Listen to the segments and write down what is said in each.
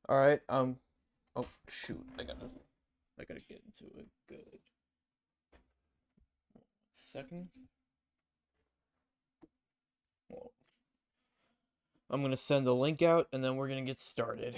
All right. Oh shoot! I gotta get into it. Good. 2nd. Well, I'm gonna send a link out, and then we're gonna get started.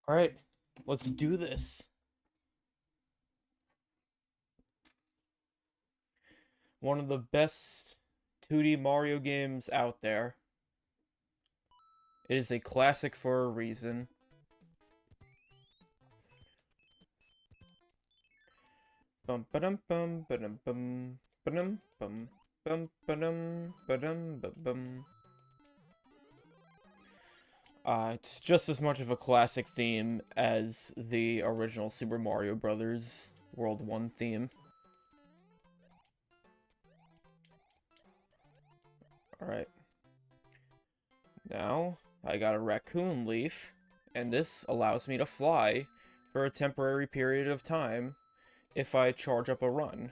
All right. Let's do this. One of the best 2D Mario games out there. It is a classic for a reason. Bum ba-dum bum ba-dum bum ba-dum bum bum ba-dum ba-dum ba-bum. It's just as much of a classic theme as the original Super Mario Bros. World 1 theme. Alright. Now, I got a raccoon leaf, and this allows me to fly for a temporary period of time if I charge up a run.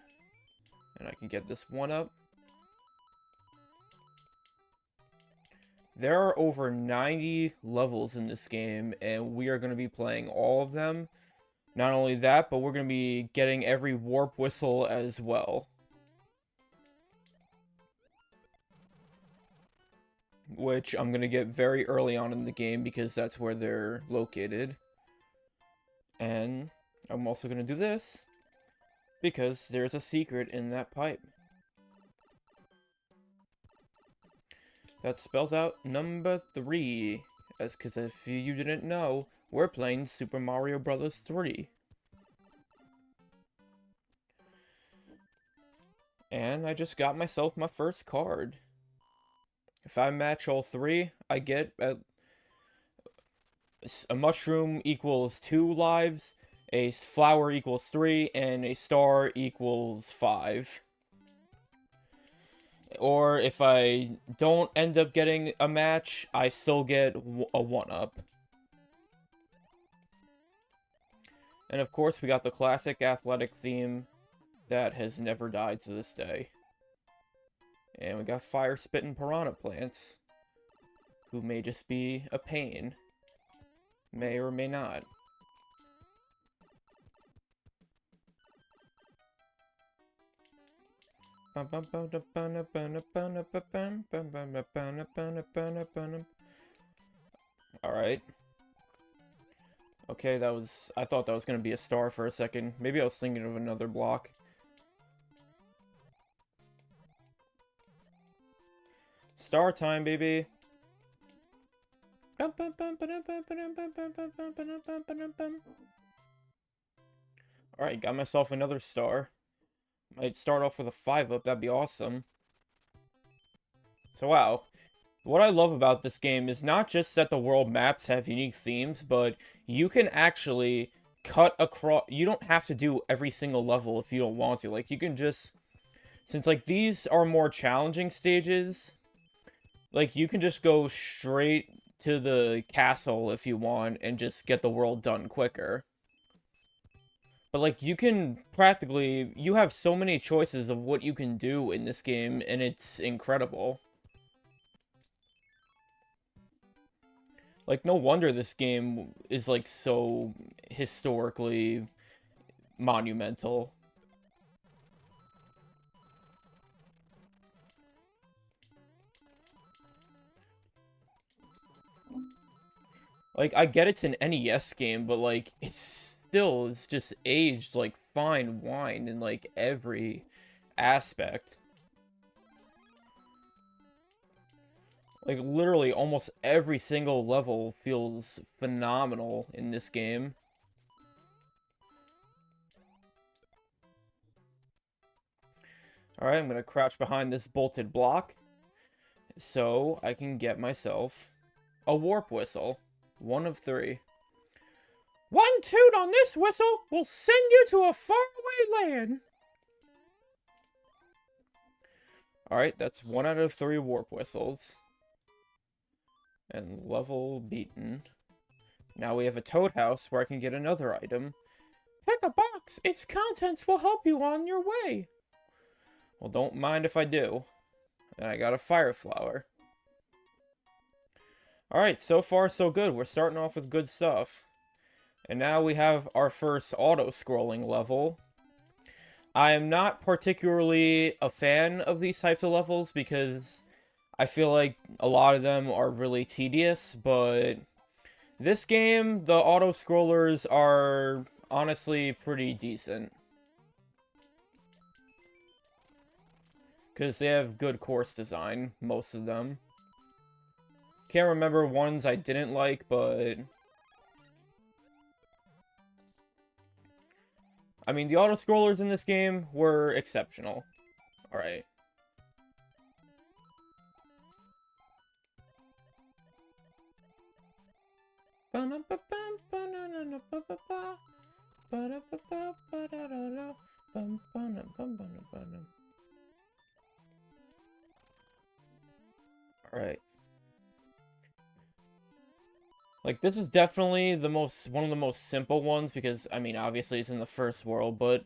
And I can get this one up. There are over 90 levels in this game, and we are going to be playing all of them. Not only that, but we're going to be getting every warp whistle as well. Which I'm going to get very early on in the game because that's where they're located. And I'm also going to do this because there's a secret in that pipe. That spells out number 3. Because if you didn't know, we're playing Super Mario Bros. 3. And I just got myself my first card. If I match all 3, I get a mushroom equals 2 lives, a flower equals 3, and a star equals 5. Or if I don't end up getting a match, I still get a 1-up. And of course, we got the classic athletic theme that has never died to this day. And we got fire-spitting piranha plants. who may just be a pain. May or may not. Alright. Okay, that was... I thought that was gonna be a star for a second. Maybe I was thinking of another block. Star time, baby! Alright, got myself another star. Might start off with a 5-up, that'd be awesome. So wow. What I love about this game is not just that the world maps have unique themes, but you can actually cut across... You don't have to do every single level if you don't want to. Like, you can just... Since, like, these are more challenging stages, like, you can just go straight to the castle if you want and just get the world done quicker. But, like, you can practically... You have so many choices of what you can do in this game, and it's incredible. Like, no wonder this game is, like, so historically monumental. Like, I get it's an NES game, but, like, it's just aged like fine wine in, like, every aspect. Like, literally, almost every single level feels phenomenal in this game. Alright, I'm gonna crouch behind this bolted block, so I can get myself a warp whistle. 1 of 3. 1 toot on this whistle will send you to a faraway land. Alright, that's 1 out of 3 warp whistles. And level beaten. Now we have a toad house where I can get another item. Pick a box. Its contents will help you on your way. Well, don't mind if I do. And I got a fire flower. Alright, so far so good. We're starting off with good stuff. And now we have our first auto-scrolling level. I am not particularly a fan of these types of levels because I feel like a lot of them are really tedious, but this game, the auto-scrollers are honestly pretty decent. Because they have good course design, most of them. Can't remember ones I didn't like, but... I mean, the auto-scrollers in this game were exceptional. Alright. Alright. Like, this is definitely one of the most simple ones, because, I mean, obviously it's in the first world, but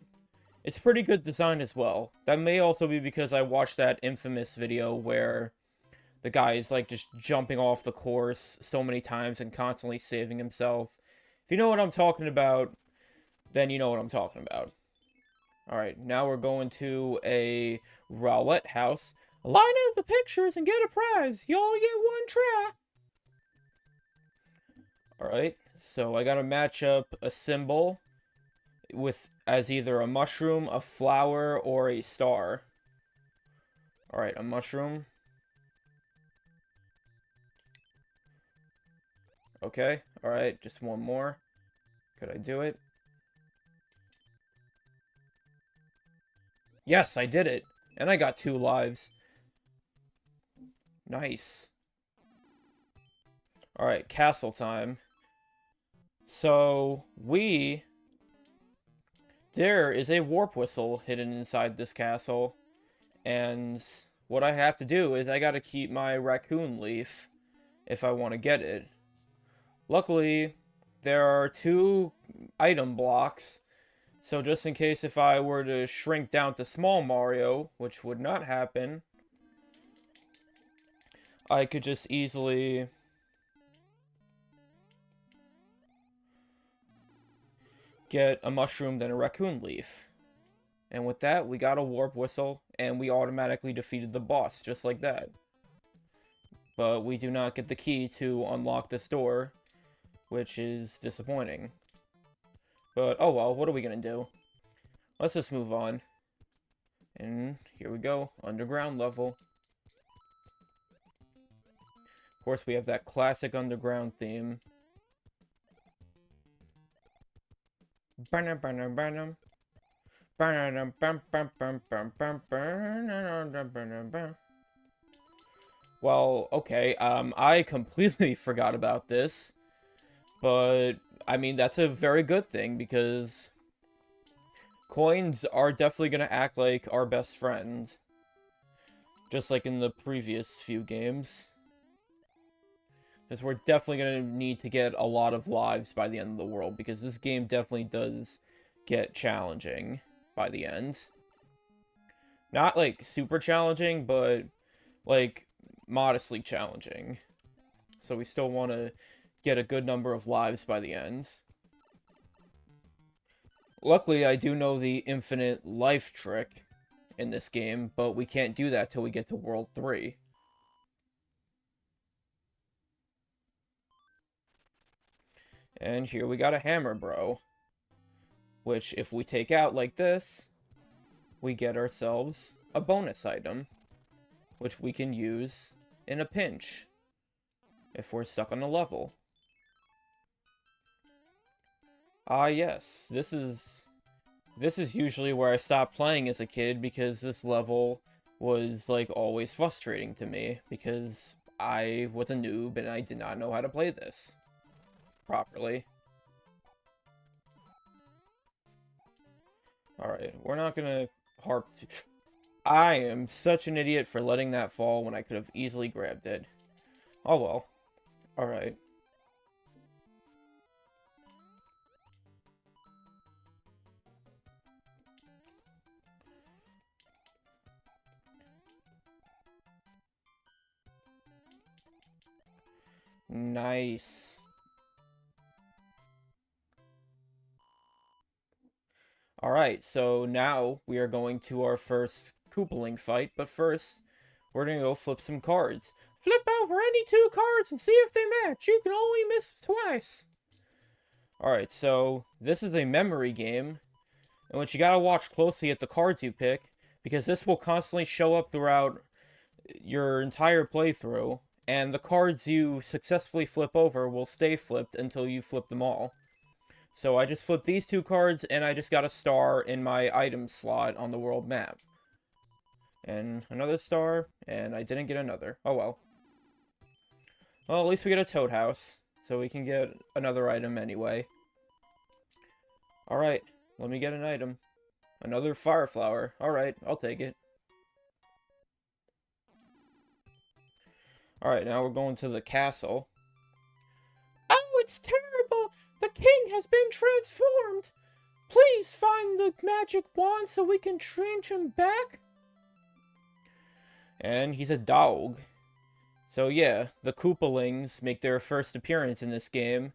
it's pretty good design as well. That may also be because I watched that infamous video where the guy is, like, just jumping off the course so many times and constantly saving himself. If you know what I'm talking about, then you know what I'm talking about. Alright, now we're going to a roulette house. Line up the pictures and get a prize. You only get 1 try. Alright, so I gotta match up a symbol as either a mushroom, a flower, or a star. Alright, a mushroom. Okay, alright, just 1 more. Could I do it? Yes, I did it! And I got 2 lives. Nice. Alright, castle time. So, there is a warp whistle hidden inside this castle. And what I have to do is I gotta keep my raccoon leaf if I want to get it. Luckily, there are 2 item blocks. So just in case if I were to shrink down to small Mario, which would not happen, I could just easily get a mushroom, then a raccoon leaf. And with that, we got a warp whistle, and we automatically defeated the boss, just like that. But we do not get the key to unlock this door, which is disappointing. But, oh well, what are we gonna do? Let's just move on. And here we go, underground level. Of course, we have that classic underground theme. Well, okay, I completely forgot about this. But, I mean, that's a very good thing, because coins are definitely gonna act like our best friend. Just like in the previous few games. Because we're definitely gonna need to get a lot of lives by the end of the world, because this game definitely does get challenging by the end. Not, like, super challenging, but, like, modestly challenging. So we still want to get a good number of lives by the end. Luckily, I do know the infinite life trick in this game, but we can't do that till we get to World 3. And here we got a hammer, bro. Which, if we take out like this, we get ourselves a bonus item, which we can use in a pinch if we're stuck on a level. Ah, yes, this is usually where I stopped playing as a kid, because this level was, like, always frustrating to me, because I was a noob and I did not know how to play this properly. Alright, we're not gonna harp to... I am such an idiot for letting that fall when I could have easily grabbed it. Oh well. Alright. Nice. Alright, so now we are going to our first Koopaling fight, but first, we're gonna go flip some cards. Flip over any two cards and see if they match. You can only miss twice. Alright, so this is a memory game, in which you gotta watch closely at the cards you pick, because this will constantly show up throughout your entire playthrough, and the cards you successfully flip over will stay flipped until you flip them all. So I just flipped these two cards, and I just got a star in my item slot on the world map. And another star, and I didn't get another. Oh well. Well, at least we get a Toad House, so we can get another item anyway. Alright, let me get an item. Another Fire Flower. Alright, I'll take it. Alright, now we're going to the castle. Oh, it's terrible! The king has been transformed! Please find the magic wand so we can change him back. And he's a dog. So yeah, the Koopalings make their first appearance in this game,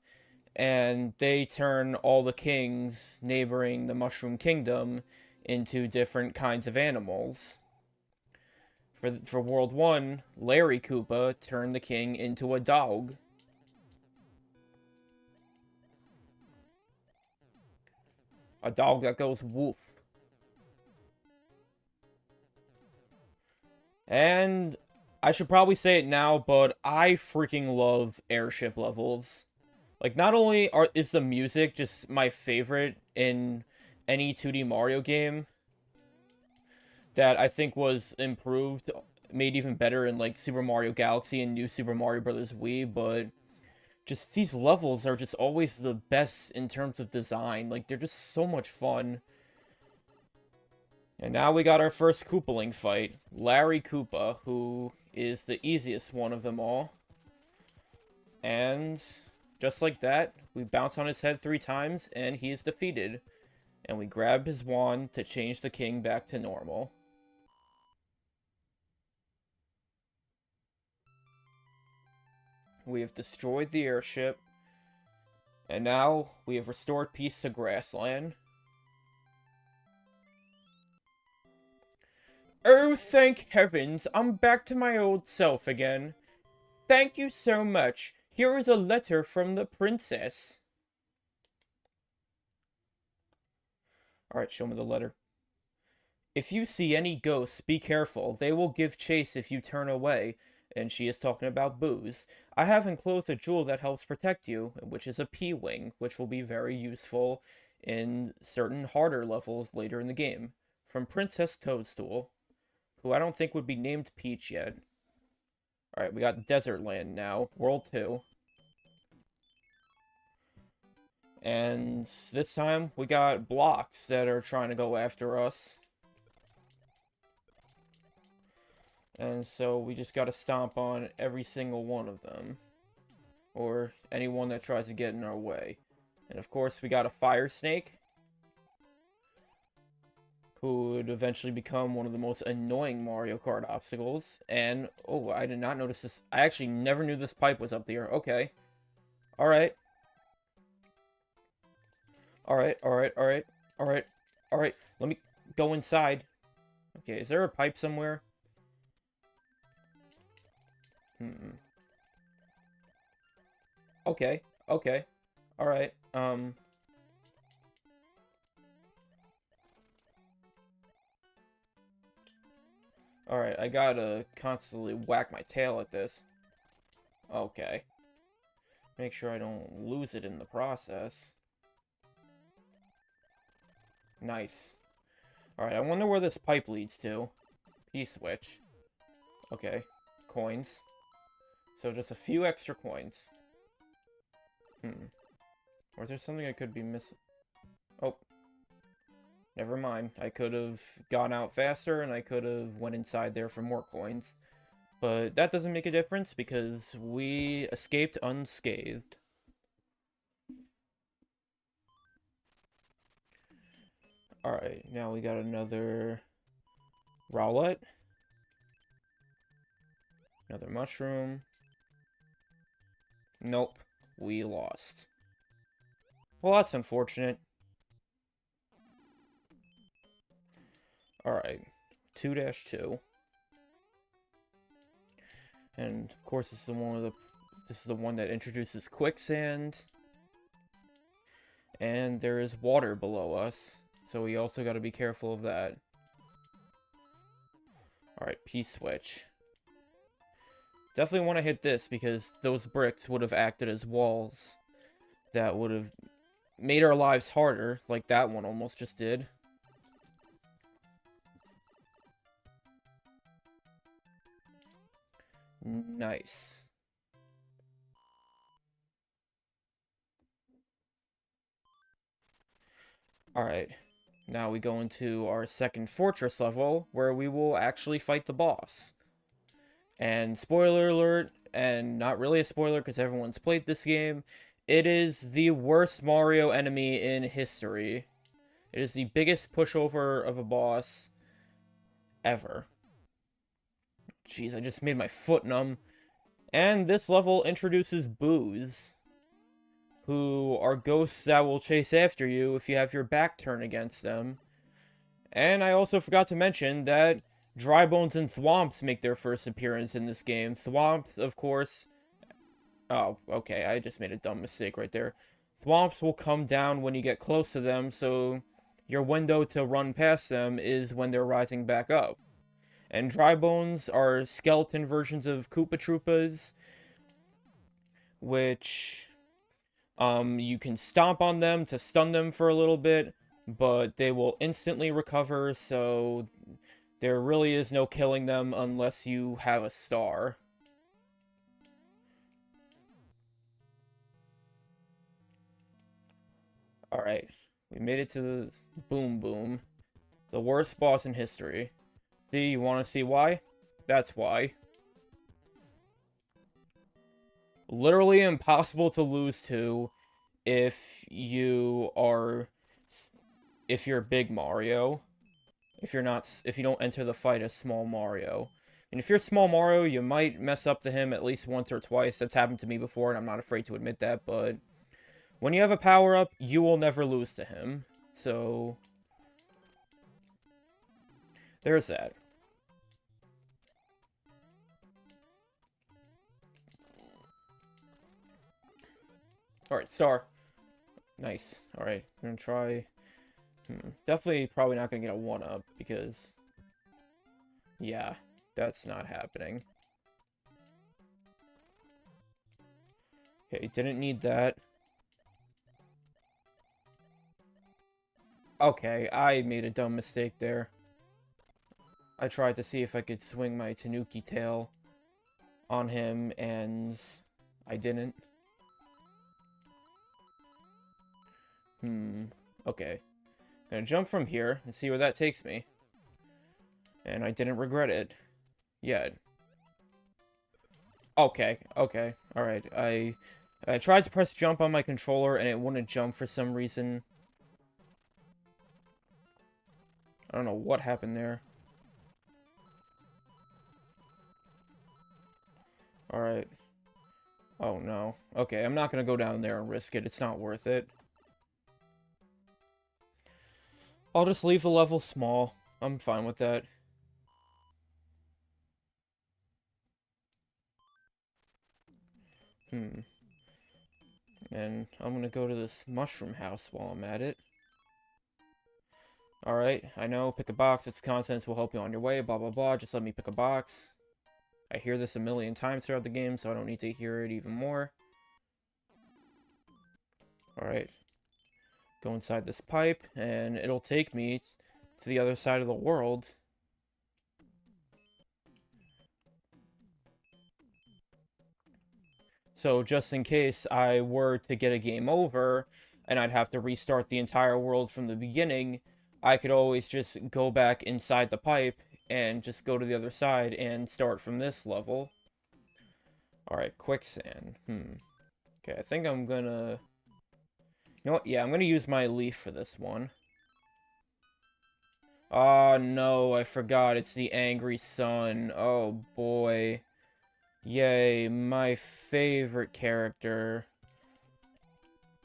and they turn all the kings neighboring the Mushroom Kingdom into different kinds of animals. For World 1, Larry Koopa turned the king into a dog. A dog that goes woof. And I should probably say it now, but I freaking love airship levels. Like, not only is the music just my favorite in any 2D Mario game that I think was improved, made even better in, like, Super Mario Galaxy and New Super Mario Bros. Wii, but just these levels are just always the best in terms of design. Like, they're just so much fun. And now we got our first Koopaling fight. Larry Koopa, who is the easiest one of them all. And just like that, we bounce on his head 3 times, and he is defeated. And we grab his wand to change the king back to normal. We have destroyed the airship. And now, we have restored peace to Grassland. Oh, thank heavens, I'm back to my old self again. Thank you so much. Here is a letter from the princess. Alright, show me the letter. If you see any ghosts, be careful. They will give chase if you turn away. And she is talking about booze. I have enclosed a jewel that helps protect you, which is a P-Wing, which will be very useful in certain harder levels later in the game. From Princess Toadstool, who I don't think would be named Peach yet. Alright, we got Desert Land now. World 2. And this time, we got blocks that are trying to go after us. And so we just gotta stomp on every single one of them. Or anyone that tries to get in our way. And of course, we got a Fire Snake, who would eventually become one of the most annoying Mario Kart obstacles. And, oh, I did not notice this. I actually never knew this pipe was up there. Okay. Alright. Alright, alright, alright, alright, alright. Let me go inside. Okay, is there a pipe somewhere? Okay, okay. Alright, Alright, I gotta constantly whack my tail at this. Okay. Make sure I don't lose it in the process. Nice. Alright, I wonder where this pipe leads to. P-switch. Okay. Coins. So just a few extra coins. Or is there something I could be missing? Oh. Never mind. I could have gone out faster, and I could have went inside there for more coins. But that doesn't make a difference, because we escaped unscathed. Alright, now we got another Rowlet. Another mushroom. Nope, we lost. Well, that's unfortunate. Alright, 2-2. And of course this is the one that introduces quicksand. And there is water below us, so we also got to be careful of that. Alright, P-switch. Definitely want to hit this, because those bricks would have acted as walls that would have made our lives harder, like that one almost just did. Nice. Alright, now we go into our second fortress level, where we will actually fight the boss. And spoiler alert, and not really a spoiler because everyone's played this game, it is the worst Mario enemy in history. It is the biggest pushover of a boss ever. Jeez, I just made my foot numb. And this level introduces boos, who are ghosts that will chase after you if you have your back turned against them. And I also forgot to mention that Dry Bones and Thwomps make their first appearance in this game. Thwomps, of course... Oh, okay, I just made a dumb mistake right there. Thwomps will come down when you get close to them, so your window to run past them is when they're rising back up. And Dry Bones are skeleton versions of Koopa Troopas, which you can stomp on them to stun them for a little bit, but they will instantly recover, so there really is no killing them unless you have a star. Alright, we made it to the Boom Boom, the worst boss in history. See, you want to see why? That's why. Literally impossible to lose to if you're Big Mario. If you don't enter the fight as Small Mario. And if you're small Mario, you might mess up to him at least once or twice. That's happened to me before, and I'm not afraid to admit that, but when you have a power-up, you will never lose to him. So, there's that. Alright, star. Nice. Alright, I'm gonna try... Definitely probably not gonna get a 1-up, because... yeah, that's not happening. Okay, didn't need that. Okay, I made a dumb mistake there. I tried to see if I could swing my Tanuki tail on him, and I didn't. Okay. Gonna jump from here and see where that takes me. And I didn't regret it yet. Okay, okay, alright. I tried to press jump on my controller and it wouldn't jump for some reason. I don't know what happened there. Alright. Oh no. Okay, I'm not gonna go down there and risk it. It's not worth it. I'll just leave the level small. I'm fine with that. And I'm gonna go to this mushroom house while I'm at it. Alright, I know, pick a box, its contents will help you on your way, blah blah blah, just let me pick a box. I hear this a million times throughout the game, so I don't need to hear it even more. Alright. Go inside this pipe, and it'll take me to the other side of the world. So just in case I were to get a game over, and I'd have to restart the entire world from the beginning, I could always just go back inside the pipe, and just go to the other side, and start from this level. Alright, quicksand. Okay, I think I'm gonna... you know what? Yeah, I'm gonna use my leaf for this one. Oh no, I forgot. It's the angry sun. Oh boy. Yay, my favorite character.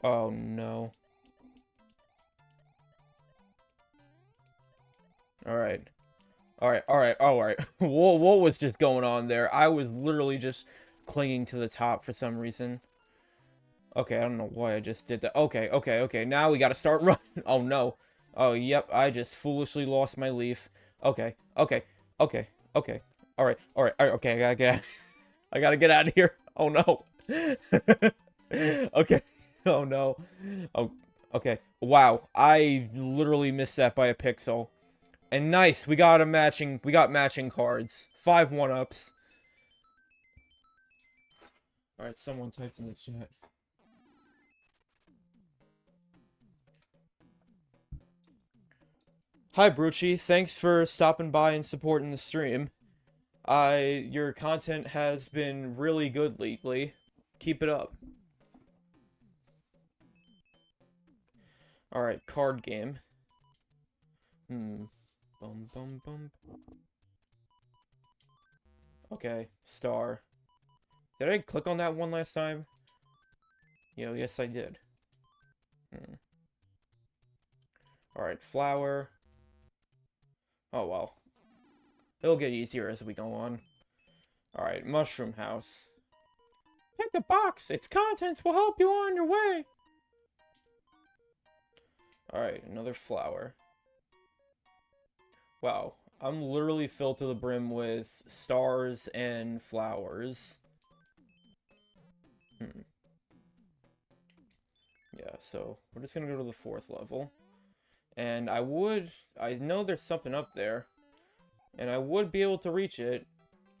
Oh no. Alright. Alright. What was just going on there? I was literally just clinging to the top for some reason. Okay, I don't know why I just did that. Okay. Now we gotta start running. Oh no. Oh, yep, I just foolishly lost my leaf. Okay. Alright, okay, I gotta get out. I gotta get out of here. Oh no. Okay. Oh no. Oh, okay. Wow, I literally missed that by a pixel. And nice, we got matching cards. 5 1-ups. Alright, someone typed in the chat. Hi, Brucci. Thanks for stopping by and supporting the stream. Your content has been really good lately. Keep it up. Alright, card game. Okay, star. Did I click on that one last time? Yes I did. Alright, flower. Oh well. It'll get easier as we go on. Alright, mushroom house. Pick a box! Its contents will help you on your way! Alright, another flower. Wow, I'm literally filled to the brim with stars and flowers. Yeah, so we're just gonna go to the 4th level. And I know there's something up there. And I would be able to reach it.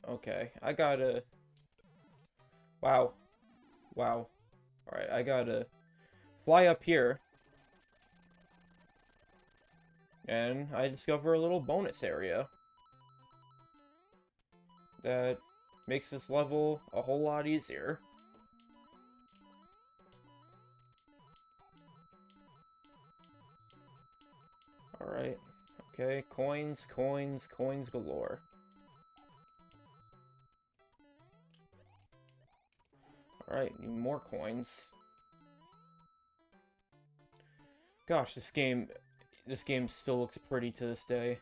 Okay, I gotta... Wow. Alright, I gotta fly up here. And I discover a little bonus area. That makes this level a whole lot easier. Alright. Okay, coins galore. Alright, need more coins. Gosh, this game still looks pretty to this day.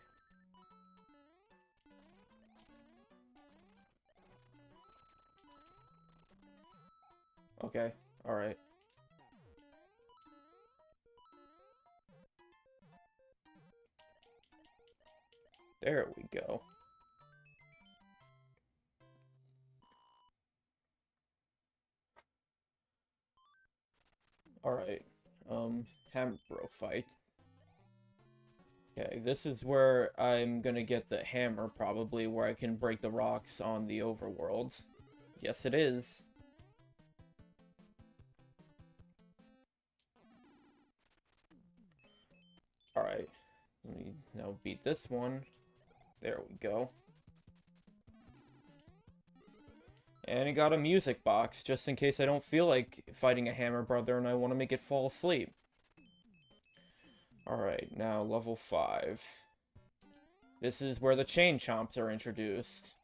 Okay, alright. There we go. Alright, hammer bro fight. Okay, this is where I'm gonna get the hammer, probably, where I can break the rocks on the overworld. Yes, it is. Alright, let me now beat this one. There we go. And I got a music box, just in case I don't feel like fighting a hammer brother and I want to make it fall asleep. Alright, now level 5. This is where the chain chomps are introduced.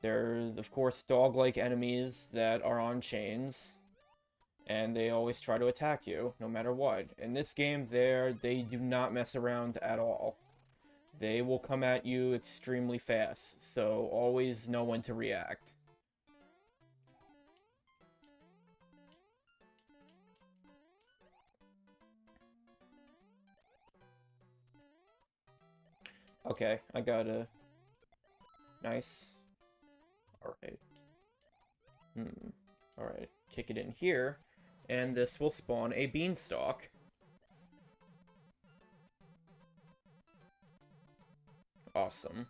They're, of course, dog-like enemies that are on chains. And they always try to attack you, no matter what. In this game, they do not mess around at all. They will come at you extremely fast, so always know when to react. Okay, I got a... Nice. Alright. Alright, kick it in here, and this will spawn a beanstalk. Awesome.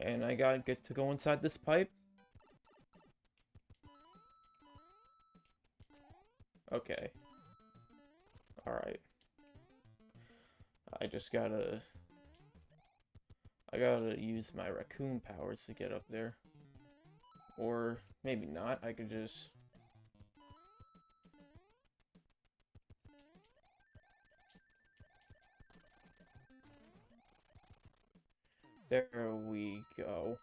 And I gotta get to go inside this pipe. Okay. Alright. I gotta use my raccoon powers to get up there. Or maybe not, I could just... There we go.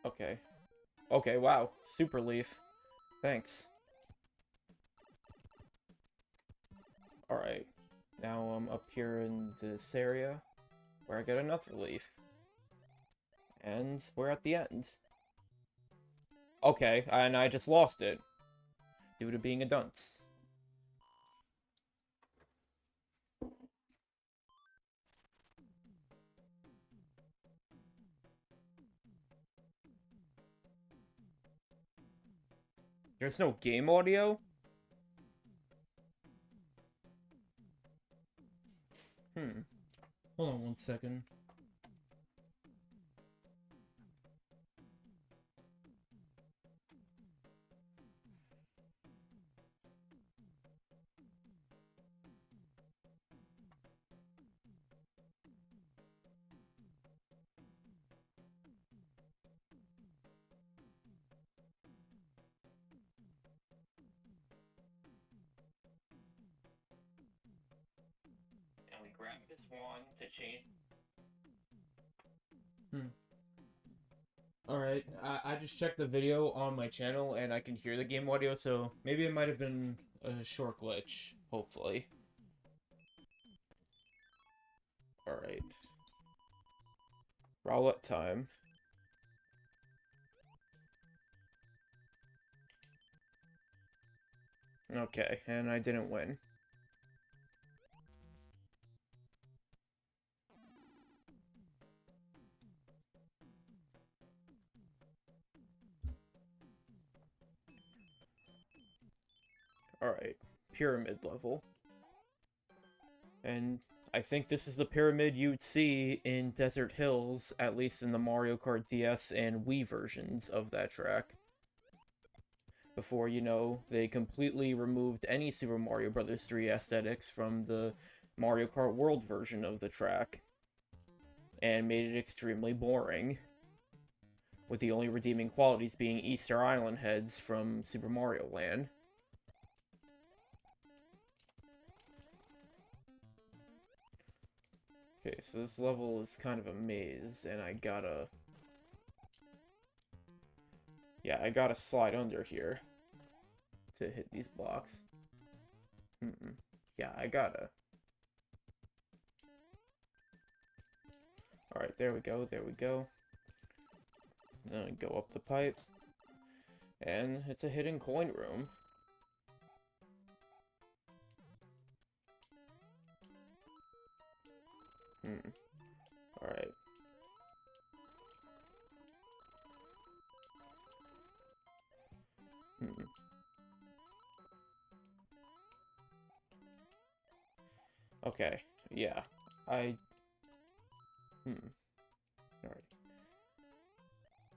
Okay. Okay, wow. Super leaf. Thanks. Alright. Now I'm up here in this area, where I get another leaf. And we're at the end. Okay, and I just lost it. Due to being a dunce. There's no game audio? Hold on 1 second. And we grab this one to change. Alright, I just checked the video on my channel and I can hear the game audio, so maybe it might have been a short glitch, hopefully. Alright. Roulette time. Okay, and I didn't win. Alright, pyramid level. And I think this is the pyramid you'd see in Desert Hills, at least in the Mario Kart DS and Wii versions of that track. Before, you know, they completely removed any Super Mario Bros. 3 aesthetics from the Mario Kart World version of the track, and made it extremely boring, with the only redeeming qualities being Easter Island heads from Super Mario Land. Okay, so this level is kind of a maze, and I gotta... Yeah, I gotta slide under here to hit these blocks. Yeah, I gotta. Alright, there we go, there we go. Then I go up the pipe. And it's a hidden coin room. Alright. Okay, yeah. Alright.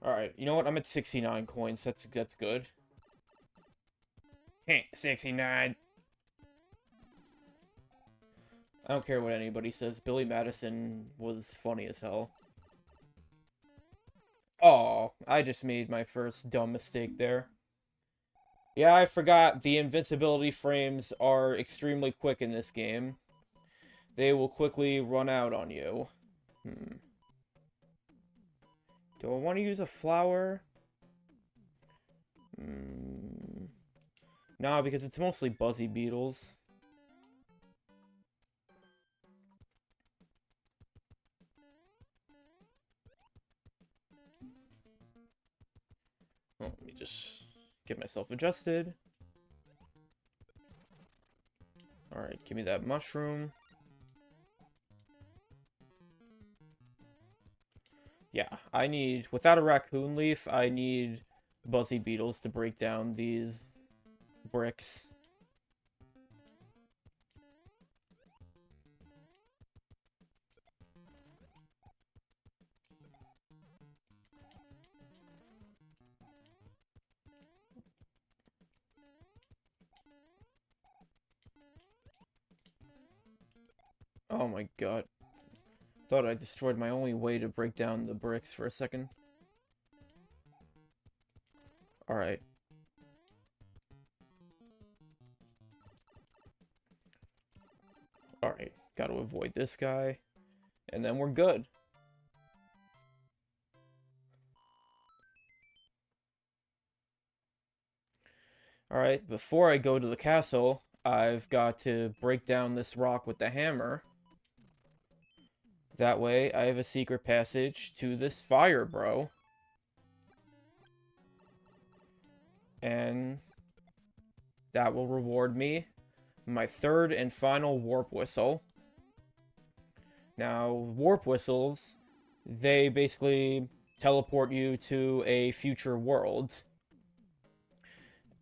Alright, you know what? I'm at 69 coins. That's good. Hey, 69. I don't care what anybody says. Billy Madison was funny as hell. Oh, I just made my first dumb mistake there. Yeah, I forgot the invincibility frames are extremely quick in this game. They will quickly run out on you. Do I want to use a flower? Nah, because it's mostly buzzy beetles. Well, let me just get myself adjusted. Alright, give me that mushroom. Yeah, I need... Without a raccoon leaf, I need buzzy beetles to break down these bricks. Oh my god. Thought I destroyed my only way to break down the bricks for a second. Alright. Alright, gotta avoid this guy. And then we're good. Alright, before I go to the castle, I've got to break down this rock with the hammer. That way, I have a secret passage to this fire, bro. And that will reward me my third and final warp whistle. Now, warp whistles, they basically teleport you to a future world.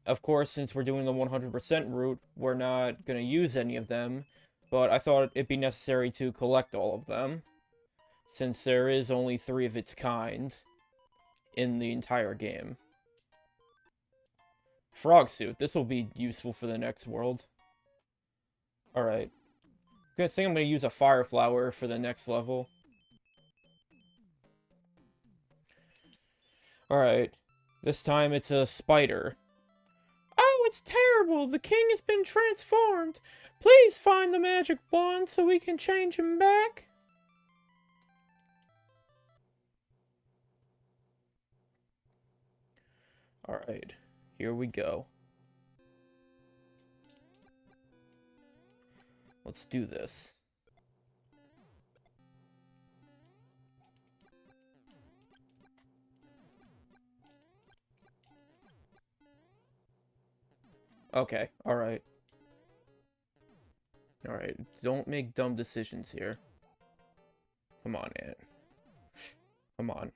Of course, since we're doing the 100% route, we're not going to use any of them, but I thought it'd be necessary to collect all of them, since there is only 3 of its kind in the entire game. Frog suit. This will be useful for the next world. Alright. I think I'm going to use a fire flower for the next level. Alright. This time it's a spider. Oh, it's terrible! The king has been transformed! Please find the magic wand so we can change him back! Alright. Here we go. Let's do this. Okay, alright. Alright, don't make dumb decisions here. Come on, Ant. Come on.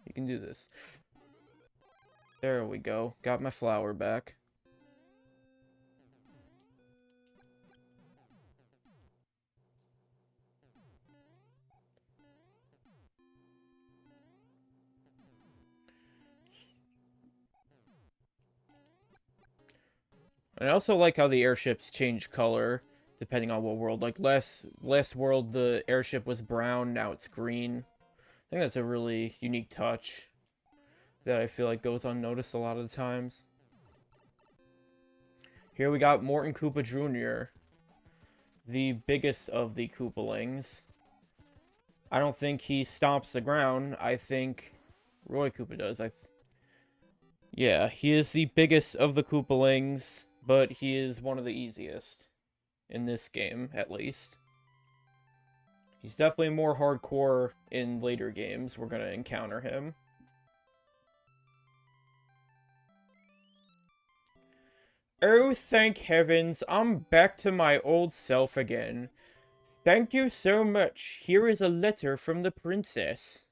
You can do this. There we go. Got my flower back. And I also like how the airships change color depending on what world. Like last world the airship was brown, now it's green. I think that's a really unique touch that I feel like goes unnoticed a lot of the times. Here we got Morton Koopa Jr., the biggest of the Koopalings. I don't think he stomps the ground. I think Roy Koopa does. Yeah, he is the biggest of the Koopalings, but he is one of the easiest. In this game, at least. He's definitely more hardcore in later games. We're gonna encounter him. Oh, thank heavens, I'm back to my old self again. Thank you so much. Here is a letter from the princess.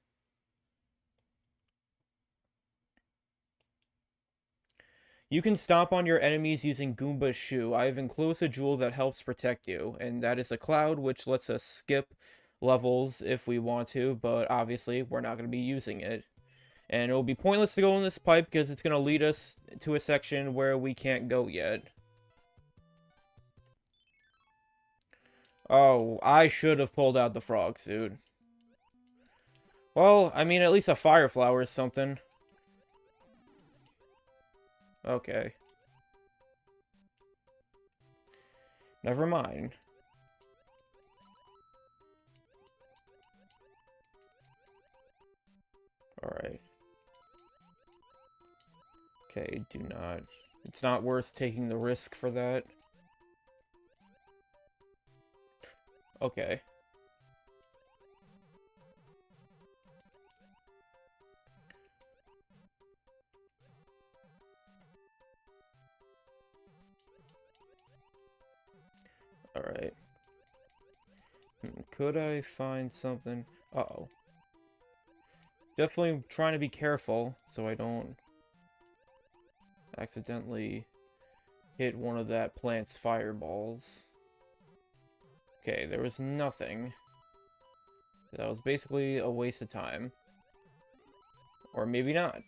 You can stomp on your enemies using Goomba's shoe. I have enclosed a jewel that helps protect you, and that is a cloud, which lets us skip levels if we want to, but obviously we're not going to be using it. And it will be pointless to go in this pipe because it's going to lead us to a section where we can't go yet. Oh, I should have pulled out the frog suit. Well, I mean, at least a fire flower is something. Okay. Never mind. Alright. Okay, do not. It's not worth taking the risk for that. Okay. Alright. Could I find something? Uh-oh. Definitely trying to be careful so I don't accidentally hit one of that plant's fireballs. Okay, there was nothing. That was basically a waste of time. Or maybe not.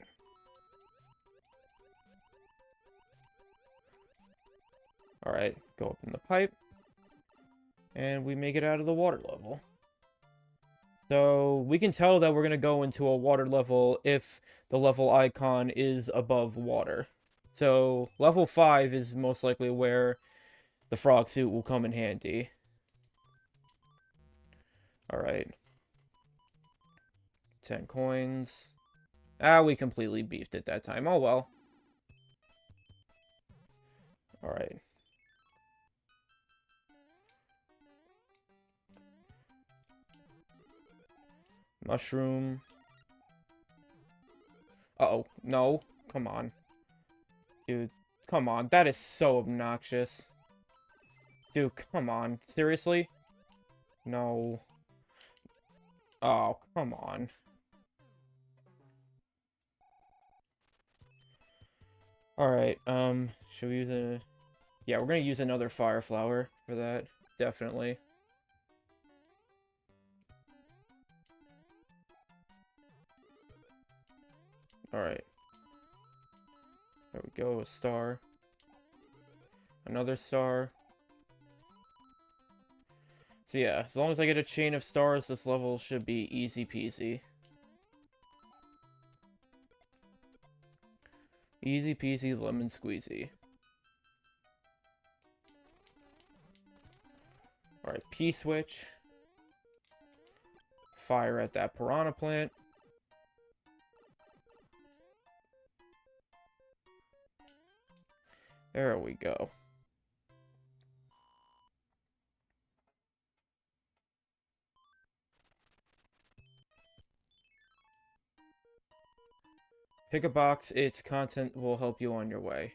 Alright, go up in the pipe. And we make it out of the water level. So, we can tell that we're going to go into a water level if the level icon is above water. So, level 5 is most likely where the frog suit will come in handy. Alright. 10 coins. Ah, we completely beefed it that time. Oh well. Alright. Mushroom. Uh-oh. No. Come on. Dude, come on. That is so obnoxious. Dude, come on. Seriously? No. Oh, come on. Alright, should we use a... Yeah, we're gonna use another fire flower for that. Definitely. Alright. There we go, a star. Another star. So yeah, as long as I get a chain of stars, this level should be easy peasy. Easy peasy lemon squeezy. Alright, P-switch. Fire at that piranha plant. There we go. Pick a box, its content will help you on your way.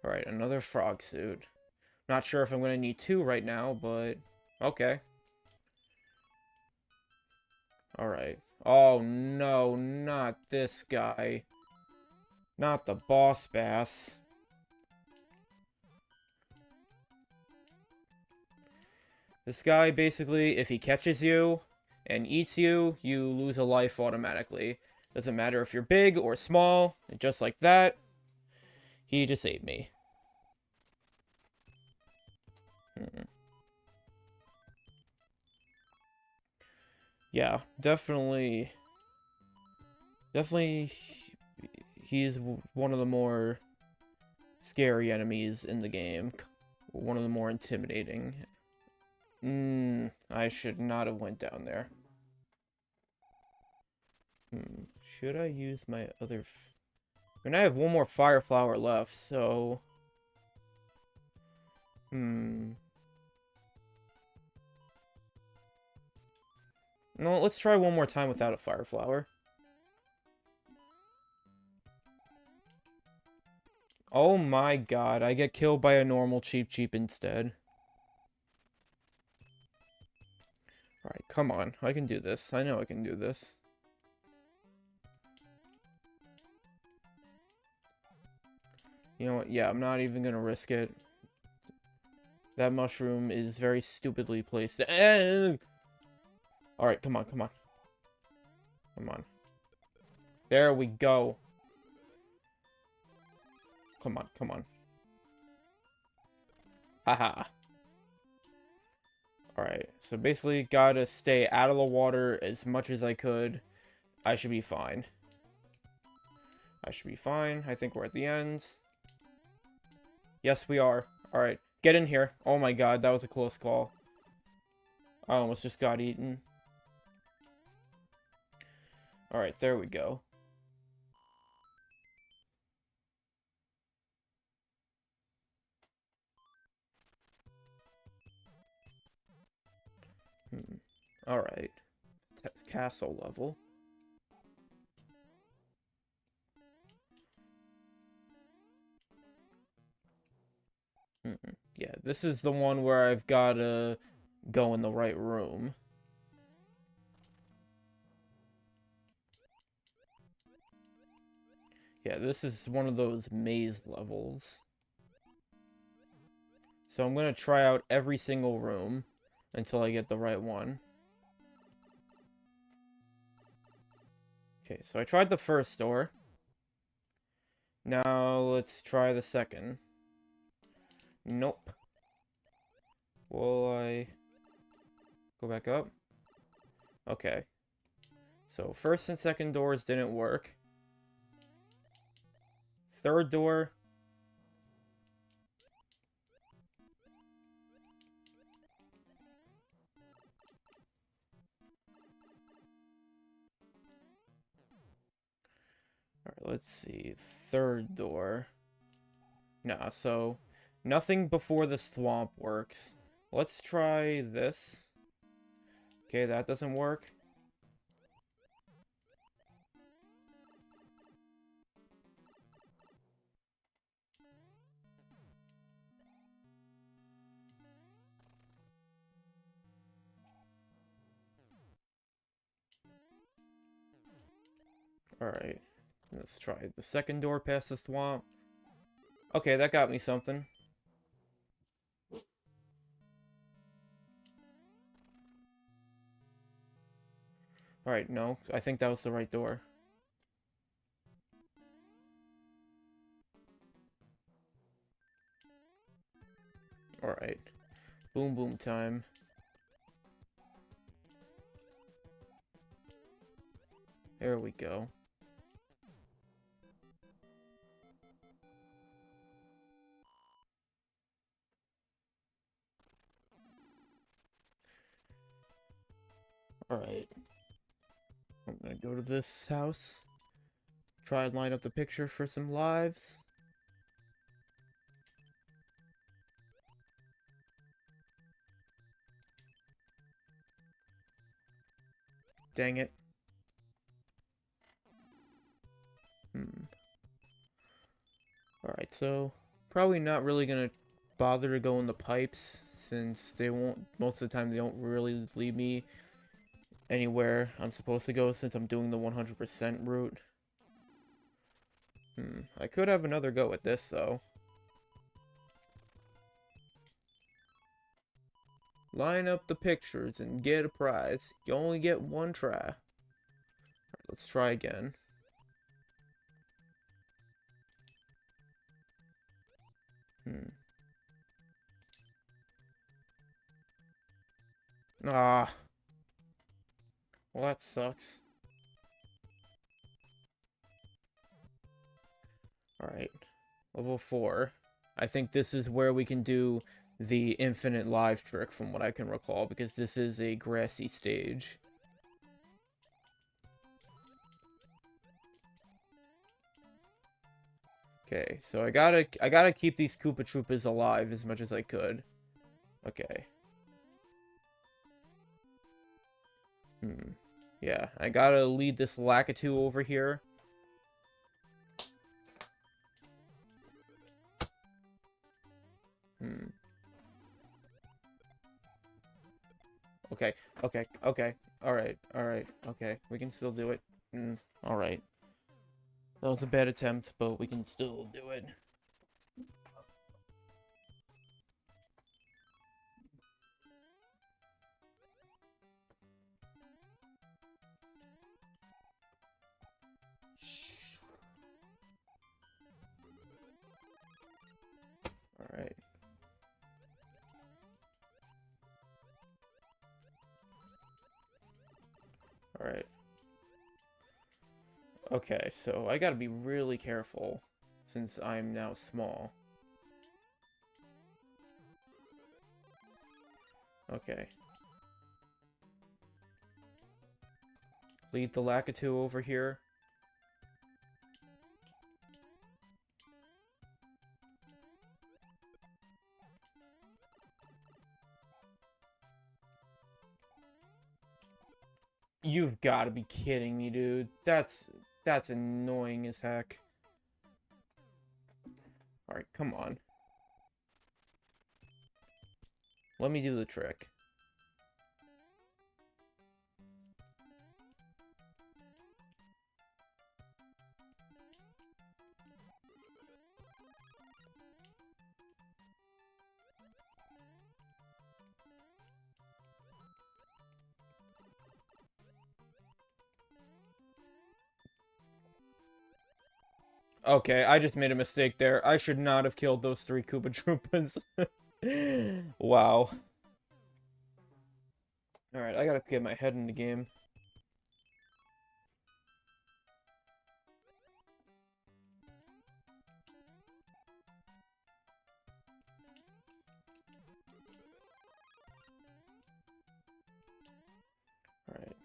Alright, another frog suit. Not sure if I'm going to need 2 right now, but okay. Alright. Oh no, not this guy. Not the boss bass. This guy, basically, if he catches you and eats you, you lose a life automatically. Doesn't matter if you're big or small, just like that. He just ate me. Yeah, definitely... Definitely... He's one of the more scary enemies in the game. One of the more intimidating. I should not have went down there. Should I use my other... I mean, I have one more fire flower left, so... No, let's try one more time without a fire flower. Oh my god, I get killed by a normal cheap instead. Alright, come on. I can do this. I know I can do this. You know what? Yeah, I'm not even gonna risk it. That mushroom is very stupidly placed. Alright, come on, come on. Come on. There we go. Come on, come on. Haha. Alright, so basically gotta stay out of the water as much as I could. I should be fine. I should be fine. I think we're at the end. Yes, we are. Alright, get in here. Oh my god, that was a close call. I almost just got eaten. Alright, there we go. Alright. Castle level. Yeah, this is the one where I've gotta go in the right room. Yeah, this is one of those maze levels. So I'm gonna try out every single room until I get the right one. Okay, so I tried the first door. Now let's try the second. Nope. Will I go back up? Okay. So first and second doors didn't work. Third door. Alright, let's see. Third door. Nah, so nothing before the swamp works. Let's try this. Okay, that doesn't work. Alright. Let's try the second door past the swamp. Okay, that got me something. Alright, no. I think that was the right door. Alright. Boom boom time. There we go. Alright. I'm gonna go to this house. Try and line up the picture for some lives. Dang it. Alright, so probably not really gonna bother to go in the pipes, since they won't, most of the time they don't really lead me anywhere I'm supposed to go, since I'm doing the 100% route. I could have another go at this, though. Line up the pictures and get a prize. You only get one try. Alright, let's try again. Ah. Well, that sucks. Alright. Level 4. I think this is where we can do the infinite life trick from what I can recall, because this is a grassy stage. Okay, so I gotta keep these Koopa Troopas alive as much as I could. Okay. Yeah, I gotta lead this Lakitu over here. Okay, okay. Alright, okay. We can still do it. Alright. That was a bad attempt, but we can still do it. Alright. Alright. Okay, so I gotta be really careful, since I'm now small. Okay. Lead the Lakitu over here. You've got to be kidding me, dude. That's annoying as heck. Alright, come on. Let me do the trick. Okay, I just made a mistake there. I should not have killed those 3 Koopa Troopas. Wow. Alright, I gotta get my head in the game. Alright.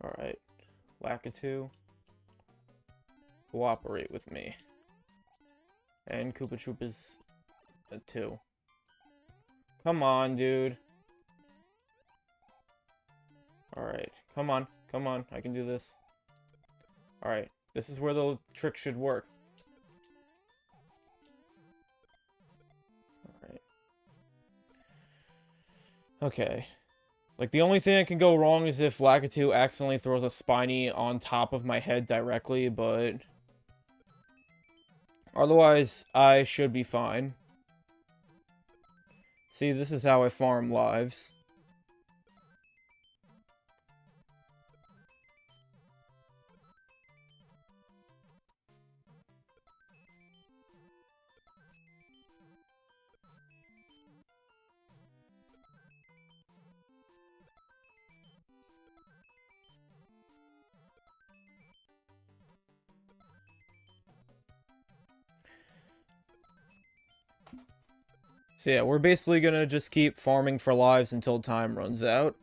Alright. Lakitu. Cooperate with me. And Koopa Troopas 2. Come on, dude. Alright. Come on. Come on. I can do this. Alright. This is where the trick should work. Alright. Okay. Like, the only thing that can go wrong is if Lakitu accidentally throws a Spiny on top of my head directly, but... otherwise, I should be fine. See, this is how I farm lives. So yeah, we're basically gonna just keep farming for lives until time runs out.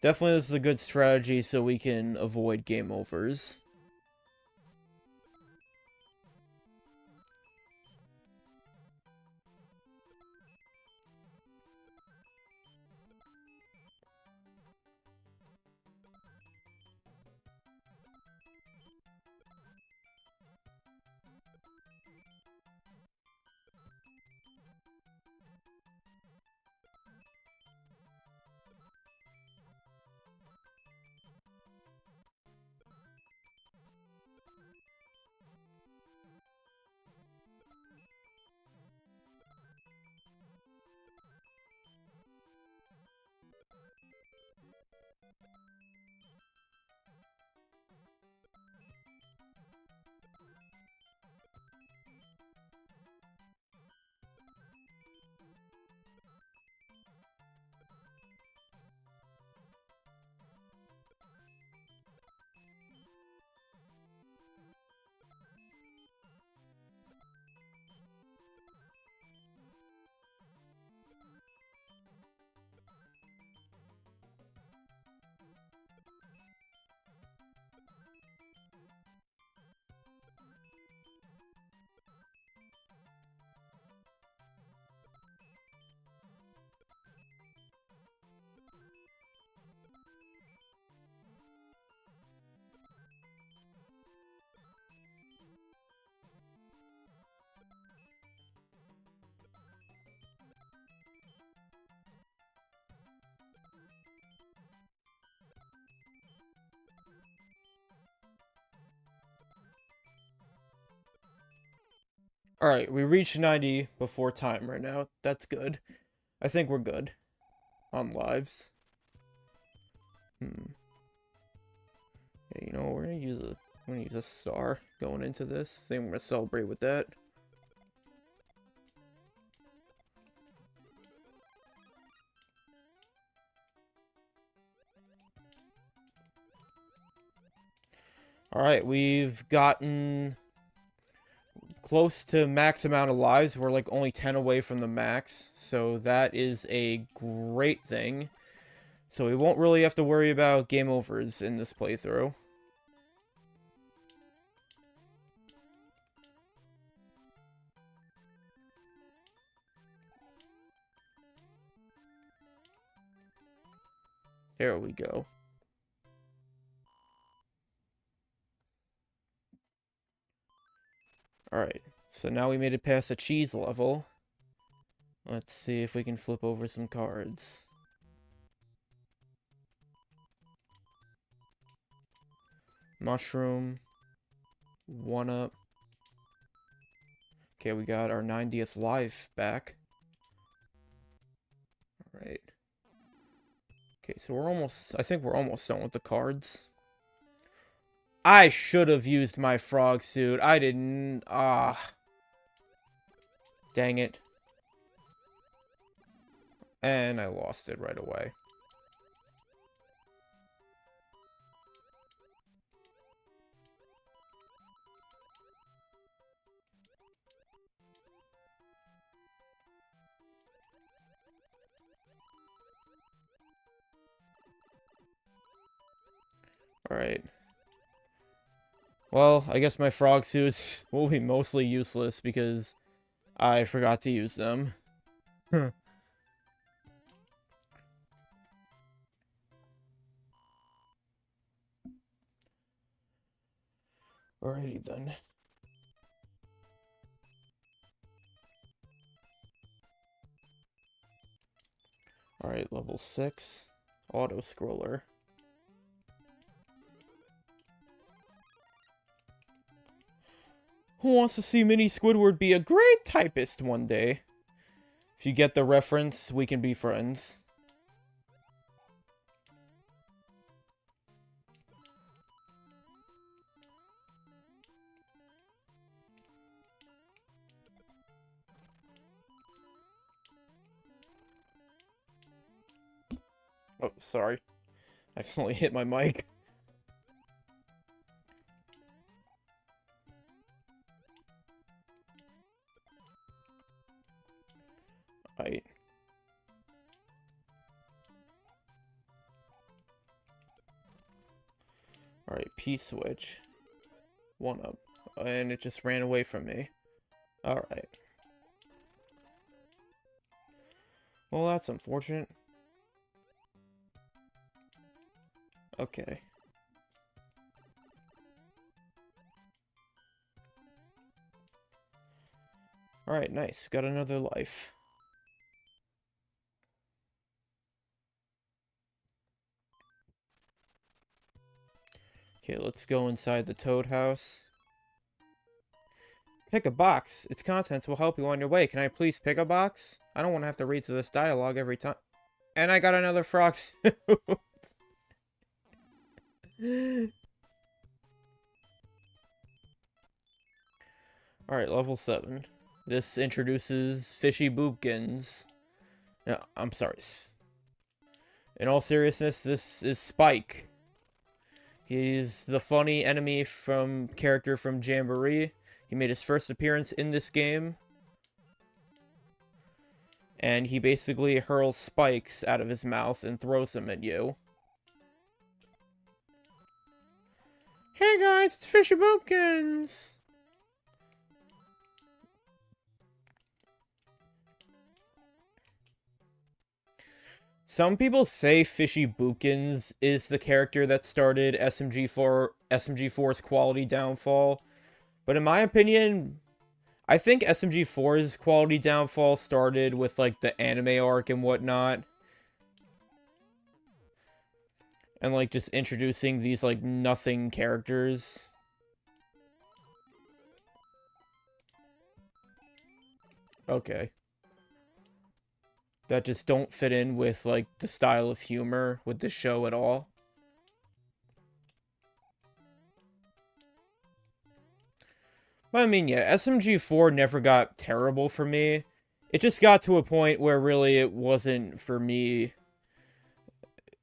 Definitely this is a good strategy so we can avoid game overs. Alright, we reached 90 before time right now. That's good. I think we're good on lives. Yeah, you know, we're gonna use a star going into this. I think we're gonna celebrate with that. Alright, we've gotten close to max amount of lives. We're like only 10 away from the max, so that is a great thing. So we won't really have to worry about game overs in this playthrough. There we go. Alright, so now we made it past the cheese level. Let's see if we can flip over some cards. Mushroom. 1-up. Okay, we got our 90th life back. Alright. Okay, so we're almost... I think we're almost done with the cards. I should have used my frog suit. I didn't... Dang it. And I lost it right away. Alright. Well, I guess my frog suits will be mostly useless because I forgot to use them. Alrighty then. Alright, level 6. Auto-scroller. Who wants to see Mini Squidward be a great typist one day? If you get the reference, we can be friends. Oh, sorry. I accidentally hit my mic. Right. Alright, P-switch. 1-up. And it just ran away from me. Alright. Well, that's unfortunate. Okay. Alright, nice. Got another life. Okay, let's go inside the Toad house. Pick a box. Its contents will help you on your way. Can I please pick a box? I don't want to have to read through this dialogue every time. And I got another frog suit. Alright, level 7. This introduces Fishy Boopkins. No, I'm sorry. In all seriousness, this is Spike. He's the funny enemy character from Jamboree. He made his first appearance in this game. And he basically hurls spikes out of his mouth and throws them at you. Hey guys, it's Fishy Boopkins! Some people say Fishy Boopkins is the character that started SMG4's quality downfall. But in my opinion, I think SMG4's quality downfall started with, like, the anime arc and whatnot. And, like, just introducing these, like, nothing characters. Okay. That just don't fit in with, like, the style of humor with the show at all. But I mean, yeah, SMG4 never got terrible for me. It just got to a point where really it wasn't for me.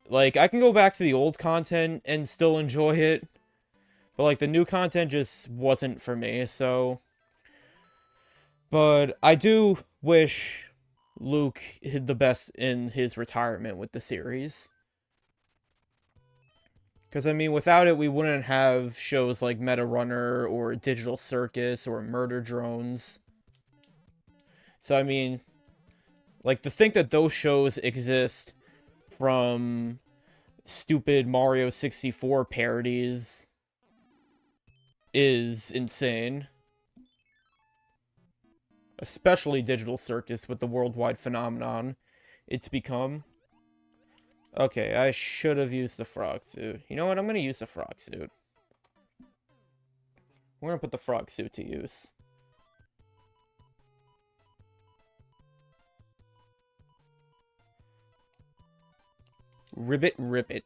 Like, I can go back to the old content and still enjoy it. But, like, the new content just wasn't for me, so... But I do wish Luke did the best in his retirement with the series. Because, I mean, without it, we wouldn't have shows like Meta Runner or Digital Circus or Murder Drones. So, I mean, like, to think that those shows exist from stupid Mario 64 parodies is insane. Especially Digital Circus with the worldwide phenomenon it's become. Okay, I should have used the frog suit. You know what? I'm going to use the frog suit. We're going to put the frog suit to use. Ribbit, rip it.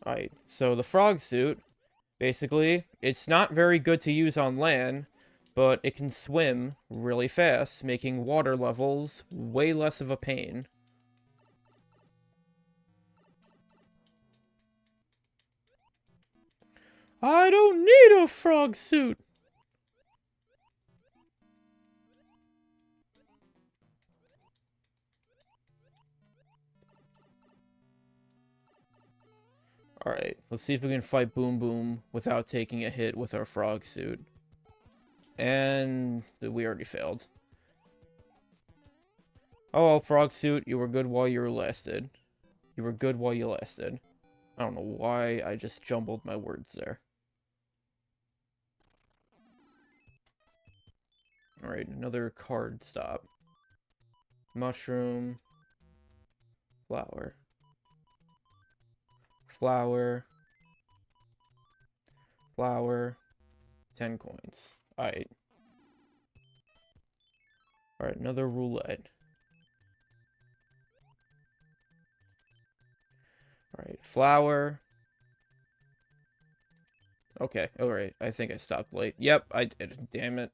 Alright, so the frog suit, basically, it's not very good to use on land, but it can swim really fast, making water levels way less of a pain. I don't need a frog suit! Alright, let's see if we can fight Boom Boom without taking a hit with our frog suit. And we already failed. Oh, well, frog suit, you were good while you lasted. You were good while you lasted. I don't know why I just jumbled my words there. Alright, another card stop. Mushroom. Flower. Flower. Flower. 10 coins. Alright. Alright, another roulette. Alright, flower. Okay, alright. I think I stopped late. Yep, I did. Damn it.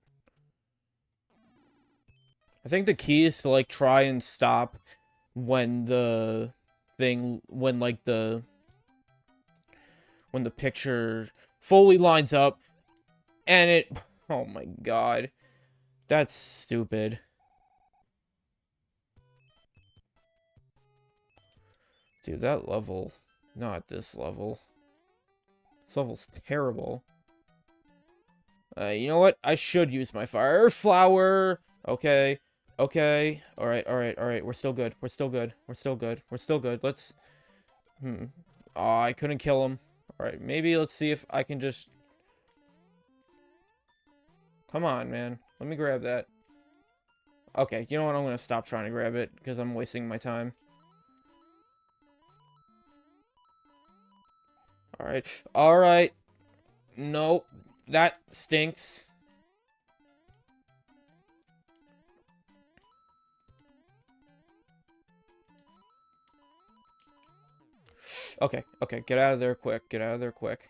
I think the key is to, like, try and stop when the thing, when the picture fully lines up, and it, oh my god, that's stupid. Dude, that level, not this level. This level's terrible. You know what? I should use my fire flower. Okay. Okay. Alright, alright, alright. We're still good. We're still good. We're still good. We're still good. Let's... Oh, I couldn't kill him. Alright, maybe let's see if I can just... Come on, man. Let me grab that. Okay, you know what? I'm gonna stop trying to grab it, because I'm wasting my time. Alright. Alright. Nope. That stinks. Okay, okay, get out of there quick. Get out of there quick.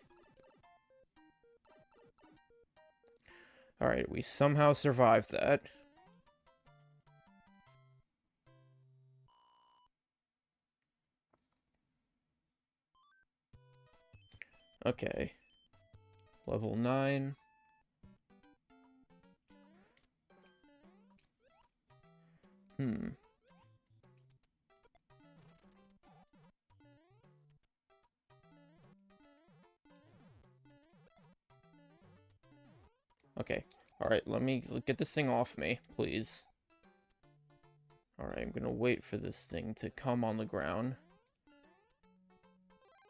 Alright, we somehow survived that. Okay. Level 9. Okay. Alright, let me get this thing off me, please. Alright, I'm gonna wait for this thing to come on the ground.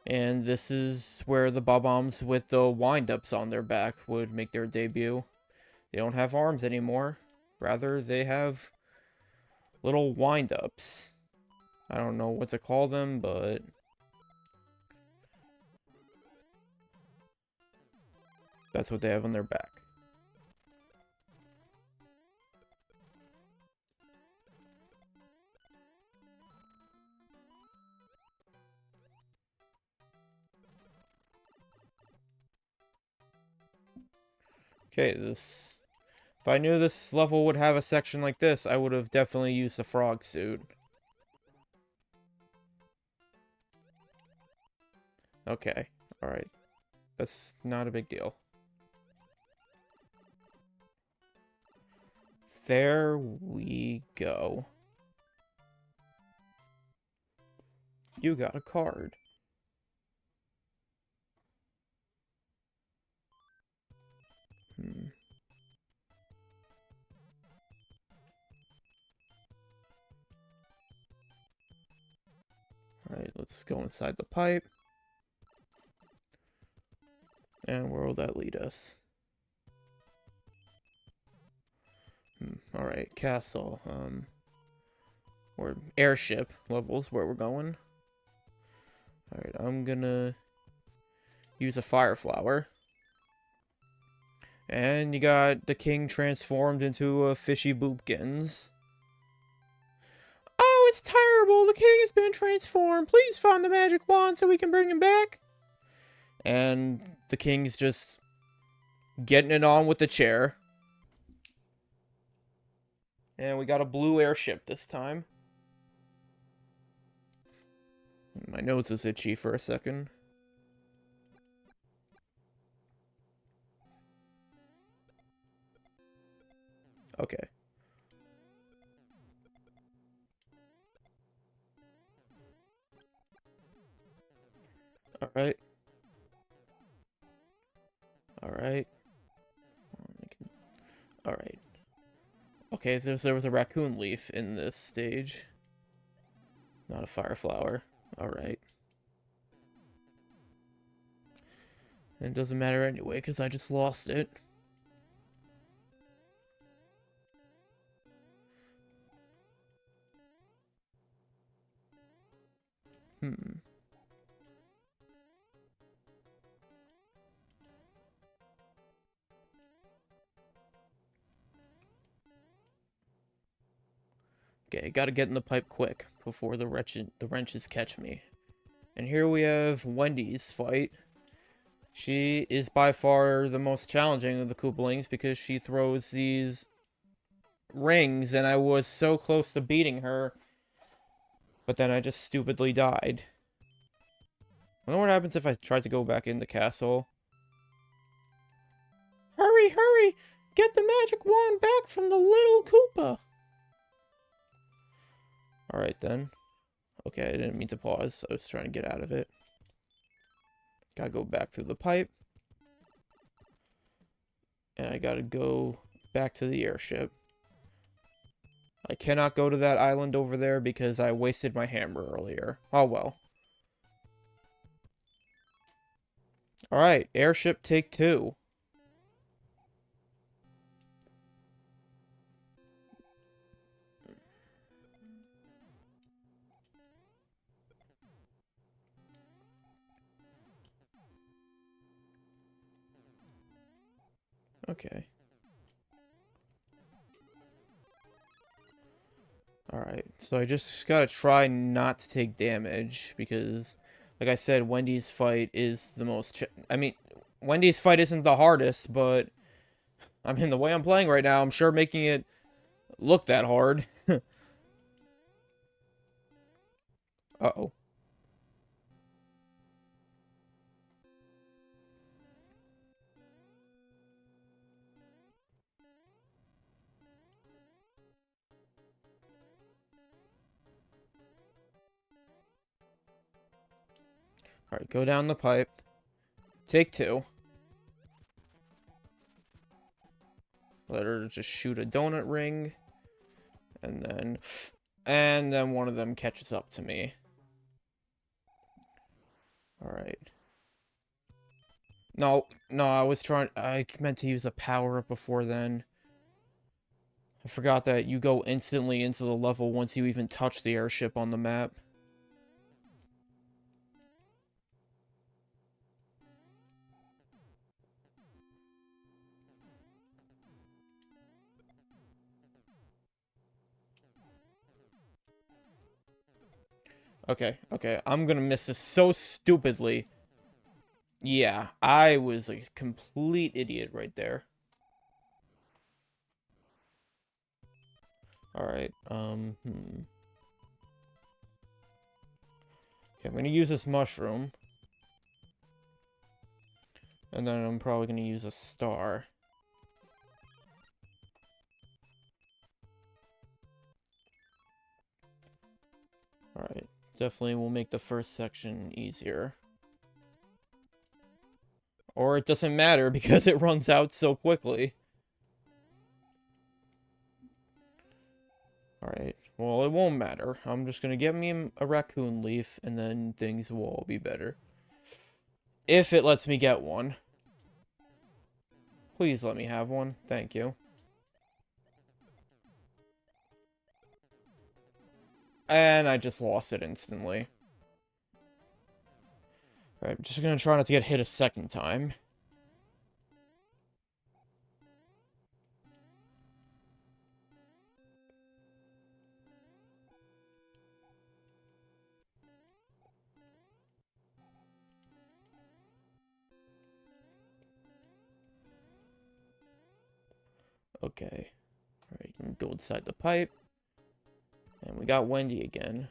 And this is where the Bob-ombs with the wind-ups on their back would make their debut. They don't have arms anymore. Rather, they have little wind-ups. I don't know what to call them, but... that's what they have on their back. Okay, this... If I knew this level would have a section like this, I would have definitely used the frog suit. Okay, alright. That's not a big deal. There we go. You got a card. Alright, let's go inside the pipe. And where will that lead us? Alright, castle. Or airship levels where we're going. Alright, I'm gonna use a fire flower. And you got the king transformed into a fishy boopkins. Oh, it's terrible! The king has been transformed! Please find the magic wand so we can bring him back! And the king's just getting it on with the chair. And we got a blue airship this time. My nose is itchy for a second. Okay. Alright. Alright. Alright. Okay, there was a raccoon leaf in this stage. Not a fire flower. Alright. And it doesn't matter anyway, because I just lost it. Okay, gotta get in the pipe quick before the wrenches catch me. And here we have Wendy's fight. She is by far the most challenging of the Koopalings because she throws these rings, and I was so close to beating her, but then I just stupidly died. I wonder what happens if I try to go back in the castle. Hurry, hurry! Get the magic wand back from the little Koopa! Alright then. Okay, I didn't mean to pause. I was trying to get out of it. Gotta go back through the pipe. And I gotta go back to the airship. I cannot go to that island over there because I wasted my hammer earlier. Oh well. Alright, airship take 2. Okay. Alright, so I just gotta try not to take damage, because, like I said, Wendy's fight is the most... I mean, Wendy's fight isn't the hardest, but... I mean, the way I'm playing right now, I'm sure making it look that hard. Uh-oh. Alright, go down the pipe. Take 2. Let her just shoot a donut ring. And then one of them catches up to me. Alright. No, I meant to use a power-up before then. I forgot that you go instantly into the level once you even touch the airship on the map. Okay, I'm gonna miss this so stupidly. Yeah, I was a complete idiot right there. Alright, Okay, I'm gonna use this mushroom. And then I'm probably gonna use a star. Alright, definitely will make the first section easier. Or it doesn't matter because it runs out so quickly. Alright, well, it won't matter. I'm just gonna get me a raccoon leaf, and then things will all be better. If it lets me get one. Please let me have one. Thank you. And I just lost it instantly. Alright, I'm just gonna try not to get hit a second time. Okay. Alright, go inside the pipe. And we got Wendy again.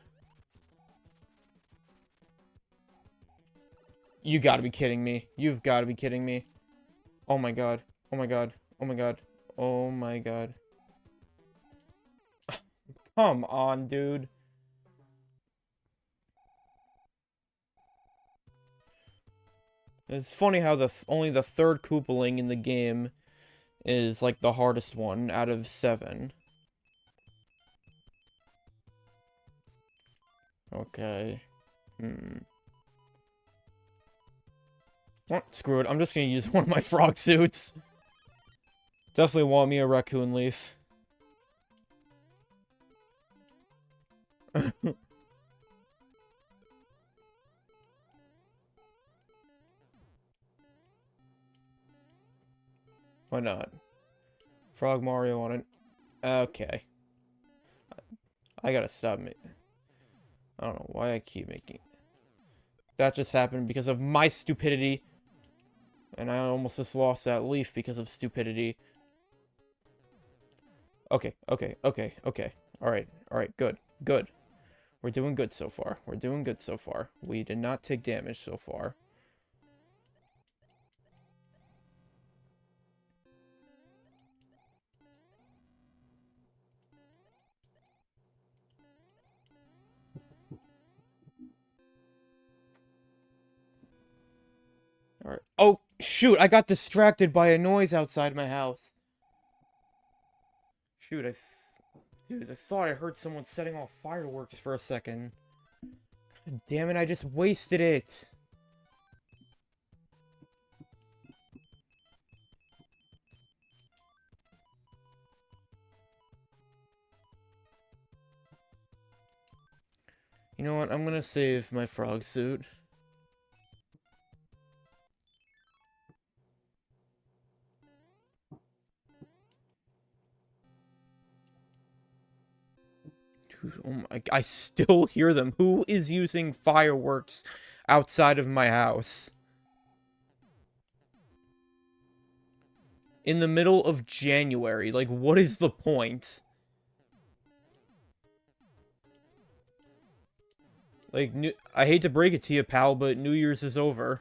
You gotta be kidding me. You've gotta be kidding me. Oh my god. Oh my god. Oh my god. Oh my god. Come on, dude. It's funny how only the third Koopaling in the game is, like, the hardest one out of 7. Okay. Well, screw it. I'm just gonna use one of my frog suits. Definitely want me a raccoon leaf. Why not? Frog Mario on it. Okay. I gotta stop me. I don't know why I keep making... That just happened because of my stupidity. And I almost just lost that leaf because of stupidity. Okay, okay, okay, okay. Alright, alright, good, good. We're doing good so far. We're doing good so far. We did not take damage so far. Alright. Oh, shoot! I got distracted by a noise outside my house. Shoot, Dude, I thought I heard someone setting off fireworks for a second. God damn it, I just wasted it. You know what? I'm gonna save my frog suit. Dude, oh my, I still hear them. Who is using fireworks outside of my house? In the middle of January. Like, what is the point? Like, I hate to break it to you, pal, but New Year's is over.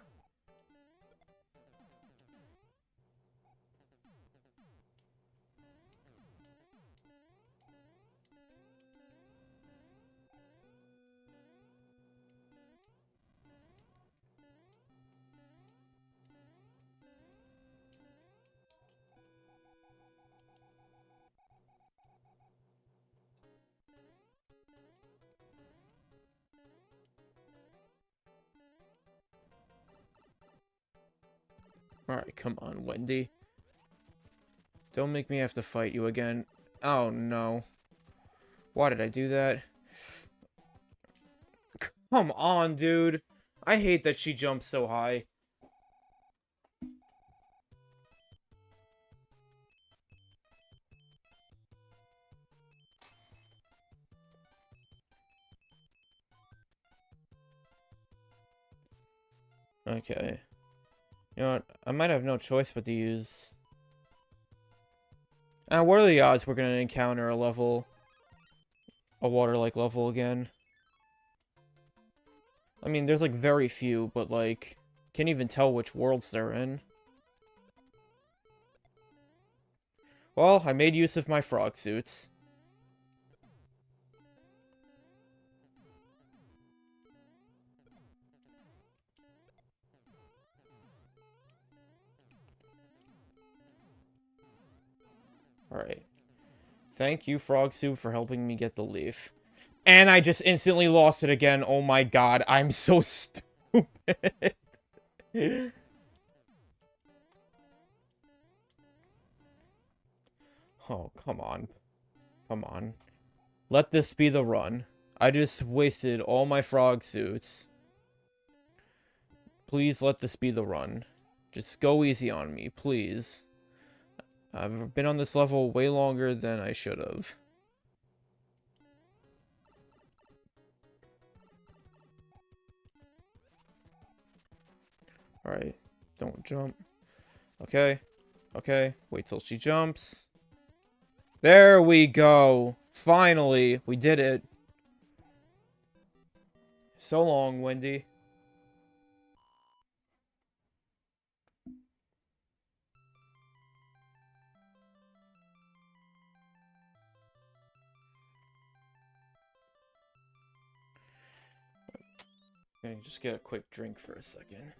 Alright, come on, Wendy. Don't make me have to fight you again. Oh, no. Why did I do that? Come on, dude. I hate that she jumps so high. Okay. You know what? I might have no choice but to use... what are the odds we're gonna encounter a level a water-like level again. I mean, there's like very few, but like, can't even tell which worlds they're in. Well, I made use of my frog suits. Alright. Thank you, Frog Soup, for helping me get the leaf. And I just instantly lost it again. Oh my god, I'm so stupid. Oh, come on. Come on. Let this be the run. I just wasted all my frog suits. Please let this be the run. Just go easy on me, please. I've been on this level way longer than I should have. Alright, don't jump. Okay, okay, wait till she jumps. There we go! Finally, we did it. So long, Wendy. Okay, just get a quick drink for a second.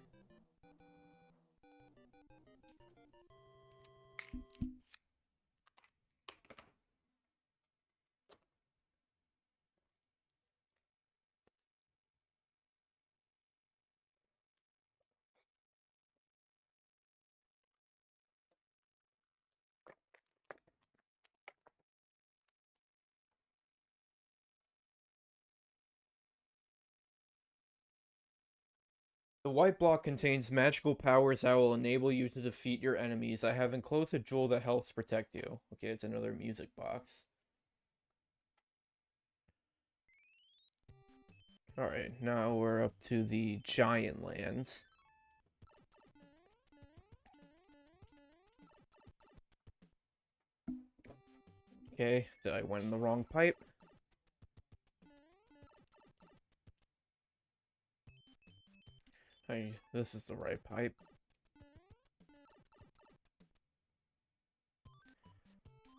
The white block contains magical powers that will enable you to defeat your enemies. I have enclosed a jewel that helps protect you. Okay, it's another music box. Alright, now we're up to the Giant Lands. Okay, I went in the wrong pipe. Hey, this is the right pipe.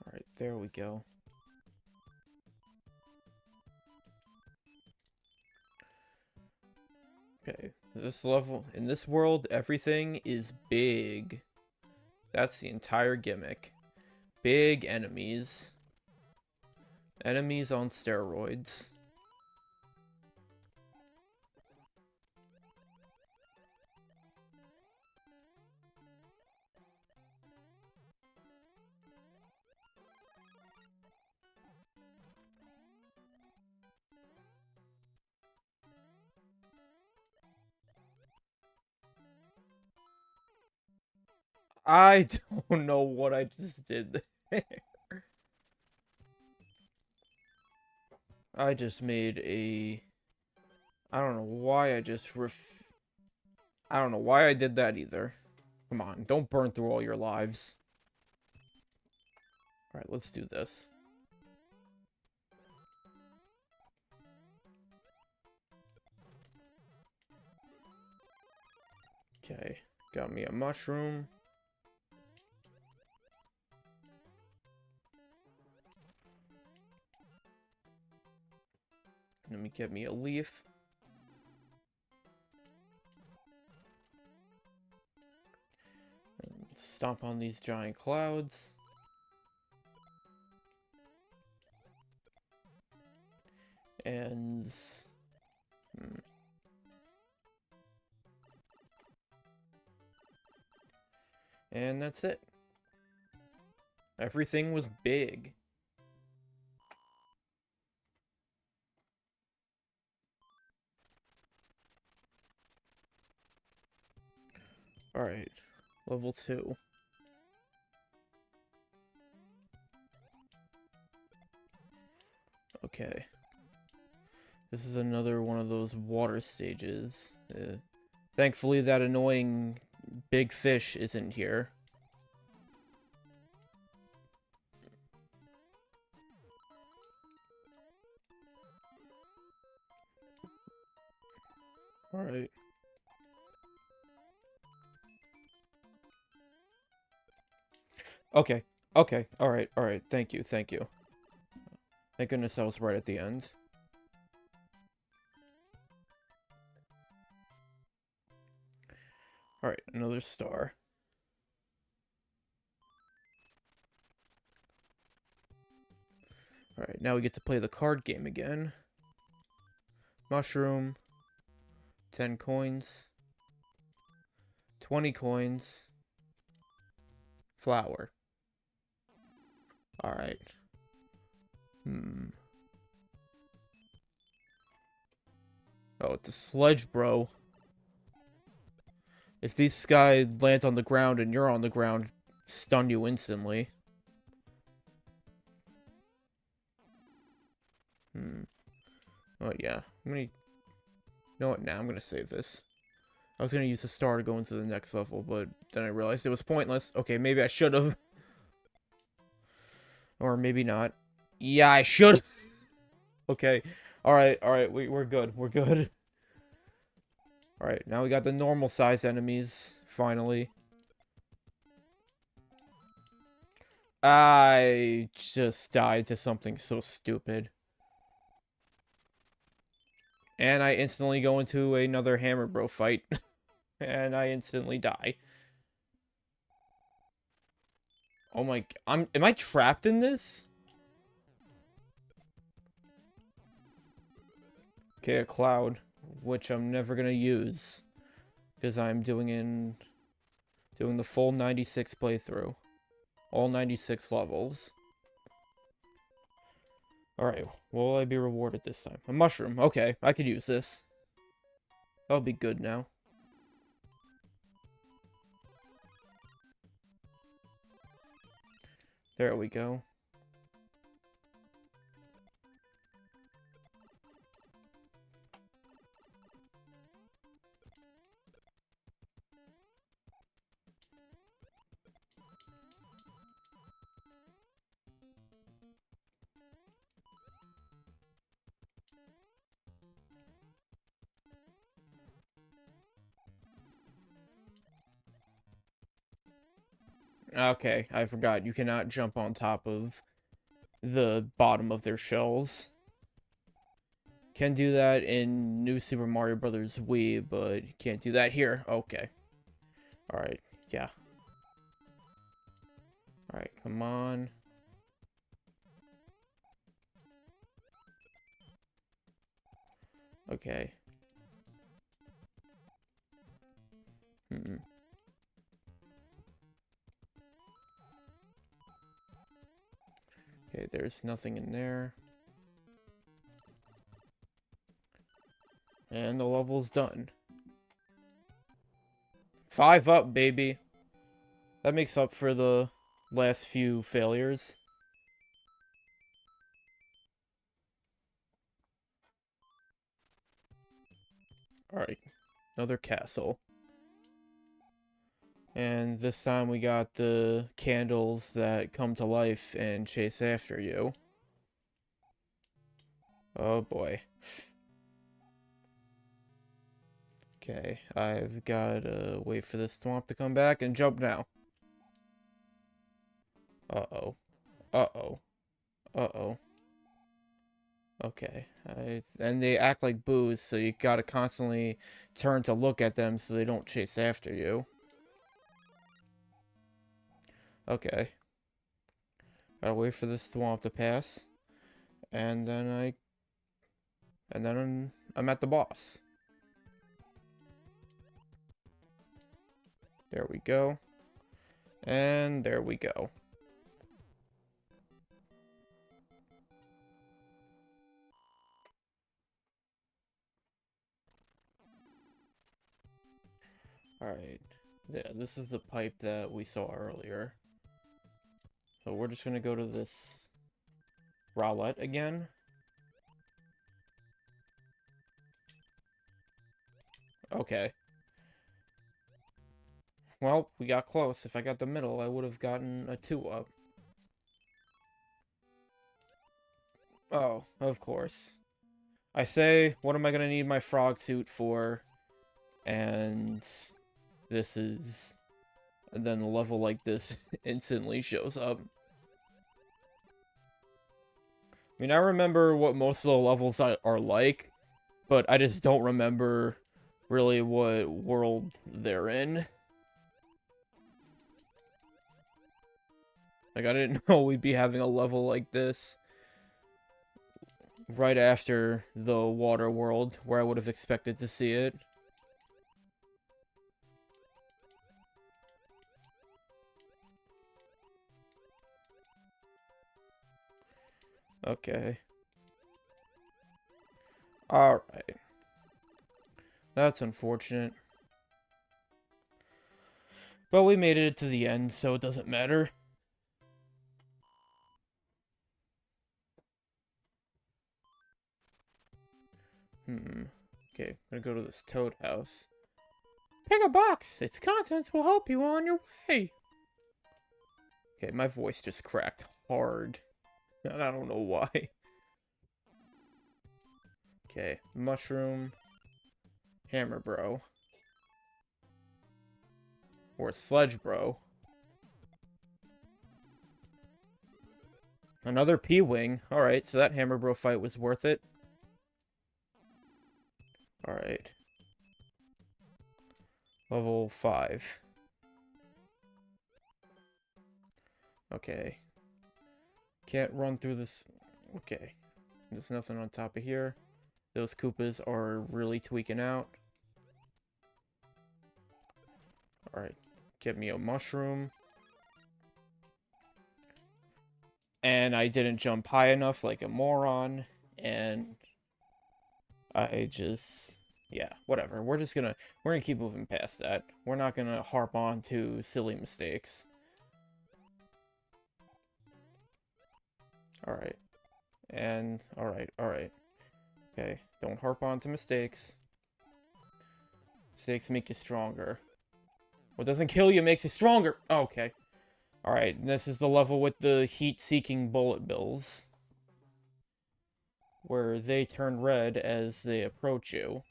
Alright, there we go. Okay, this level, in this world, everything is big. That's the entire gimmick. Big enemies. Enemies on steroids. I don't know what I just did there. I just made a... I don't know why I just I don't know why I did that either. Come on, don't burn through all your lives. Alright, let's do this. Okay, got me a mushroom. Let me get me a leaf. Stomp on these giant clouds. And... And that's it. Everything was big. Alright. Level 2. Okay. This is another one of those water stages. Thankfully, that annoying big fish isn't here. Alright. Okay. Okay. Alright. Alright. Thank you. Thank you. Thank goodness I was right at the end. Alright. Another star. Alright. Now we get to play the card game again. Mushroom. 10 coins. 20 coins. Flower. Alright. Oh, it's a sledge, bro. If these guys land on the ground and you're on the ground, stun you instantly. Oh, yeah. You know what? Nah, I'm gonna save this. I was gonna use the star to go into the next level, but then I realized it was pointless. Okay, maybe I should have. Or maybe not. Yeah, I should. Okay. Alright, alright. We're good. We're good. Alright, now we got the normal size enemies, finally. I just died to something so stupid. And I instantly go into another Hammer Bro fight. And I instantly die. Oh my... am I trapped in this? Okay, a cloud, which I'm never gonna use. Because I'm doing the full 96 playthrough. All 96 levels. Alright, will I be rewarded this time? A mushroom. Okay, I could use this. That'll be good now. There we go. Okay, I forgot. You cannot jump on top of the bottom of their shells. Can do that in New Super Mario Bros. Wii, but can't do that here. Okay. Alright, yeah. Alright, come on. Okay. Okay, there's nothing in there. And the level's done. 5 up, baby. That makes up for the last few failures. Alright, another castle. And this time we got the candles that come to life and chase after you. Oh boy. Okay, I've got to wait for this swamp to come back and jump now. Uh-oh. Uh-oh. Uh-oh. Okay. And they act like boos, so you gotta constantly turn to look at them so they don't chase after you. Okay. Gotta wait for this swamp to pass. And then I'm at the boss. There we go. And there we go. Alright. Yeah, this is the pipe that we saw earlier. So we're just gonna go to this Rowlett again. Okay. Well, we got close. If I got the middle, I would have gotten a 2-up. Oh, of course. I say, what am I gonna need my frog suit for And this is... And then a level like this instantly shows up. I mean, I remember what most of the levels are like, but I just don't remember really what world they're in. Like, I didn't know we'd be having a level like this right after the water world, where I would have expected to see it. Okay. Alright. That's unfortunate. But we made it to the end, so it doesn't matter. Okay, I'm gonna go to this toad house. Pick a box! Its contents will help you on your way! Okay, my voice just cracked hard. And I don't know why. Okay, mushroom. Hammer bro. Or sledge bro. Another P-Wing. Alright, so that hammer bro fight was worth it. Alright. Level 5. Okay. Can't run through this. Okay. There's nothing on top of here. Those Koopas are really tweaking out. Alright. Get me a mushroom. And I didn't jump high enough like a moron. And I just... yeah, whatever. We're gonna keep moving past that. We're not gonna harp on to silly mistakes. Alright. And, alright. Okay, don't harp on to mistakes. Mistakes make you stronger. What doesn't kill you makes you stronger! Okay. Alright, this is the level with the heat-seeking bullet bills. Where they turn red as they approach you.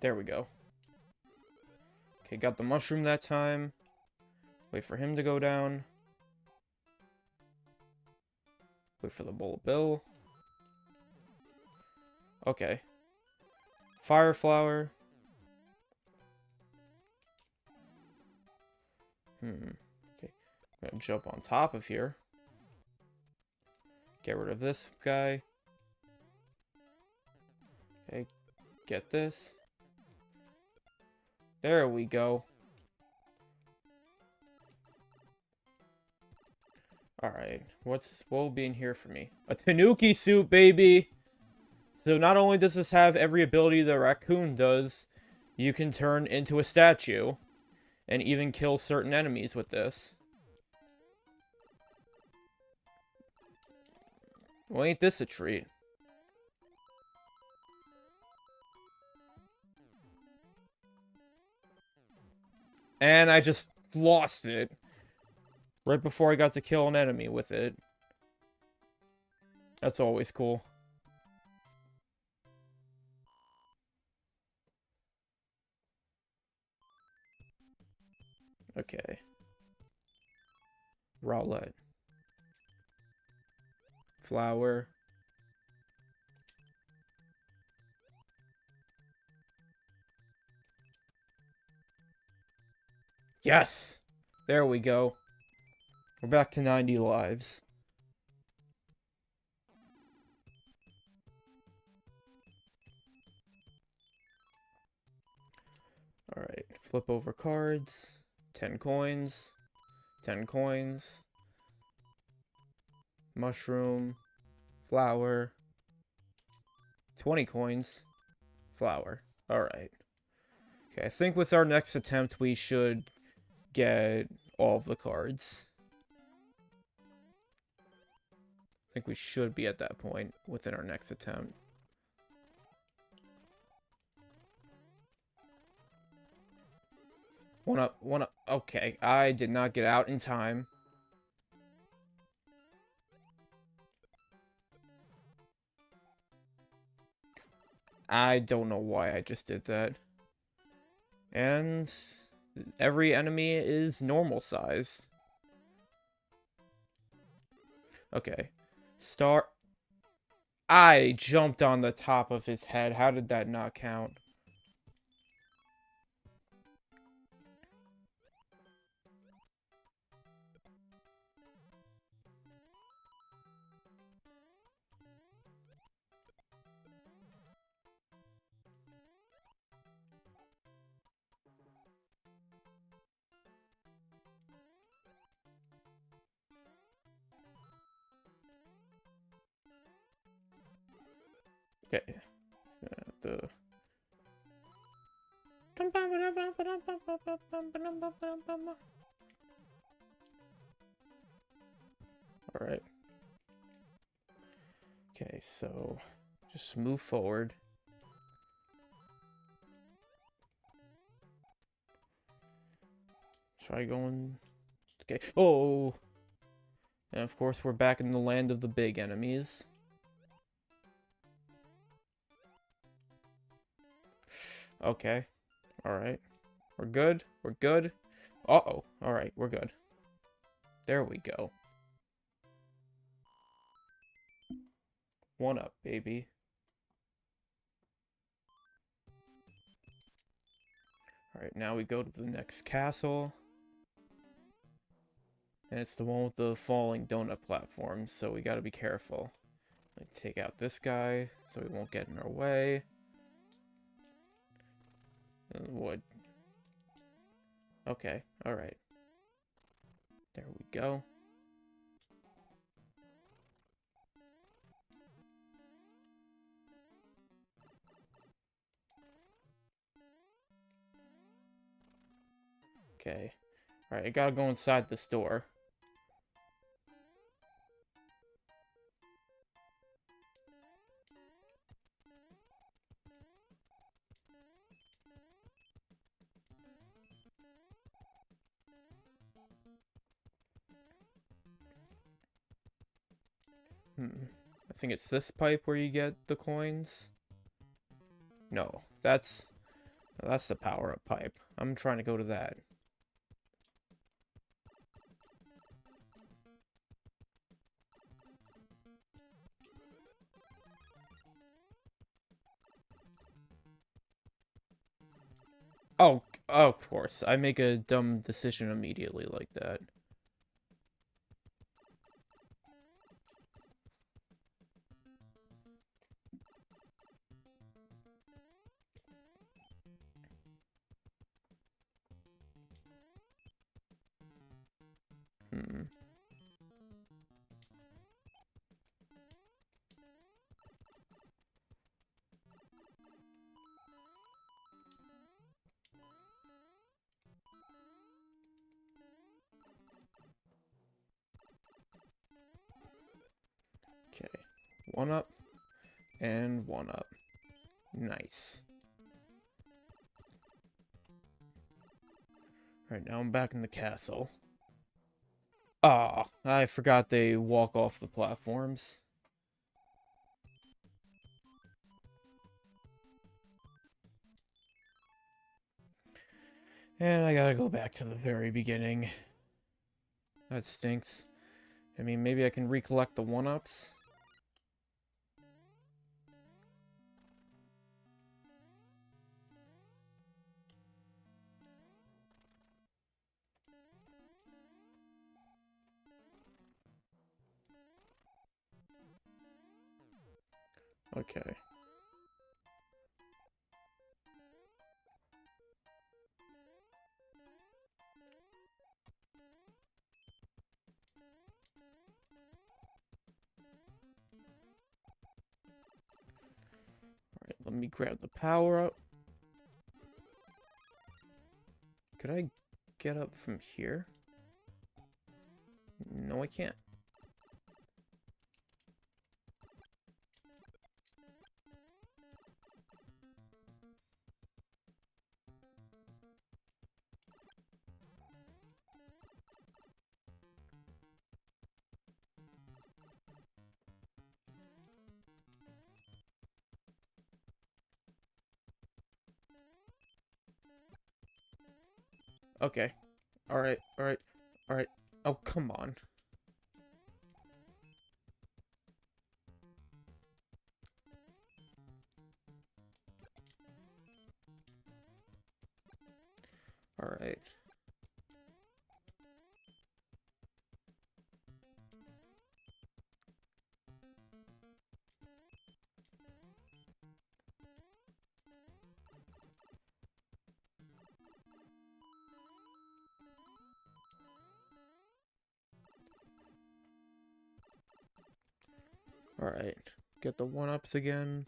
There we go. Okay, got the mushroom that time. Wait for him to go down. Wait for the bullet bill. Okay. Fire flower. Okay. I'm gonna jump on top of here. Get rid of this guy. Okay. Get this. There we go. Alright. What will be in here for me? A Tanuki suit, baby! So not only does this have every ability the raccoon does, you can turn into a statue. And even kill certain enemies with this. Well, ain't this a treat? And I just lost it. Right before I got to kill an enemy with it. That's always cool. Okay. Rowlet. Flower. Yes! There we go. We're back to 90 lives. Alright, flip over cards. 10 coins. 10 coins. Mushroom. Flower. 20 coins. Flower. Alright. Okay, I think with our next attempt we should get all of the cards. I think we should be at that point within our next attempt. One up, one up. Okay, I did not get out in time. I don't know why I just did that. And every enemy is normal sized. Okay. Star. I jumped on the top of his head. How did that not count? Okay. The... Alright. Okay, so just move forward. Try going... Okay. Oh! And of course, we're back in the land of the big enemies. Okay. Alright. We're good. We're good. Uh-oh. Alright, we're good. There we go. One up, baby. Alright, now we go to the next castle. And it's the one with the falling donut platforms, so we gotta be careful. Like, take out this guy, so he won't get in our way. Wood. Okay, alright. There we go. Okay. Alright, I gotta go inside the store. I think it's this pipe where you get the coins. No, that's the power-up pipe. I'm trying to go to that. Oh, of course. I make a dumb decision immediately like that. Okay. One up. And one up. Nice. Alright, now I'm back in the castle. Ah, I forgot they walk off the platforms. And I gotta go back to the very beginning. That stinks. I mean, maybe I can recollect the one-ups? Okay. Alright, let me grab the power-up. Could I get up from here? No, I can't. Okay. Alright, alright, alright. Oh, come on. Alright. Alright. Get the 1-ups again.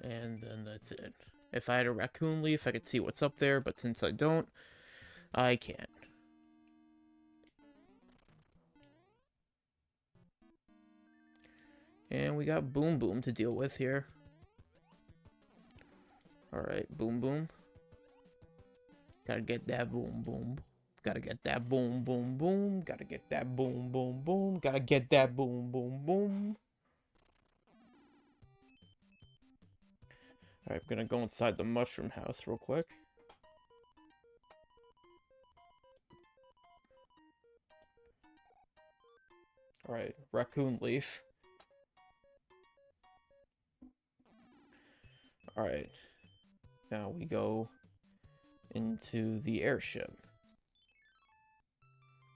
And then that's it. If I had a raccoon leaf, I could see what's up there, but since I don't, I can't. And we got Boom Boom to deal with here. Alright, Boom Boom. Gotta get that boom boom. Gotta get that boom boom boom. Gotta get that boom boom boom. Gotta get that boom boom boom. Alright, I'm gonna go inside the mushroom house real quick. Alright, raccoon leaf. Alright. Now we go into the airship.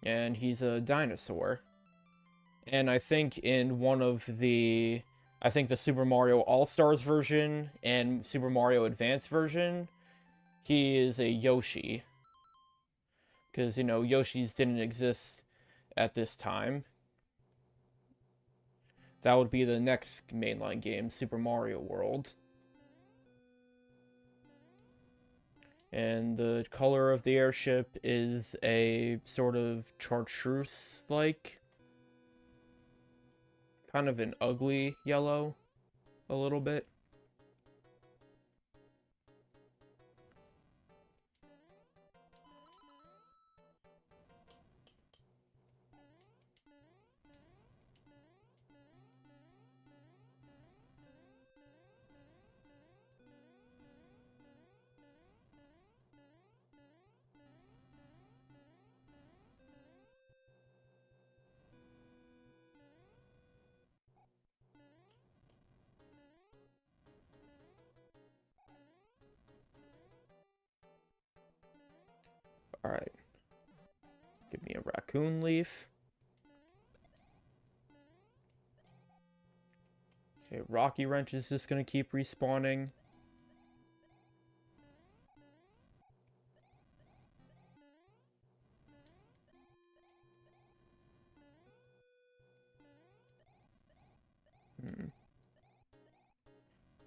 And he's a dinosaur. And I think in one of the... I think the Super Mario All-Stars version and Super Mario Advance version, he is a Yoshi. Because, you know, Yoshis didn't exist at this time. That would be the next mainline game, Super Mario World. And the color of the airship is a sort of chartreuse-like, kind of an ugly yellow, a little bit. Alright. Give me a raccoon leaf. Okay, Rocky Wrench is just gonna keep respawning.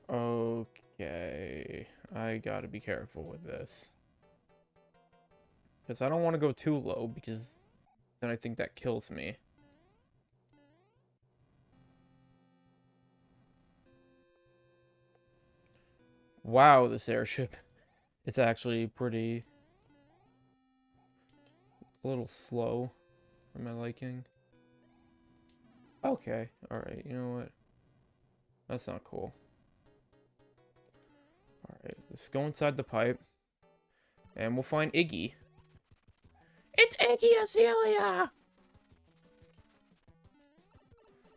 Okay. I gotta be careful with this. Because I don't want to go too low, because then I think that kills me. Wow, this airship. It's actually pretty... a little slow for my liking. Okay, alright, you know what? That's not cool. Alright, let's go inside the pipe. And we'll find Iggy. It's Iggy Azalea!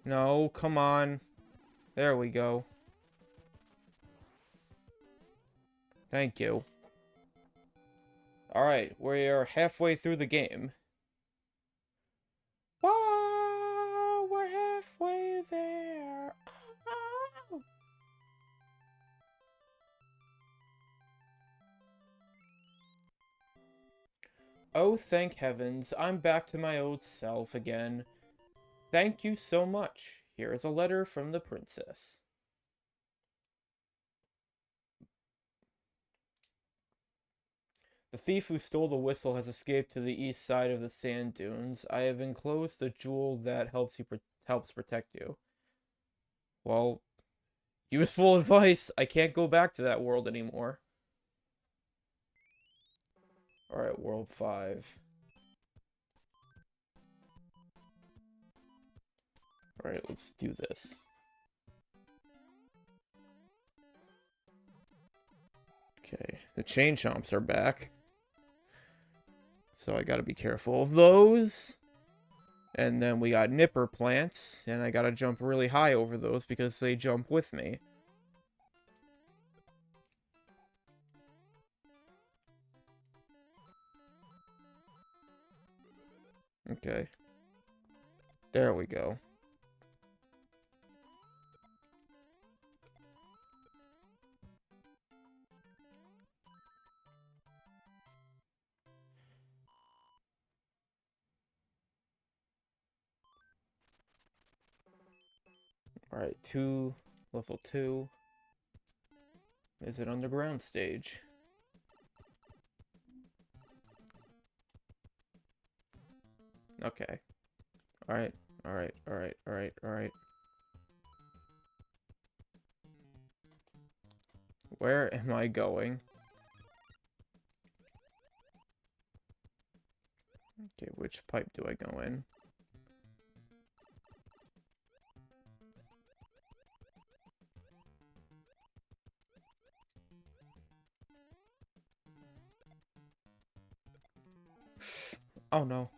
No, come on. There we go. Thank you. Alright, we are halfway through the game. Whoa, we're halfway there. Oh. Oh, thank heavens, I'm back to my old self again. Thank you so much. Here is a letter from the princess. The thief who stole the whistle has escaped to the east side of the sand dunes. I have enclosed a jewel that helps protect you. Well, useful advice. I can't go back to that world anymore. Alright, World 5. Alright, let's do this. Okay, the chain chomps are back. So I gotta be careful of those. And then we got nipper plants, and I gotta jump really high over those because they jump with me. Okay. There we go. Alright, level 2 is an underground stage. Okay. Alright, alright, alright, alright, alright. Where am I going? Okay, which pipe do I go in? Oh no.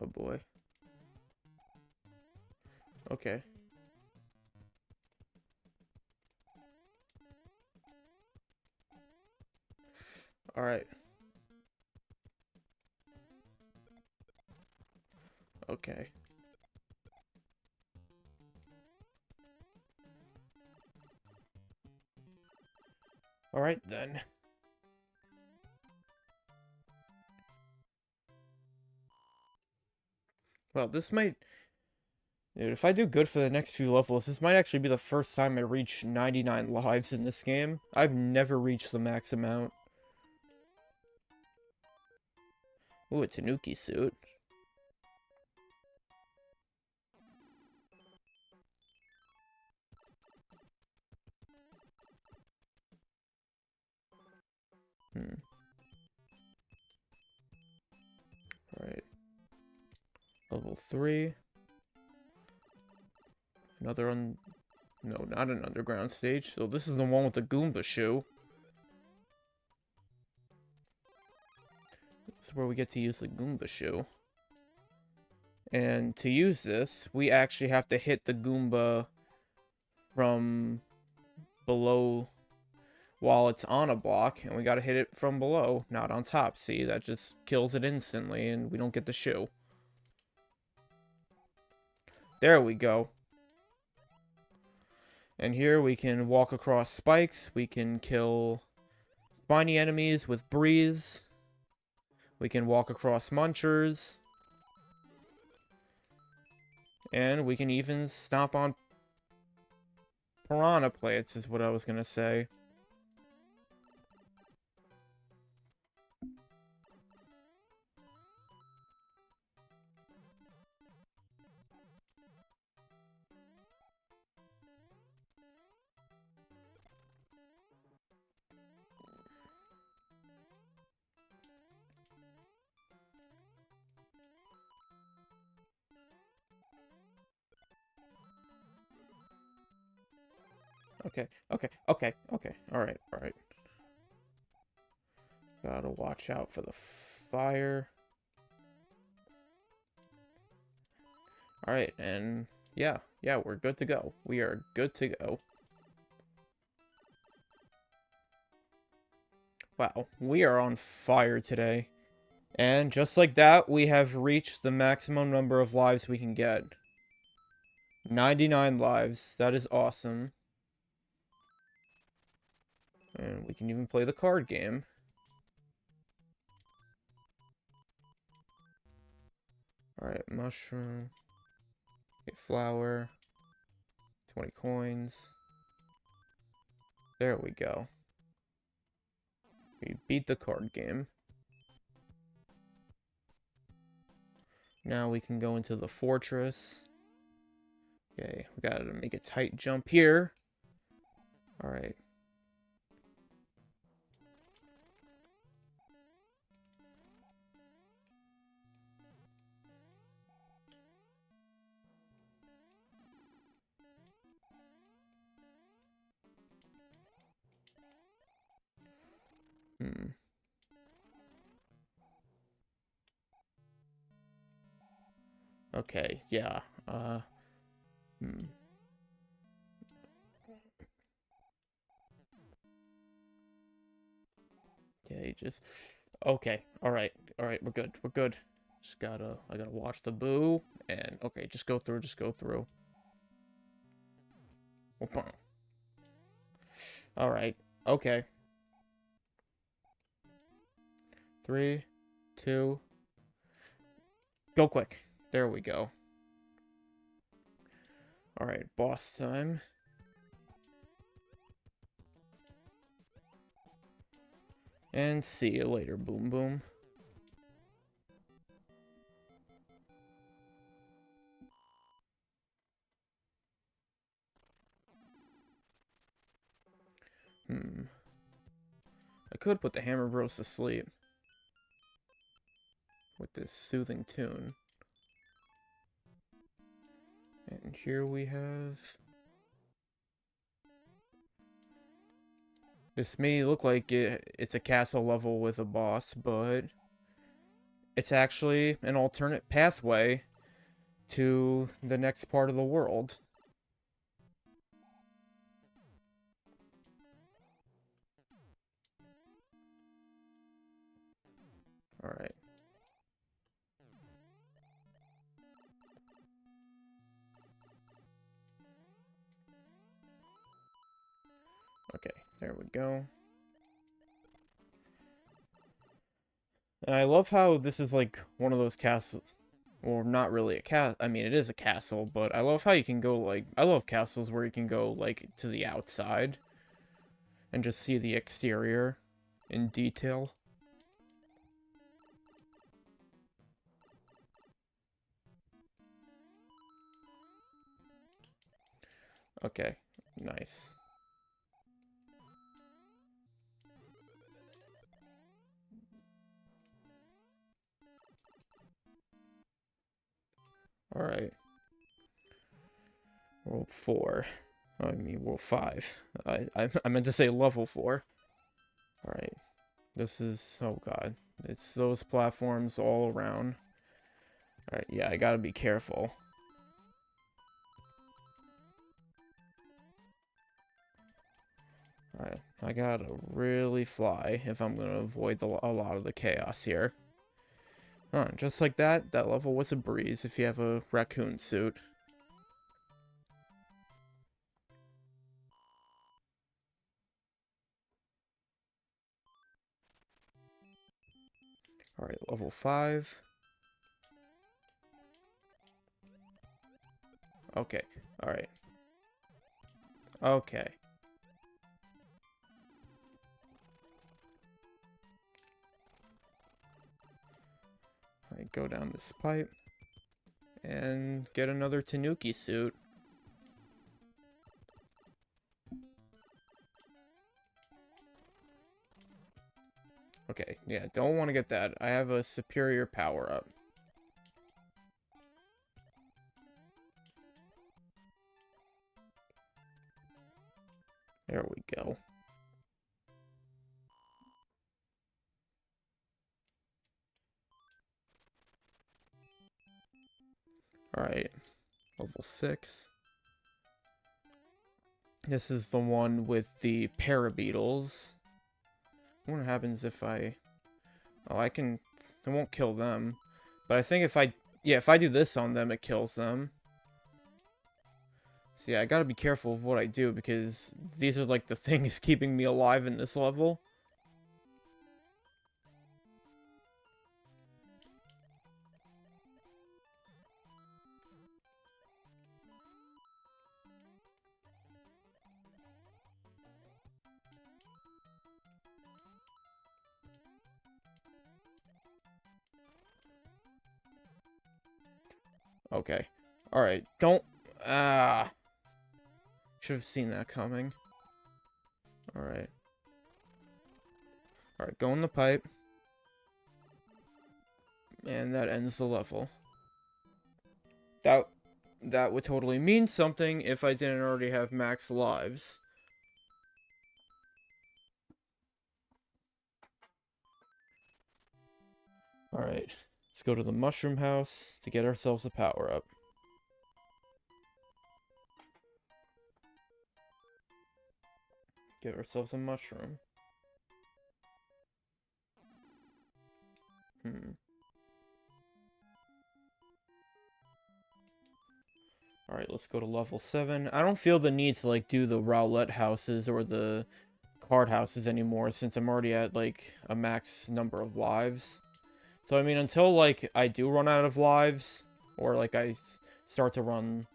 Oh boy. Okay. Alright. Okay. Alright then. Well, this might... Dude, if I do good for the next few levels, this might actually be the first time I reach 99 lives in this game. I've never reached the max amount. Ooh, a Tanuki suit. Alright. Level 3. Another No, not an underground stage. So this is the one with the Goomba shoe. This is where we get to use the Goomba shoe. And to use this, we actually have to hit the Goomba from below while it's on a block, and we gotta hit it from below, not on top. See, that just kills it instantly, and we don't get the shoe. There we go. And here we can walk across spikes, we can kill spiny enemies with breeze, we can walk across munchers, and we can even stomp on piranha plants, is what I was gonna say. Okay. Alright. Gotta watch out for the fire. Alright, and yeah, we're good to go. We are good to go. Wow, we are on fire today. And just like that, we have reached the maximum number of lives we can get. 99 lives. That is awesome. And we can even play the card game. Alright, mushroom. Get flour. 20 coins. There we go. We beat the card game. Now we can go into the fortress. Okay, we gotta make a tight jump here. Alright. Hmm. Okay, yeah. Hmm. Okay, just... Okay, alright. Alright, we're good. We're good. Just gotta... I gotta watch the boo. And, okay, just go through, just go through. Alright. Okay. 3, 2... Go quick. There we go. Alright, boss time. And see you later, Boom Boom. I could put the Hammer Bros to sleep with this soothing tune. And here we have... This may look like it's a castle level with a boss, but it's actually an alternate pathway to the next part of the world. Alright. Okay, there we go. And I love how this is like one of those castles, or not really a castle. I mean, it is a castle, but I love how you can go like, I love castles where you can go like to the outside and just see the exterior in detail. Okay, nice. Alright. World 4. I mean, World 5. I meant to say level 4. Alright. This is... Oh, God. It's those platforms all around. Alright, yeah, I gotta be careful. Alright, I gotta really fly if I'm gonna avoid a lot of the chaos here. Alright, just like that, that level was a breeze if you have a raccoon suit. Alright, level 5. Okay, alright. Okay. Alright, go down this pipe. And get another Tanuki suit. Okay, yeah, don't want to get that. I have a superior power-up. There we go. Alright, level 6. This is the one with the parabeetles. I wonder what happens if I... Oh, I won't kill them. But I think if I... Yeah, if I do this on them, it kills them. So yeah, I gotta be careful of what I do, because these are like the things keeping me alive in this level. Okay. Alright, don't... Ah... Should have seen that coming. Alright. Alright, go in the pipe. And that ends the level. That would totally mean something if I didn't already have max lives. Alright, let's go to the mushroom house to get ourselves a power-up. Get ourselves a mushroom. Alright, let's go to level 7. I don't feel the need to, like, do the roulette houses or the card houses anymore, since I'm already at, like, a max number of lives. So, I mean, until, like, I do run out of lives, or, like, I start to run,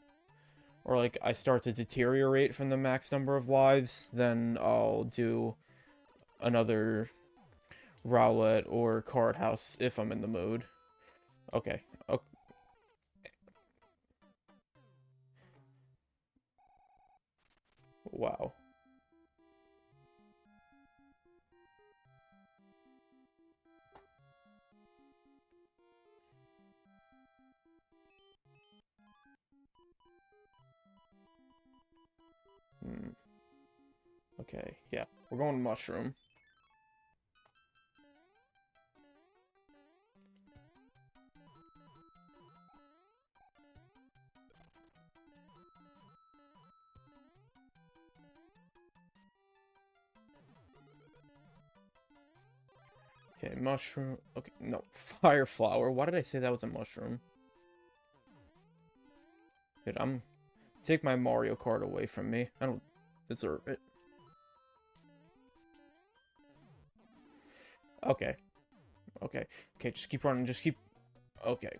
or, like, I start to deteriorate from the max number of lives, then I'll do another roulette or card house if I'm in the mood. Okay. Okay. Wow. Okay, yeah. We're going mushroom. Okay, mushroom. Okay, no, fire flower. Why did I say that was a mushroom? Dude, take my Mario Kart away from me. I don't deserve it. Okay. Okay. Okay, just keep running. Just keep... Okay.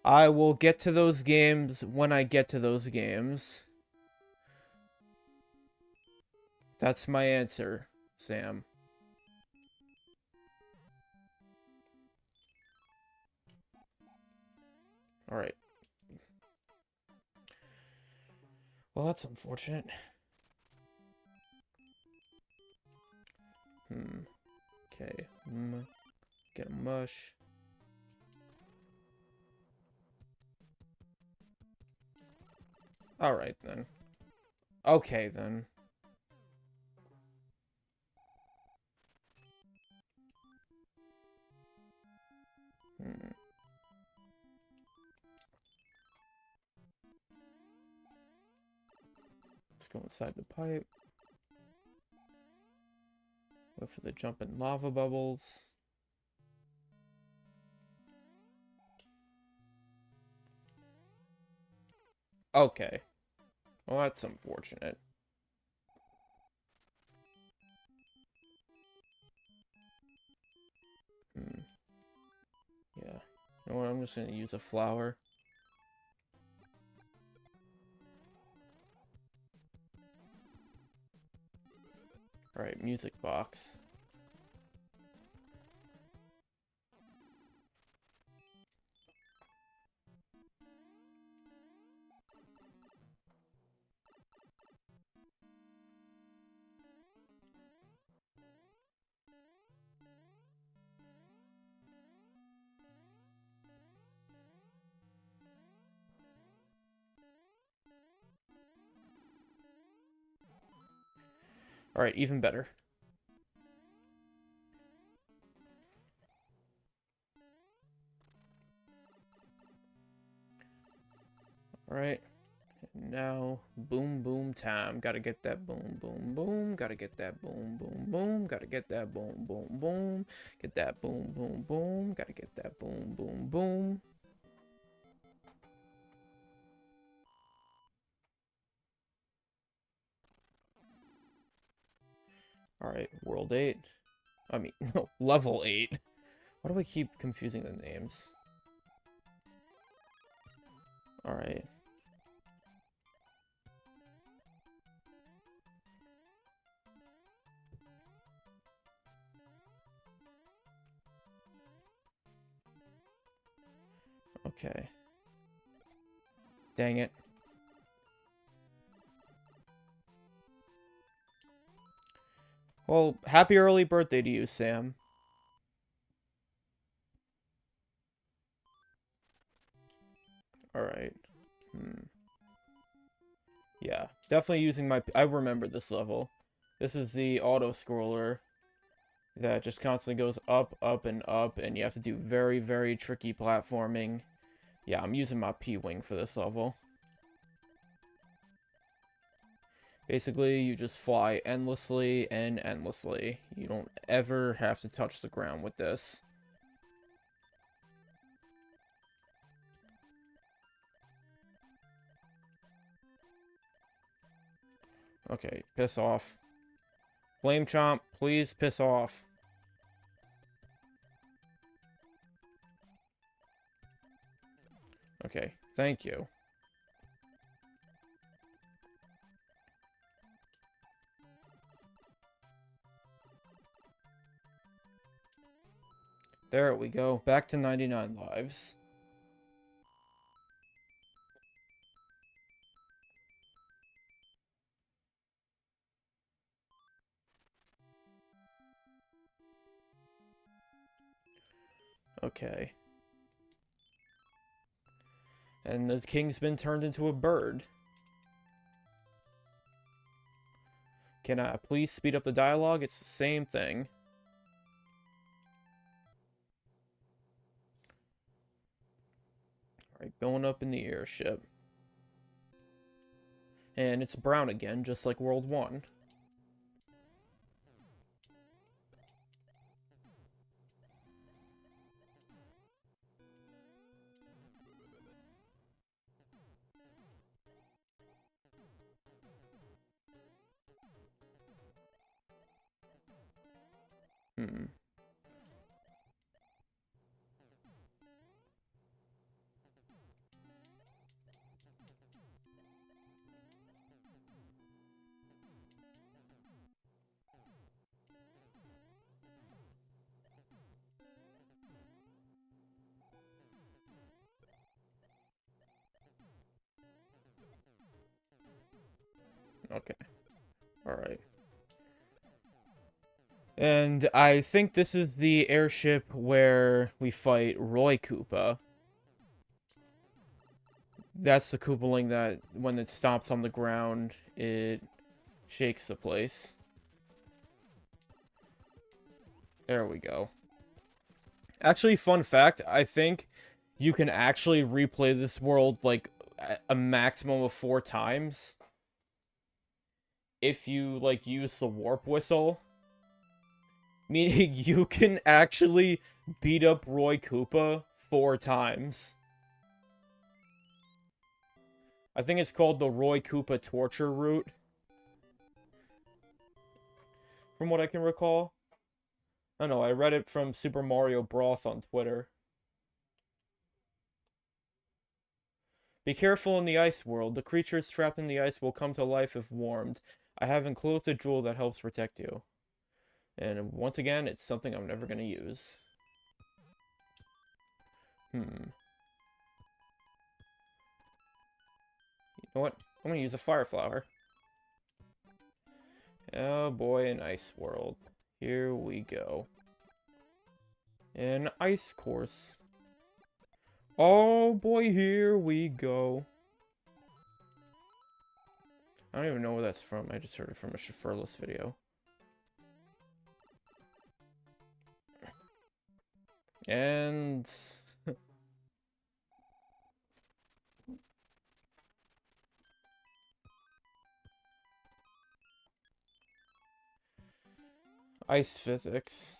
I will get to those games when I get to those games. That's my answer, Sam. Alright. Well, that's unfortunate. Okay. Get a mush. Alright, then. Okay, then. Let's go inside the pipe. Wait for the jumping lava bubbles. Okay. Well, that's unfortunate. Yeah. You know what? I'm just gonna use a flower. Alright, music box. Alright, even better. Alright. Now, boom, boom time. Gotta get that boom, boom, boom. Gotta get that boom, boom, boom. Gotta get that boom, boom, boom. Get that boom, boom, boom. Gotta get that boom, boom, boom. Alright, World 8. I mean, no, Level 8. Why do I keep confusing the names? Alright. Okay. Dang it. Well, happy early birthday to you, Sam. Alright. Yeah, definitely using my... I remember this level. This is the auto-scroller that just constantly goes up, up, and up, and you have to do very, very tricky platforming. Yeah, I'm using my P-Wing for this level. Basically, you just fly endlessly and endlessly. You don't ever have to touch the ground with this. Okay, piss off. Flame Chomp, please piss off. Okay, thank you. There we go. Back to 99 lives. Okay. And the king's been turned into a bird. Can I please speed up the dialogue? It's the same thing. Alright, going up in the airship. And it's brown again, just like World 1. Okay. Alright. And I think this is the airship where we fight Roy Koopa. That's the Koopaling that, when it stops on the ground, it shakes the place. There we go. Actually, fun fact, I think you can actually replay this world, like, a maximum of 4 times. If you, like, use the warp whistle. Meaning you can actually beat up Roy Koopa 4 times. I think it's called the Roy Koopa torture route. From what I can recall. I don't know, I read it from Super Mario Broth on Twitter. Be careful in the ice world. The creatures trapped in the ice will come to life if warmed. I have enclosed a jewel that helps protect you. And once again, it's something I'm never going to use. You know what? I'm going to use a fire flower. Oh boy, an ice world. Here we go. An ice course. Oh boy, here we go. I don't even know where that's from. I just heard it from a Schifferless video. And... ice physics.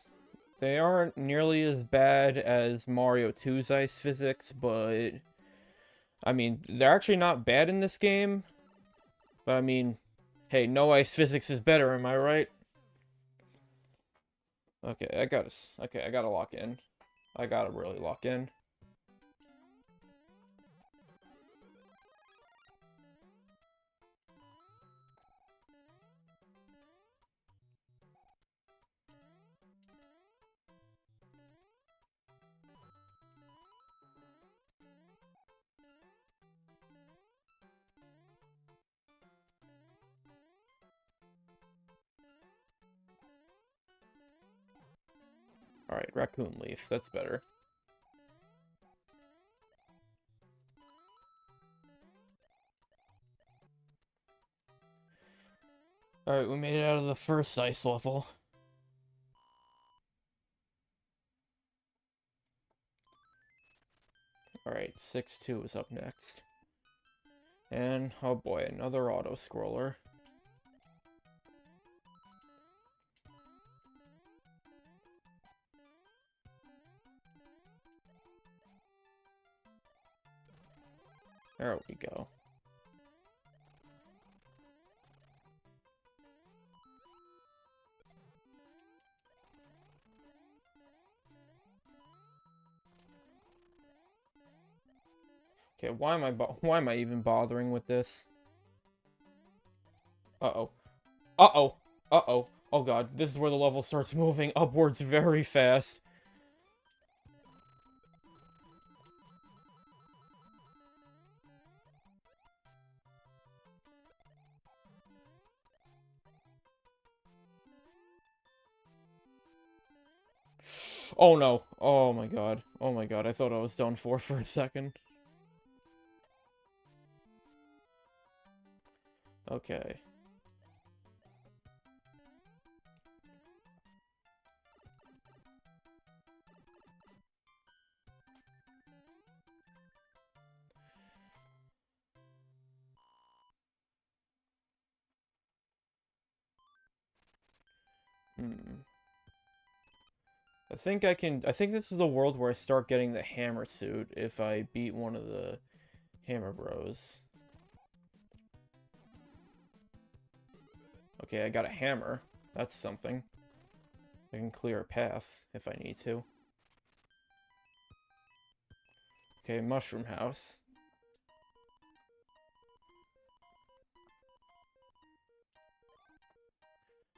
They aren't nearly as bad as Mario 2's ice physics, but... I mean, they're actually not bad in this game. But I mean, hey, no ice physics is better, am I right? Okay, I gotta lock in. I gotta really lock in. Alright, Raccoon Leaf, that's better. Alright, we made it out of the first ice level. Alright, 6-2 is up next. And, oh boy, another auto-scroller. There we go. Okay, why am I even bothering with this? Uh-oh. Uh-oh. Uh-oh. Oh god, this is where the level starts moving upwards very fast. Oh no. Oh my god. Oh my god, I thought I was done for a second. Okay. I think this is the world where I start getting the hammer suit if I beat one of the hammer bros. Okay, I got a hammer. That's something. I can clear a path if I need to. Okay, mushroom house.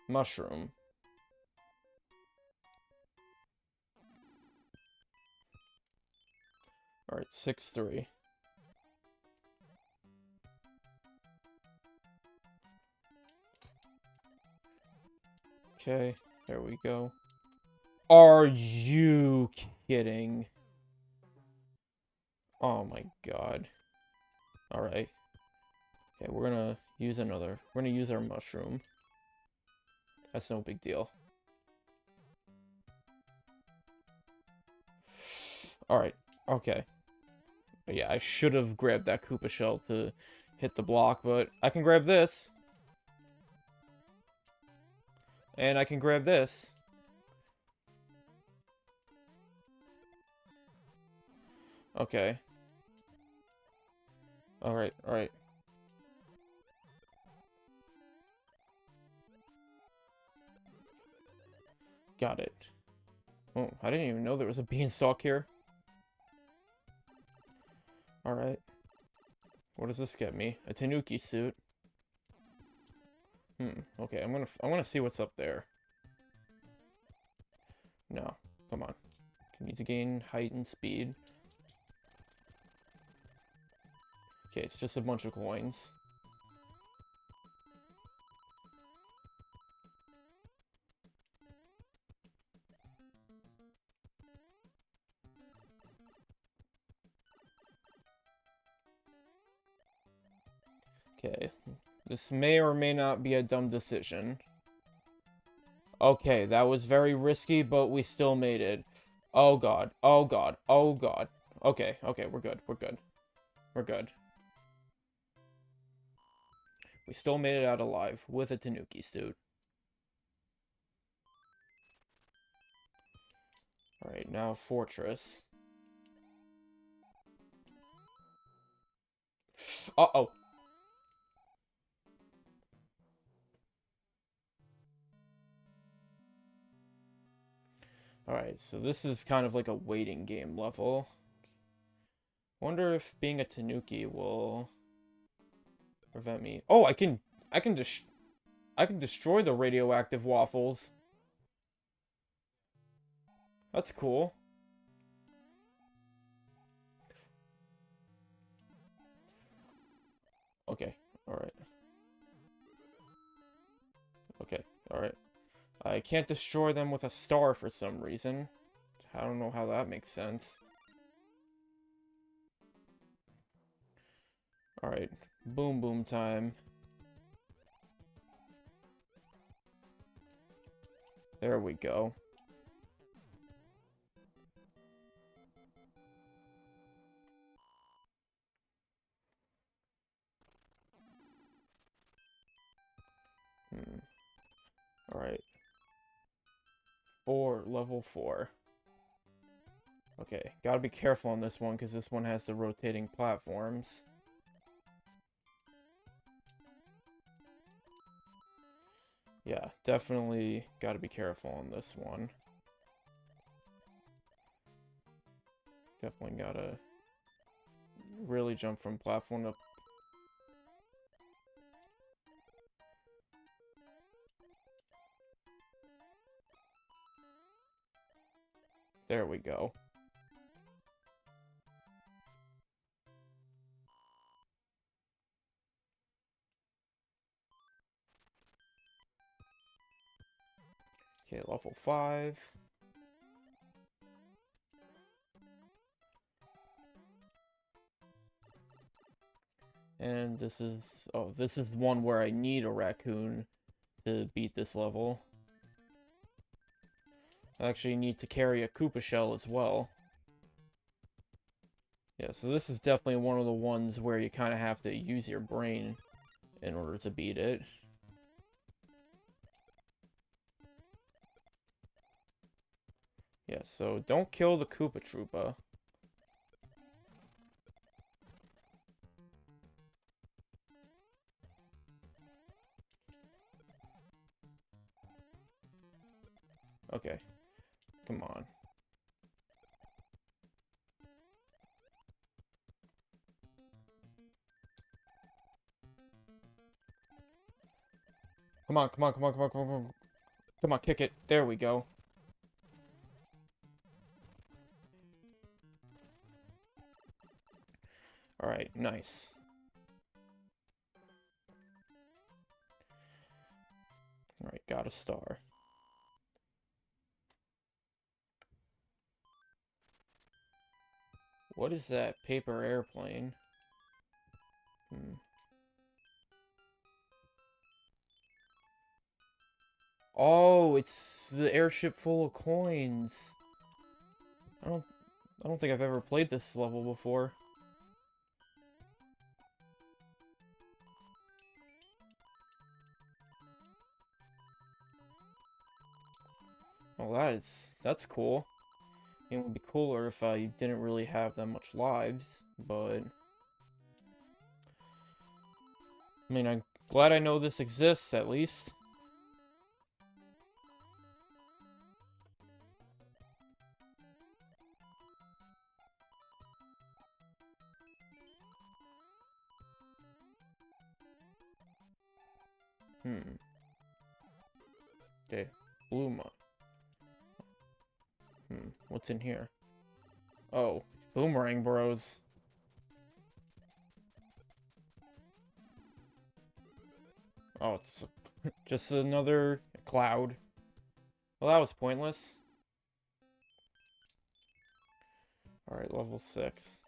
Mushroom. Alright, 6-3. Okay, there we go. Are you kidding? Oh my god. Alright. Okay, we're gonna use our mushroom. That's no big deal. Alright, okay. But yeah, I should have grabbed that Koopa shell to hit the block, but I can grab this. And I can grab this. Okay. Alright, alright. Got it. Oh, I didn't even know there was a beanstalk here. Alright. What does this get me? A Tanuki suit. Okay, I'm gonna see what's up there. No, come on. I need to gain height and speed. Okay, it's just a bunch of coins. Okay, this may or may not be a dumb decision. Okay, that was very risky, but we still made it. Oh god, oh god, oh god. Okay, okay, we're good, we're good. We're good. We still made it out alive with a Tanuki suit. Alright, now Fortress. Uh-oh. Alright, so this is kind of like a waiting game level. Wonder if being a Tanuki will prevent me. Oh, I can destroy the radioactive waffles. That's cool. Okay, alright. Okay, alright. I can't destroy them with a star for some reason. I don't know how that makes sense. Alright, boom boom time. There we go. Alright. Level 4. Okay, gotta be careful on this one, because this one has the rotating platforms. Yeah, definitely gotta be careful on this one. Definitely gotta really jump from platform to... There we go. Okay, level 5. And this is... Oh, this is one where I need a raccoon to beat this level. I actually need to carry a Koopa shell as well. Yeah, so this is definitely one of the ones where you kind of have to use your brain in order to beat it. Yeah, so don't kill the Koopa Troopa. Okay, come on. Come on, come on, come on, come on, come on, come on. Come on, kick it. There we go. Alright, nice. Alright, got a star. What is that paper airplane? Oh, it's the airship full of coins. I don't think I've ever played this level before. Well, that's cool. It would be cooler if I didn't really have that much lives, but... I mean, I'm glad I know this exists, at least. Okay, blue mud. What's in here? Oh, boomerang bros. Oh, it's just another cloud. Well, that was pointless. Alright, level 6.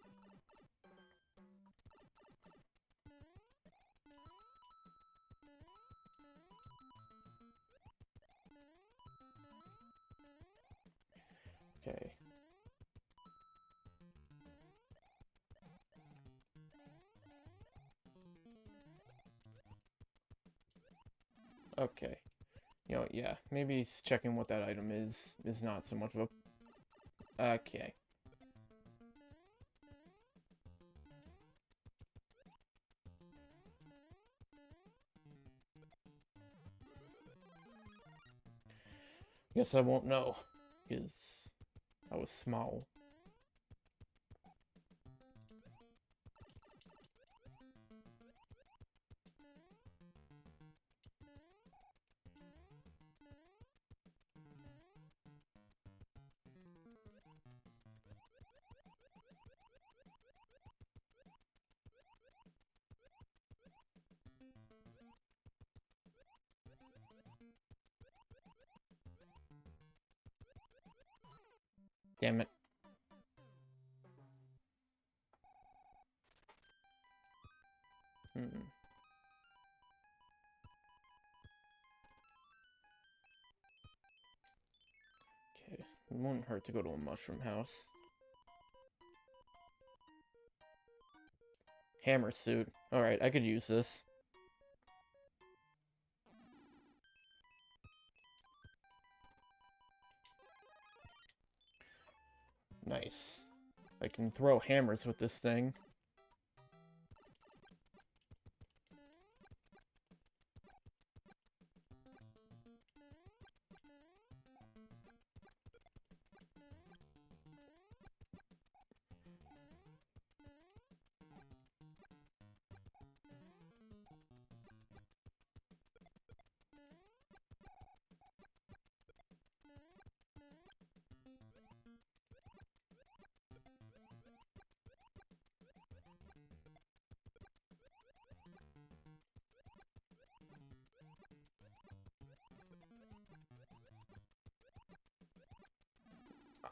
Okay. Okay. You know, yeah, maybe checking what that item is not so much of a... Okay. Guess I won't know, because I was small. Damn it. It won't hurt to go to a mushroom house. Hammer suit. Alright, I could use this. Nice. I can throw hammers with this thing.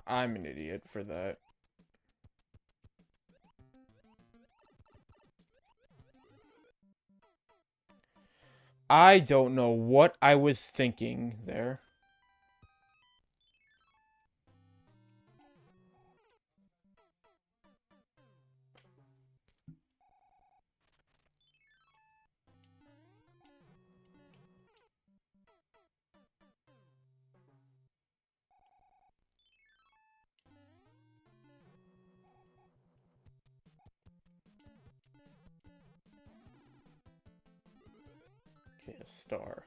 I'm an idiot for that. I don't know what I was thinking there. Okay, a star.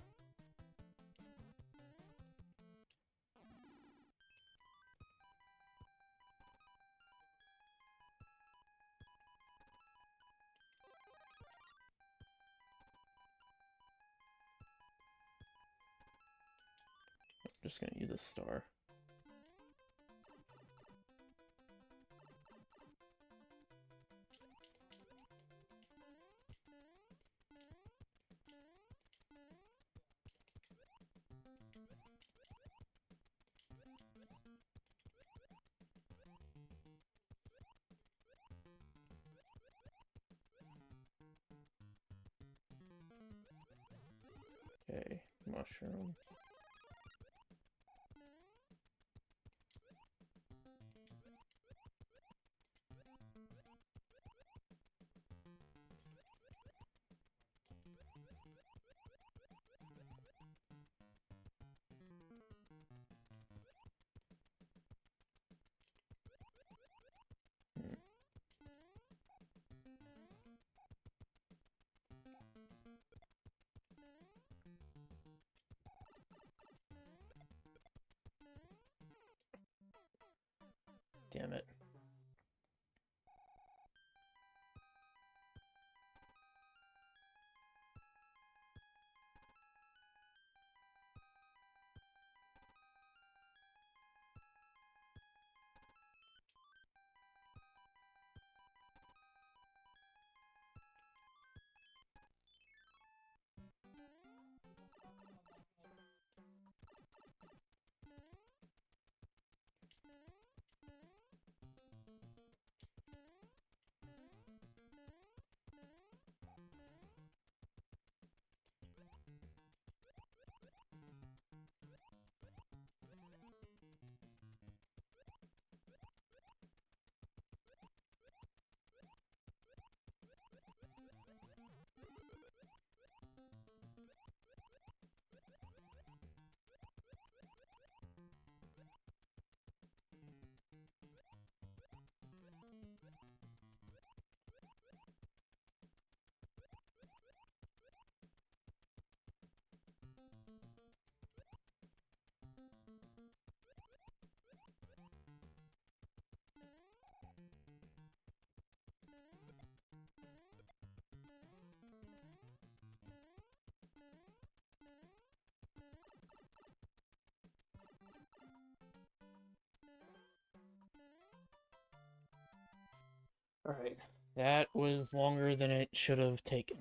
I'm just gonna use a star. Okay, mushroom. Damn it. Alright. That was longer than it should have taken.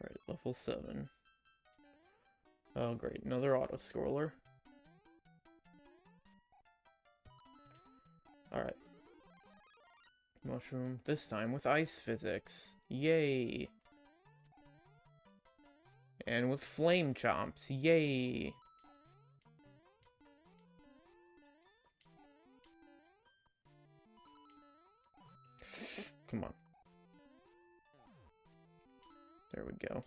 Alright, level 7. Oh great, another auto-scroller. Alright. Mushroom, this time with ice physics. Yay! And with flame chomps. Yay! Come on. There we go.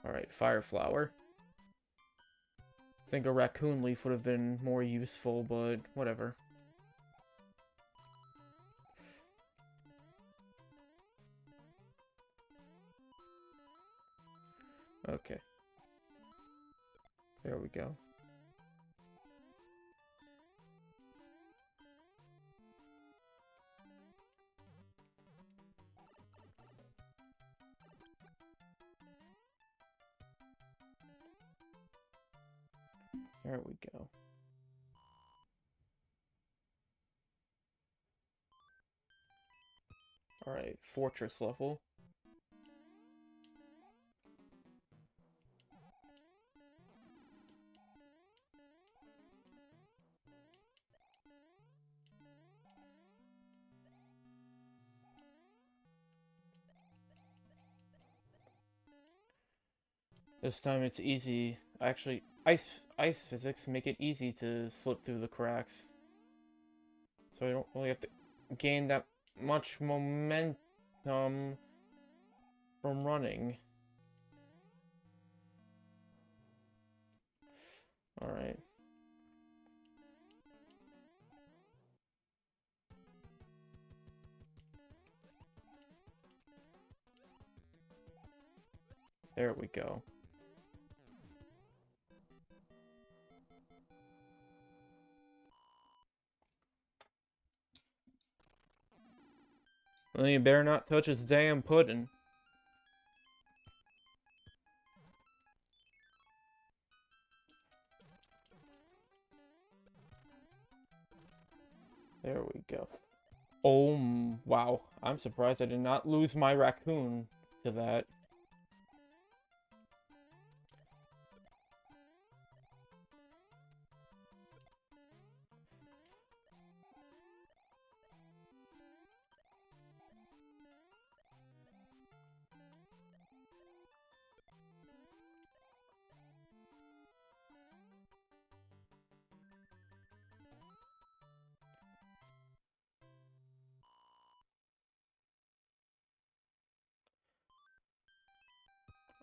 Alright, fire flower. I think a raccoon leaf would have been more useful, but whatever. Okay. There we go. There we go. Alright, fortress level. This time it's easy. Actually, ice physics make it easy to slip through the cracks. So I don't really have to gain that much momentum from running. Alright. There we go. Well, you better not touch its damn pudding. There we go. Oh, wow. I'm surprised I did not lose my raccoon to that.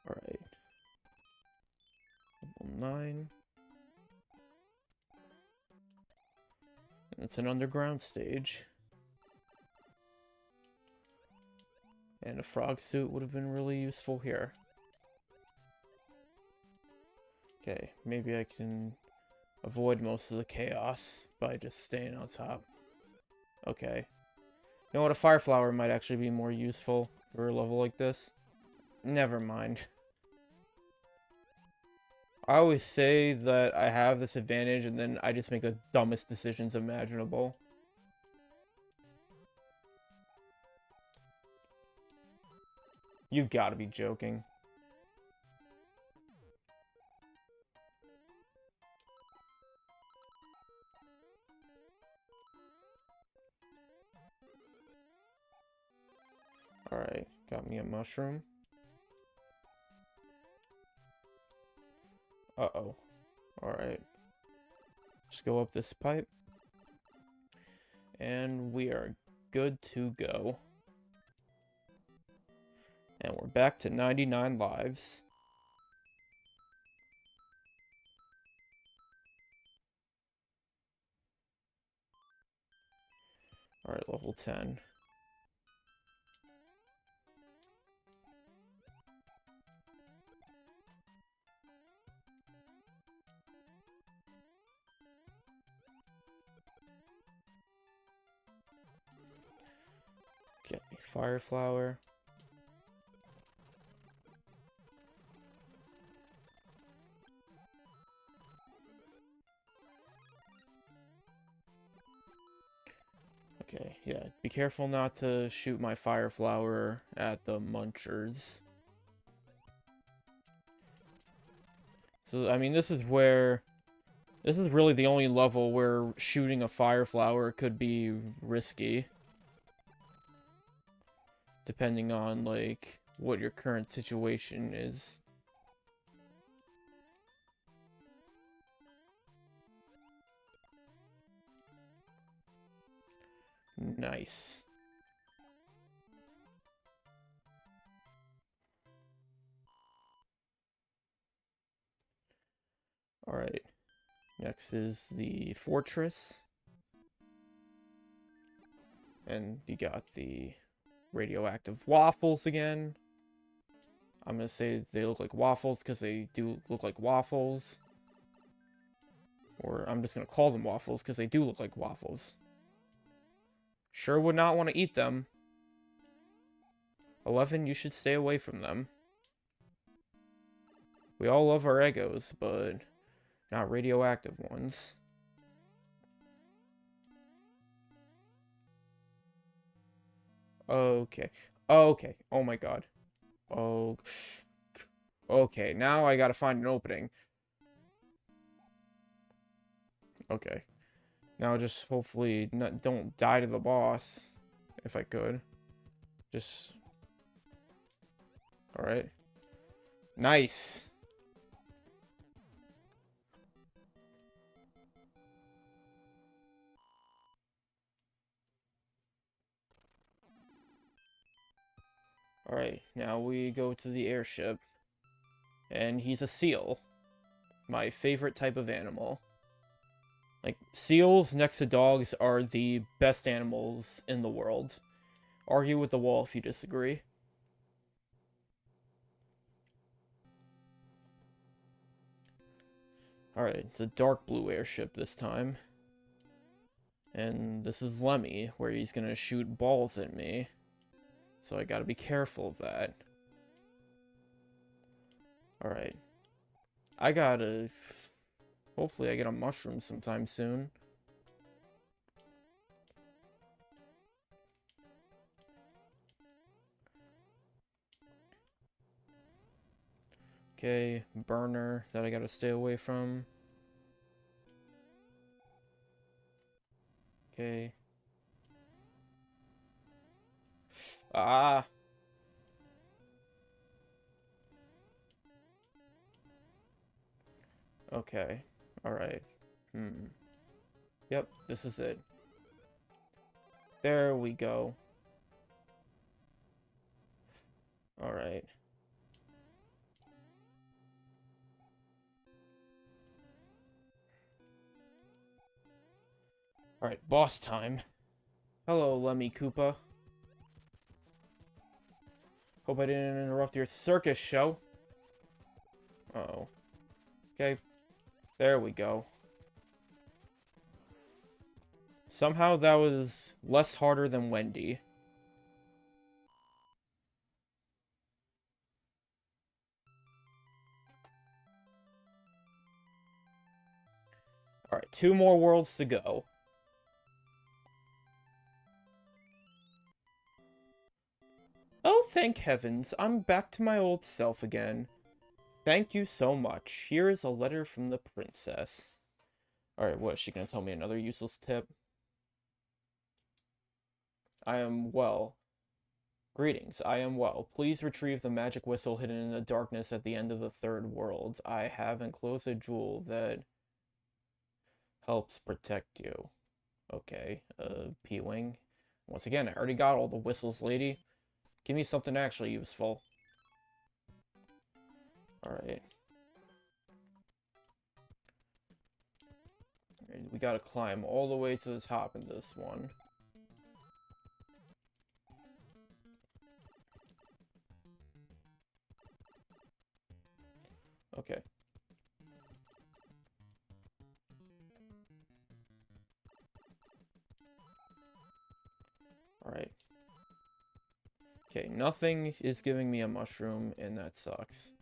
Alright. Level 9. It's an underground stage. And a frog suit would have been really useful here. Okay, maybe I can avoid most of the chaos by just staying on top. Okay. You know what? A fire flower might actually be more useful for a level like this. Never mind. I always say that I have this advantage and then I just make the dumbest decisions imaginable. You gotta be joking. Alright, got me a mushroom. Uh-oh. Alright. Just go up this pipe. And we are good to go. And we're back to 99 lives. Alright, level 10. Okay, fire flower. Okay, yeah, be careful not to shoot my fire flower at the munchers. So, I mean, this is where This is really the only level where shooting a fire flower could be risky. Depending on, like, what your current situation is. Nice. Alright. Next is the fortress. And you got the radioactive waffles again. I'm gonna say they look like waffles because they do look like waffles. Or I'm just gonna call them waffles because they do look like waffles. Sure would not want to eat them. 11, you should stay away from them. We all love our Eggos, but not radioactive ones. Okay. Okay. Oh my god. Oh. Okay, now I gotta find an opening. Okay. Now just hopefully don't die to the boss. If I could. Just... Alright. Nice! Alright, now we go to the airship. And he's a seal. My favorite type of animal. Like, seals next to dogs are the best animals in the world. Argue with the wall if you disagree. Alright, it's a dark blue airship this time. And this is Lemmy, where he's gonna shoot balls at me. So I gotta be careful of that. Alright. I gotta... Hopefully I get a mushroom sometime soon. Okay, burner that I gotta stay away from. Okay. Ah! Okay. Alright. Yep, this is it. There we go. Alright. Alright, boss time. Hello, Lemmy Koopa. Hope I didn't interrupt your circus show. Uh-oh. Okay. There we go. Somehow that was less harder than Wendy. Alright, 2 more worlds to go. Oh, thank heavens, I'm back to my old self again. Thank you so much. Here is a letter from the princess. Alright, what, is she gonna tell me another useless tip? I am well. Greetings, I am well. Please retrieve the magic whistle hidden in the darkness at the end of the 3rd world. I have enclosed a jewel that helps protect you. Okay, P-Wing. Once again, I already got all the whistles, lady. Give me something actually useful. Alright. We gotta climb all the way to the top in this one. Okay. Alright. Okay, nothing is giving me a mushroom, and that sucks.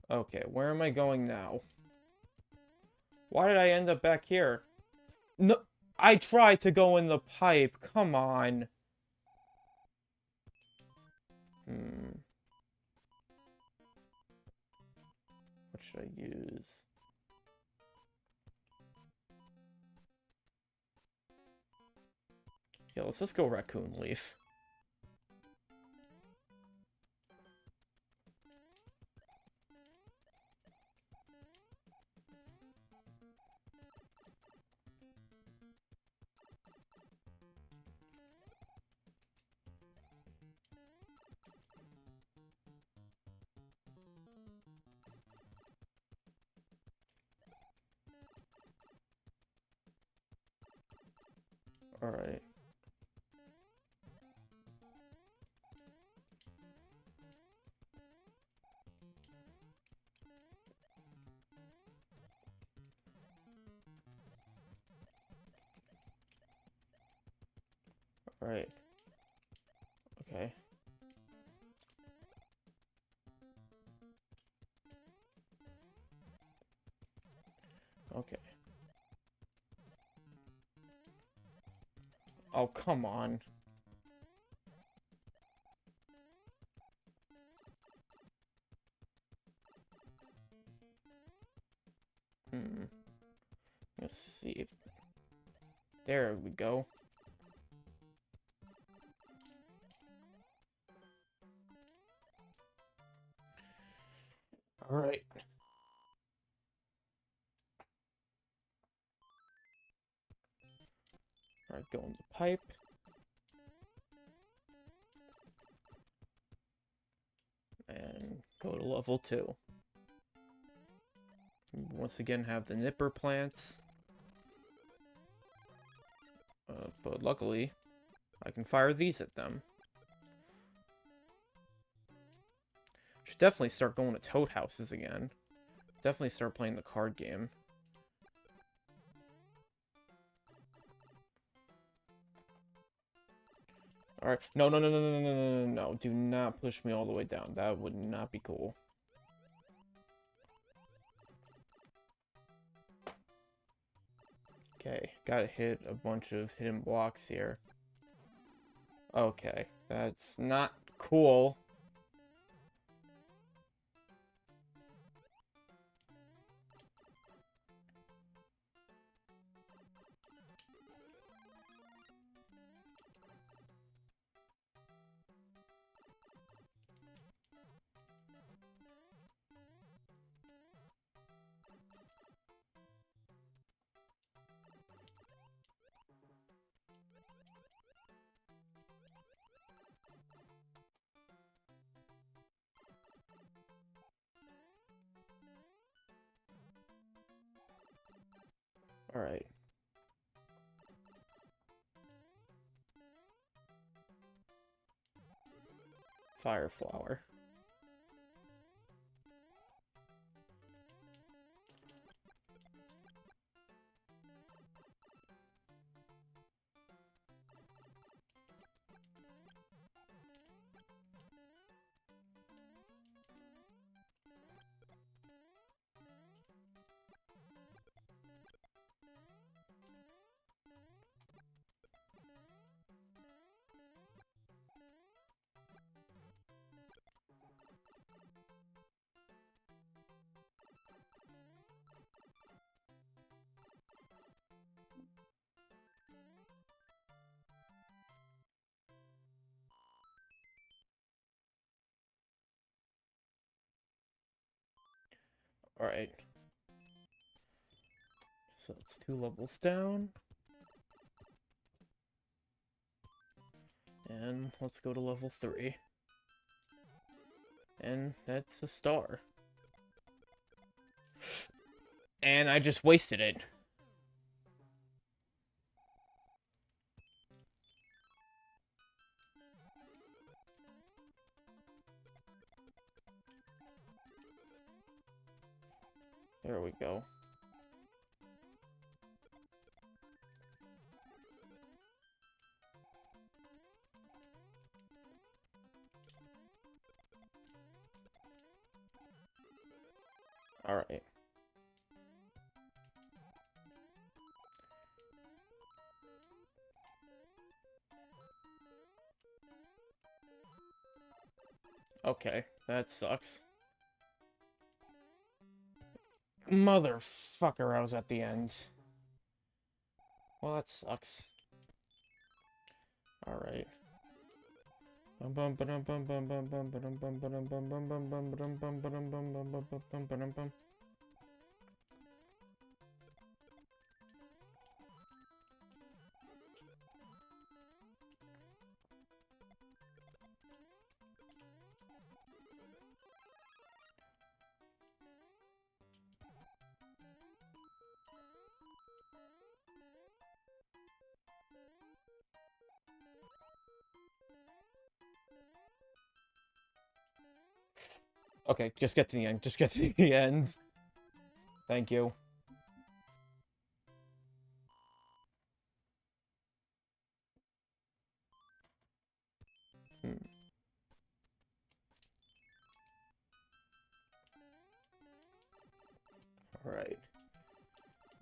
Okay, where am I going now? Why did I end up back here? No, I tried to go in the pipe. Come on. What should I use? Yeah, let's just go Raccoon Leaf. Alright. Alright. Okay. Okay. Oh, come on. Let's see if... There we go. Alright. Alright, go in the pipe. And go to level 2. Once again, have the nipper plants. But luckily, I can fire these at them. Should definitely start going to toad houses again. Definitely start playing the card game. Alright. No, no, no, no, no, no, no, no, no. Do not push me all the way down. That would not be cool. Okay. Gotta hit a bunch of hidden blocks here. Okay. That's not cool. Alright. Fire flower. Alright. So it's 2 levels down. And let's go to level 3. And that's a star. And I just wasted it. There we go. Alright. Okay, that sucks. Motherfucker, I was at the end. Well, that sucks. Alright. Okay, just get to the end. Just get to the end. Thank you. Alright.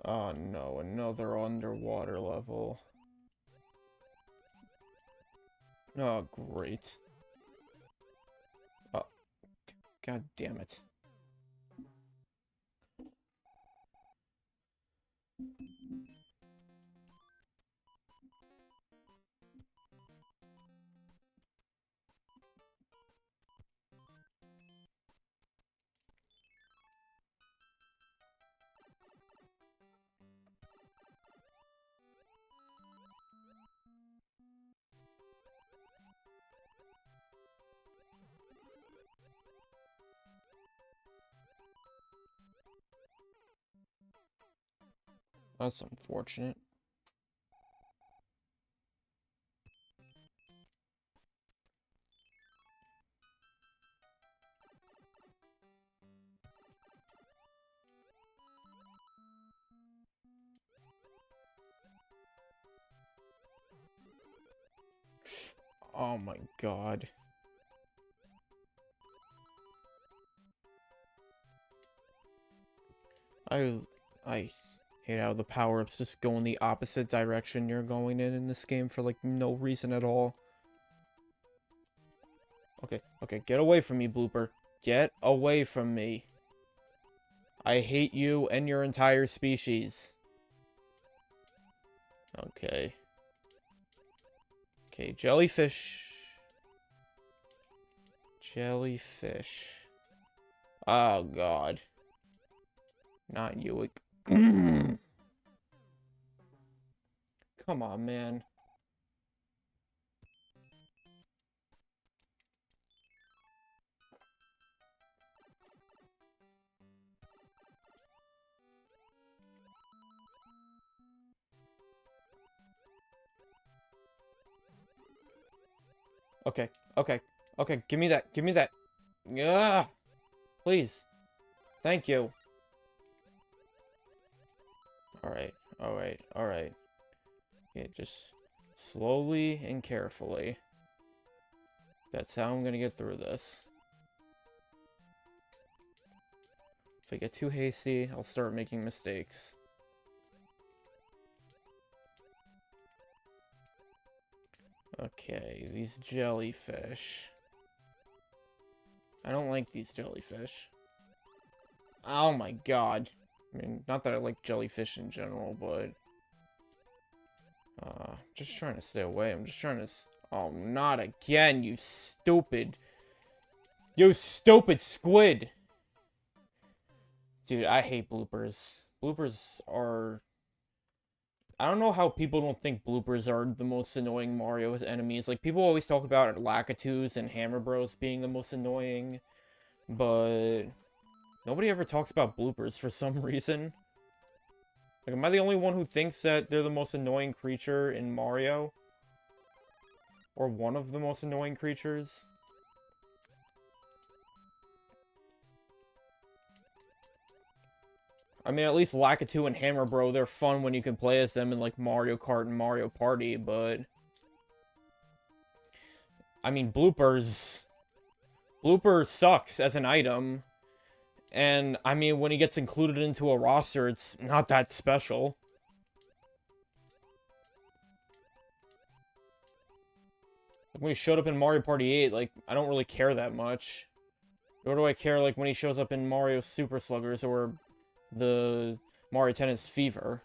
Oh no, another underwater level. Oh, great. Oh, god damn it. That's unfortunate. Oh my god. I hate how the power-ups just go in the opposite direction you're going in this game for, like, no reason at all. Okay, get away from me, Blooper. Get away from me. I hate you and your entire species. Okay. Okay, jellyfish. Jellyfish. Oh, God. Not you. Come on, man. Okay, give me that. Yeah, please. Thank you. Alright. Yeah, just slowly and carefully. That's how I'm gonna get through this. If I get too hasty, I'll start making mistakes. Okay, these jellyfish. I don't like these jellyfish. Oh my god. I mean, not that I like jellyfish in general, but... just trying to stay away. I'm just trying to... Oh, not again, you stupid... You stupid squid! Dude, I hate bloopers. Bloopers are... I don't know how people don't think bloopers are the most annoying Mario enemies. Like, people always talk about Lakitus and Hammer Bros being the most annoying, but... Nobody ever talks about bloopers for some reason. Like, am I the only one who thinks that they're the most annoying creature in Mario? Or one of the most annoying creatures? I mean, at least Lakitu and Hammer Bro, they're fun when you can play as them in, like, Mario Kart and Mario Party, but... I mean, bloopers... Blooper sucks as an item. And, I mean, when he gets included into a roster, it's not that special. Like, when he showed up in Mario Party 8, like, I don't really care that much. Nor do I care, like, when he shows up in Mario Super Sluggers or the Mario Tennis Fever.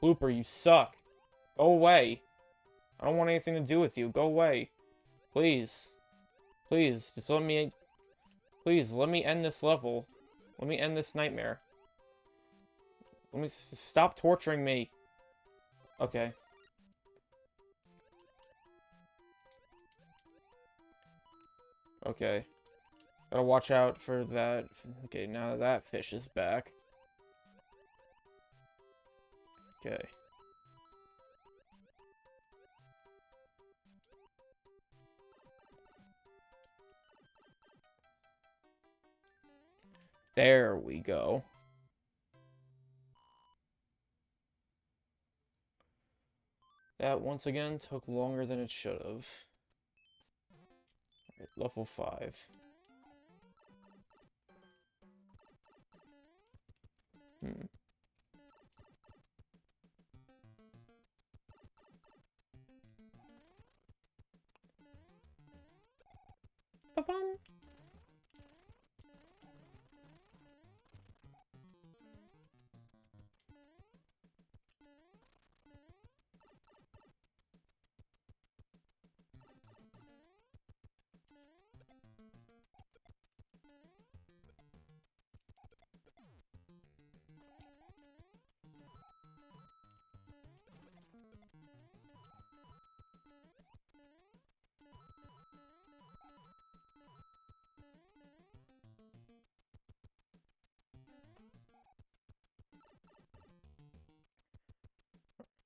Blooper, you suck. Go away. I don't want anything to do with you. Go away. Please. Please, just let me... Please, let me end this level. Let me end this nightmare. Let me stop torturing me. Okay. Okay. Gotta watch out for that. Okay, now that fish is back. Okay. There we go. That, once again, took longer than it should have. Right, level 5. Hmm. Ba-bum.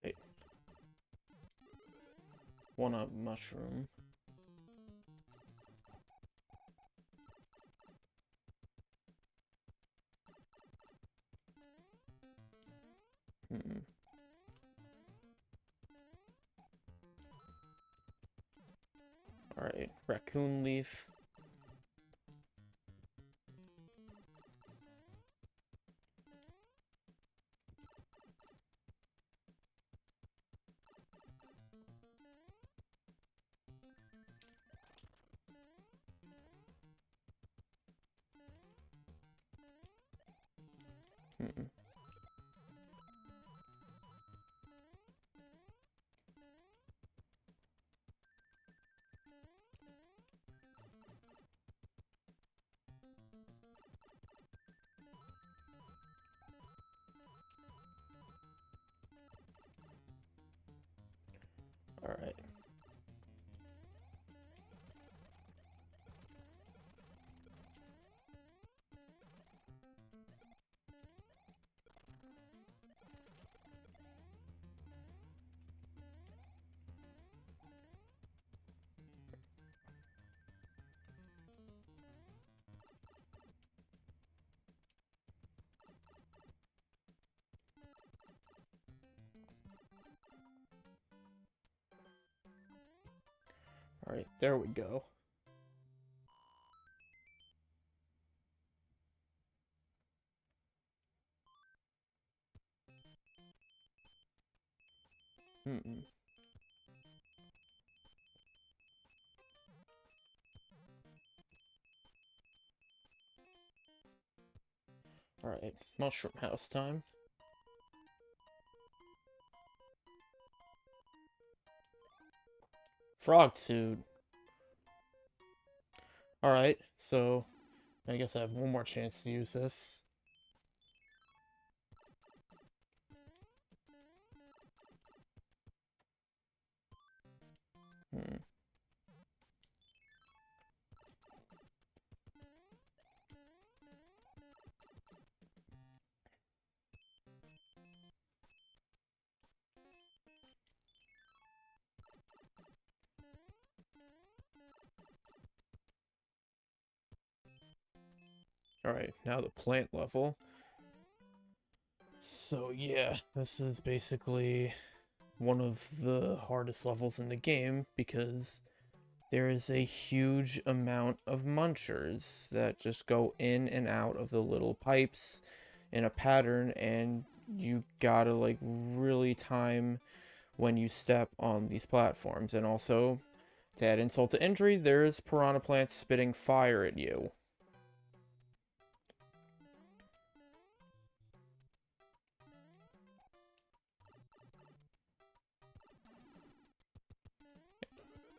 Wait. Want a mushroom. Hmm. Alright, raccoon leaf. Hmm. Alright. Alright, there we go. Hmm. Alright, mushroom house time. Frog suit. Alright, so I guess I have one more chance to use this. Hmm. Alright, now the plant level. So yeah, this is basically one of the hardest levels in the game because there is a huge amount of munchers that just go in and out of the little pipes in a pattern, and you gotta like really time when you step on these platforms. And also, to add insult to injury, there's piranha plants spitting fire at you.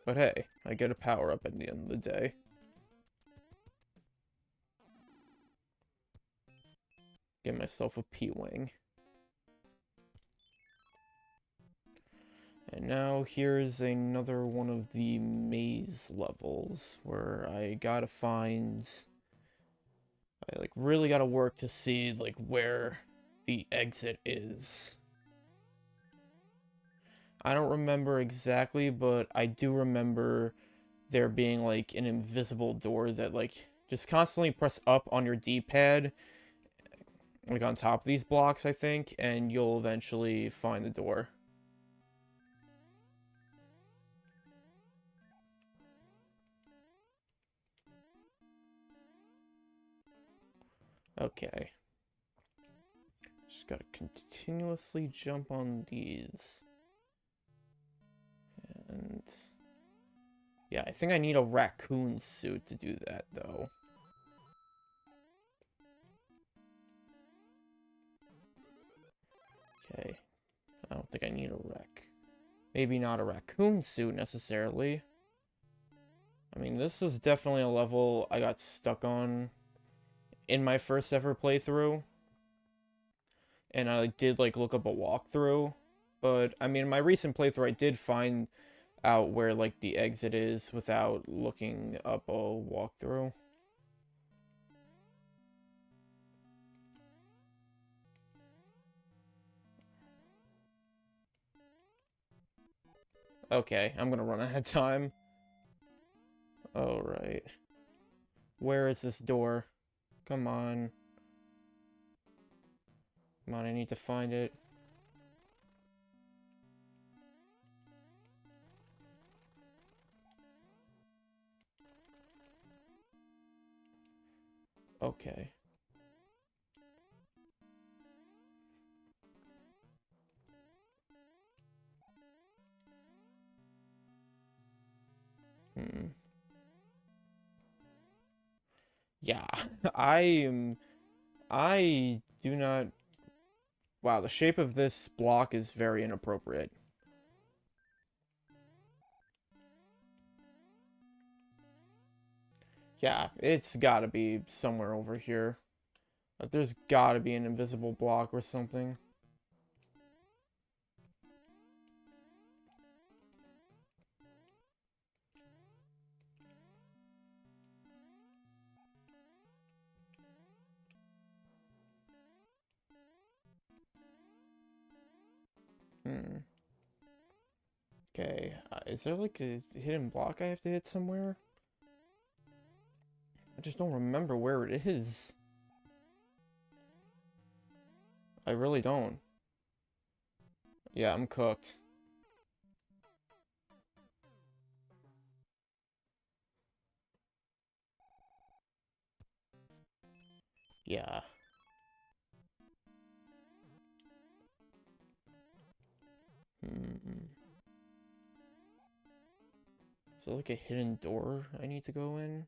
But hey, I get a power-up at the end of the day. Get myself a P-Wing. And now here's another one of the maze levels where I gotta find... I, like, really gotta work to see, like, where the exit is. I don't remember exactly, but I do remember there being, like, an invisible door that, like, just constantly press up on your D-pad, like, on top of these blocks, I think, and you'll eventually find the door. Okay. Just gotta continuously jump on these. And... yeah, I think I need a raccoon suit to do that, though. Okay. I don't think I need a maybe not a raccoon suit, necessarily. I mean, this is definitely a level I got stuck on in my first ever playthrough. And I did, like, look up a walkthrough. But, I mean, in my recent playthrough, I did find out where, like, the exit is without looking up a walkthrough. Okay, I'm gonna run out of time. Alright. Where is this door? Come on. Come on, I need to find it. Okay. Yeah, I do not... wow, the shape of this block is very inappropriate. Yeah, it's gotta be somewhere over here. There's gotta be an invisible block or something. Okay, is there like a hidden block I have to hit somewhere? I just don't remember where it is. I really don't. Yeah, I'm cooked. Yeah. Is there like a hidden door I need to go in?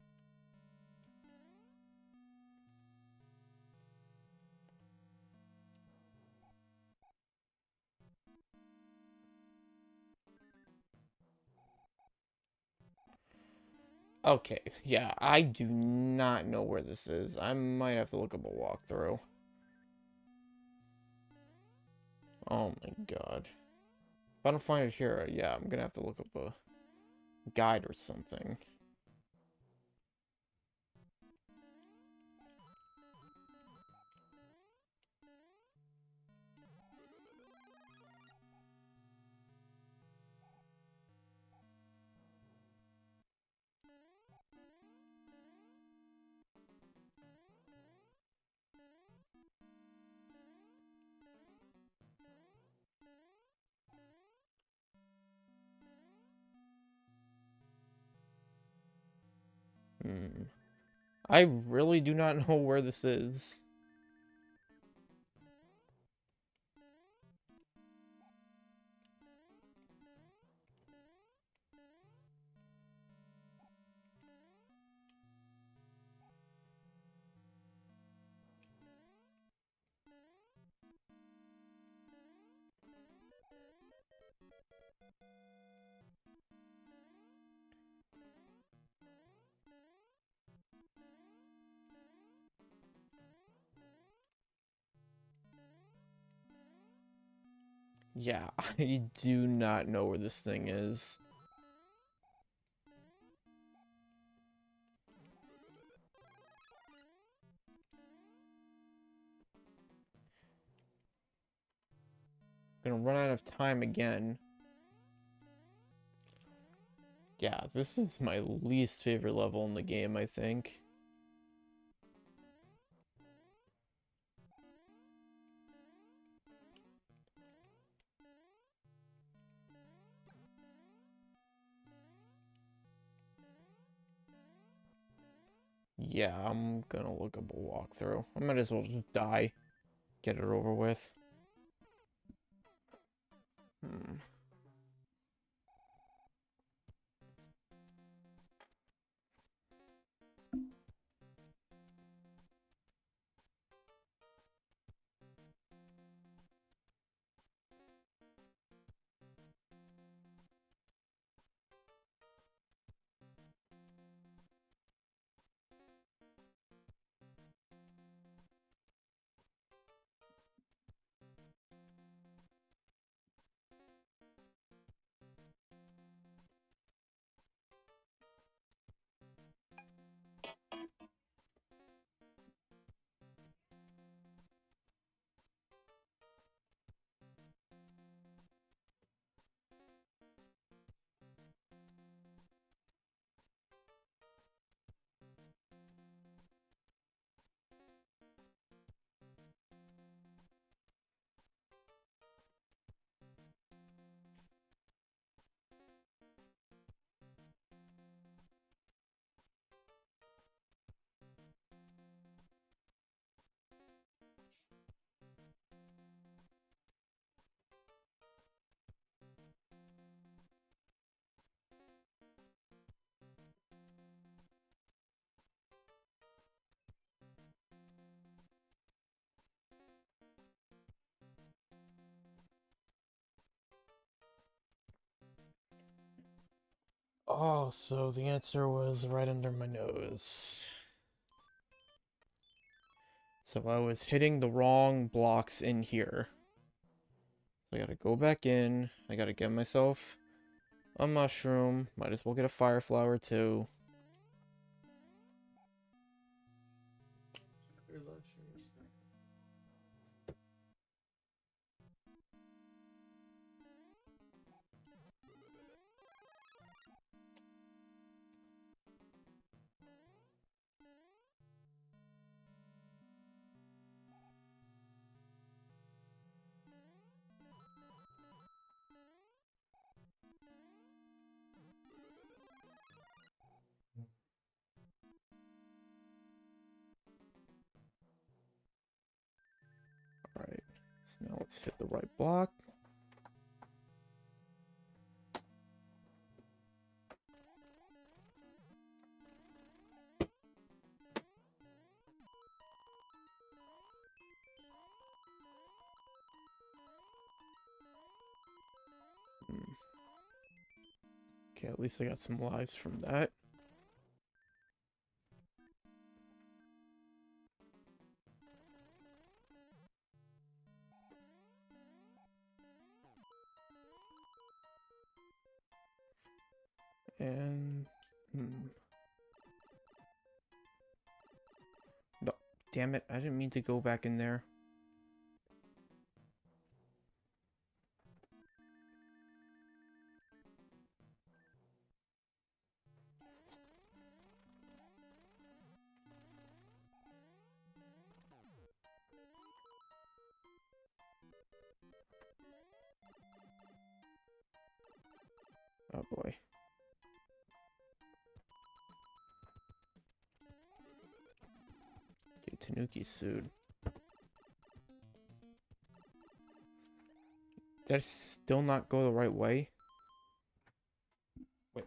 Okay, yeah, I do not know where this is. I might have to look up a walkthrough. Oh my god. If I don't find it here, yeah, I'm gonna have to look up a guide or something. I really do not know where this is. Yeah, I do not know where this thing is. Gonna run out of time again. Yeah, this is my least favorite level in the game, I think. Yeah, I'm gonna look up a walkthrough. I might as well just die. Get it over with. Hmm. Oh, so the answer was right under my nose. So I was hitting the wrong blocks in here. So I gotta go back in. I gotta get myself a mushroom. Might as well get a fire flower too. Alright, so now let's hit the right block. Hmm. Okay, at least I got some lives from that. And... No, damn it, I didn't mean to go back in there. Oh boy. Okay, Tanuki sued. Did I still not go the right way? Wait.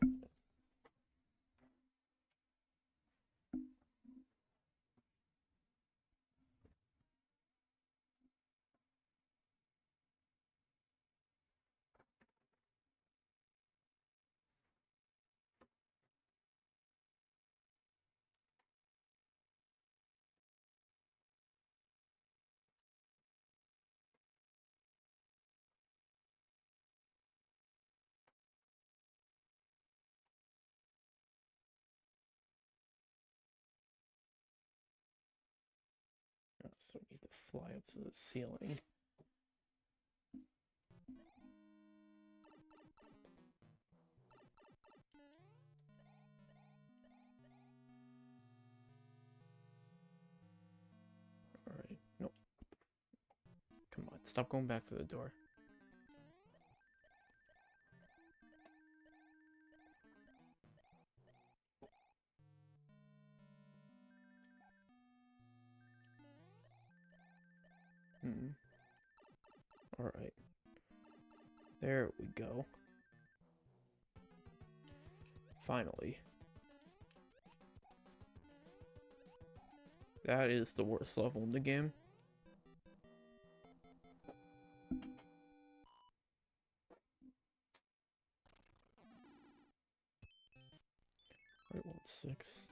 So I need to fly up to the ceiling. Alright, nope. Come on, stop going back to the door. Alright. There we go. Finally. That is the worst level in the game. Alright, 1-6.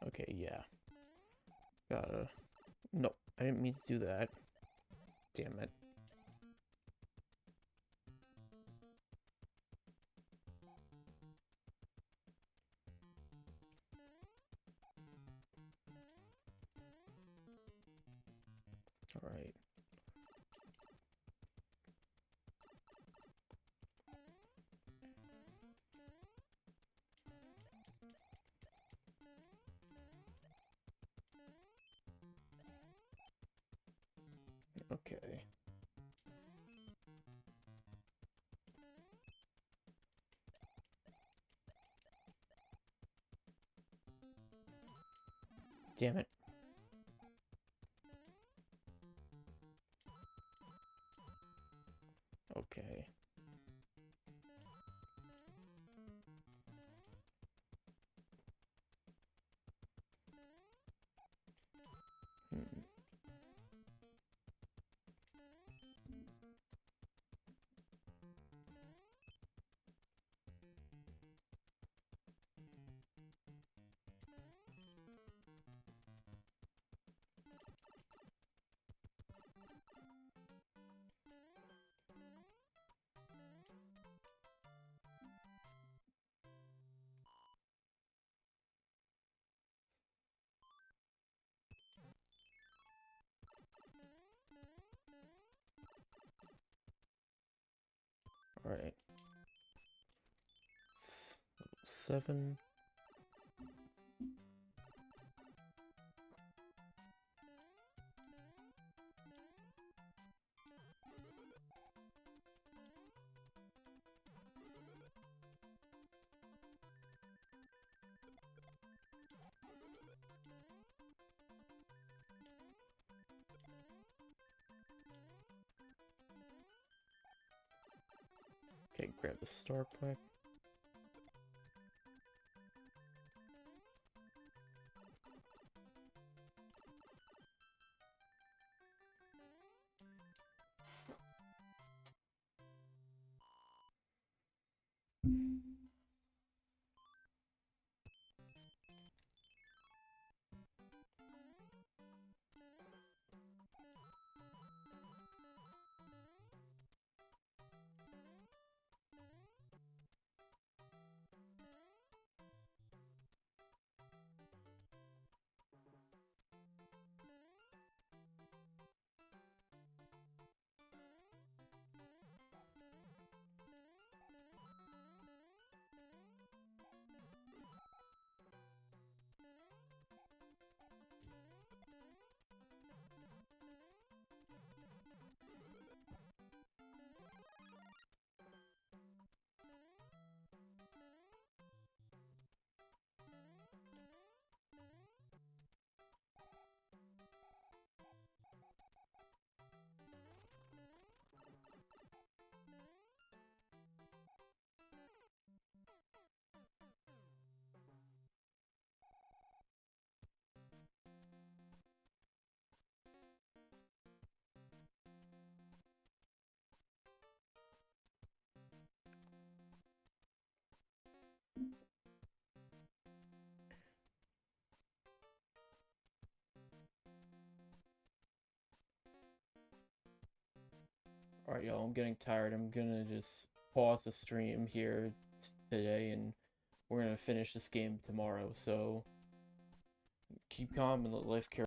Okay, yeah. No, I didn't mean to do that. Damn it. Alright. Okay. Damn it. Okay. Alright. Level 7. Okay, grab the star quick. Alright, y'all, I'm getting tired. I'm gonna just pause the stream here today, and we're gonna finish this game tomorrow. So keep calm and let life carry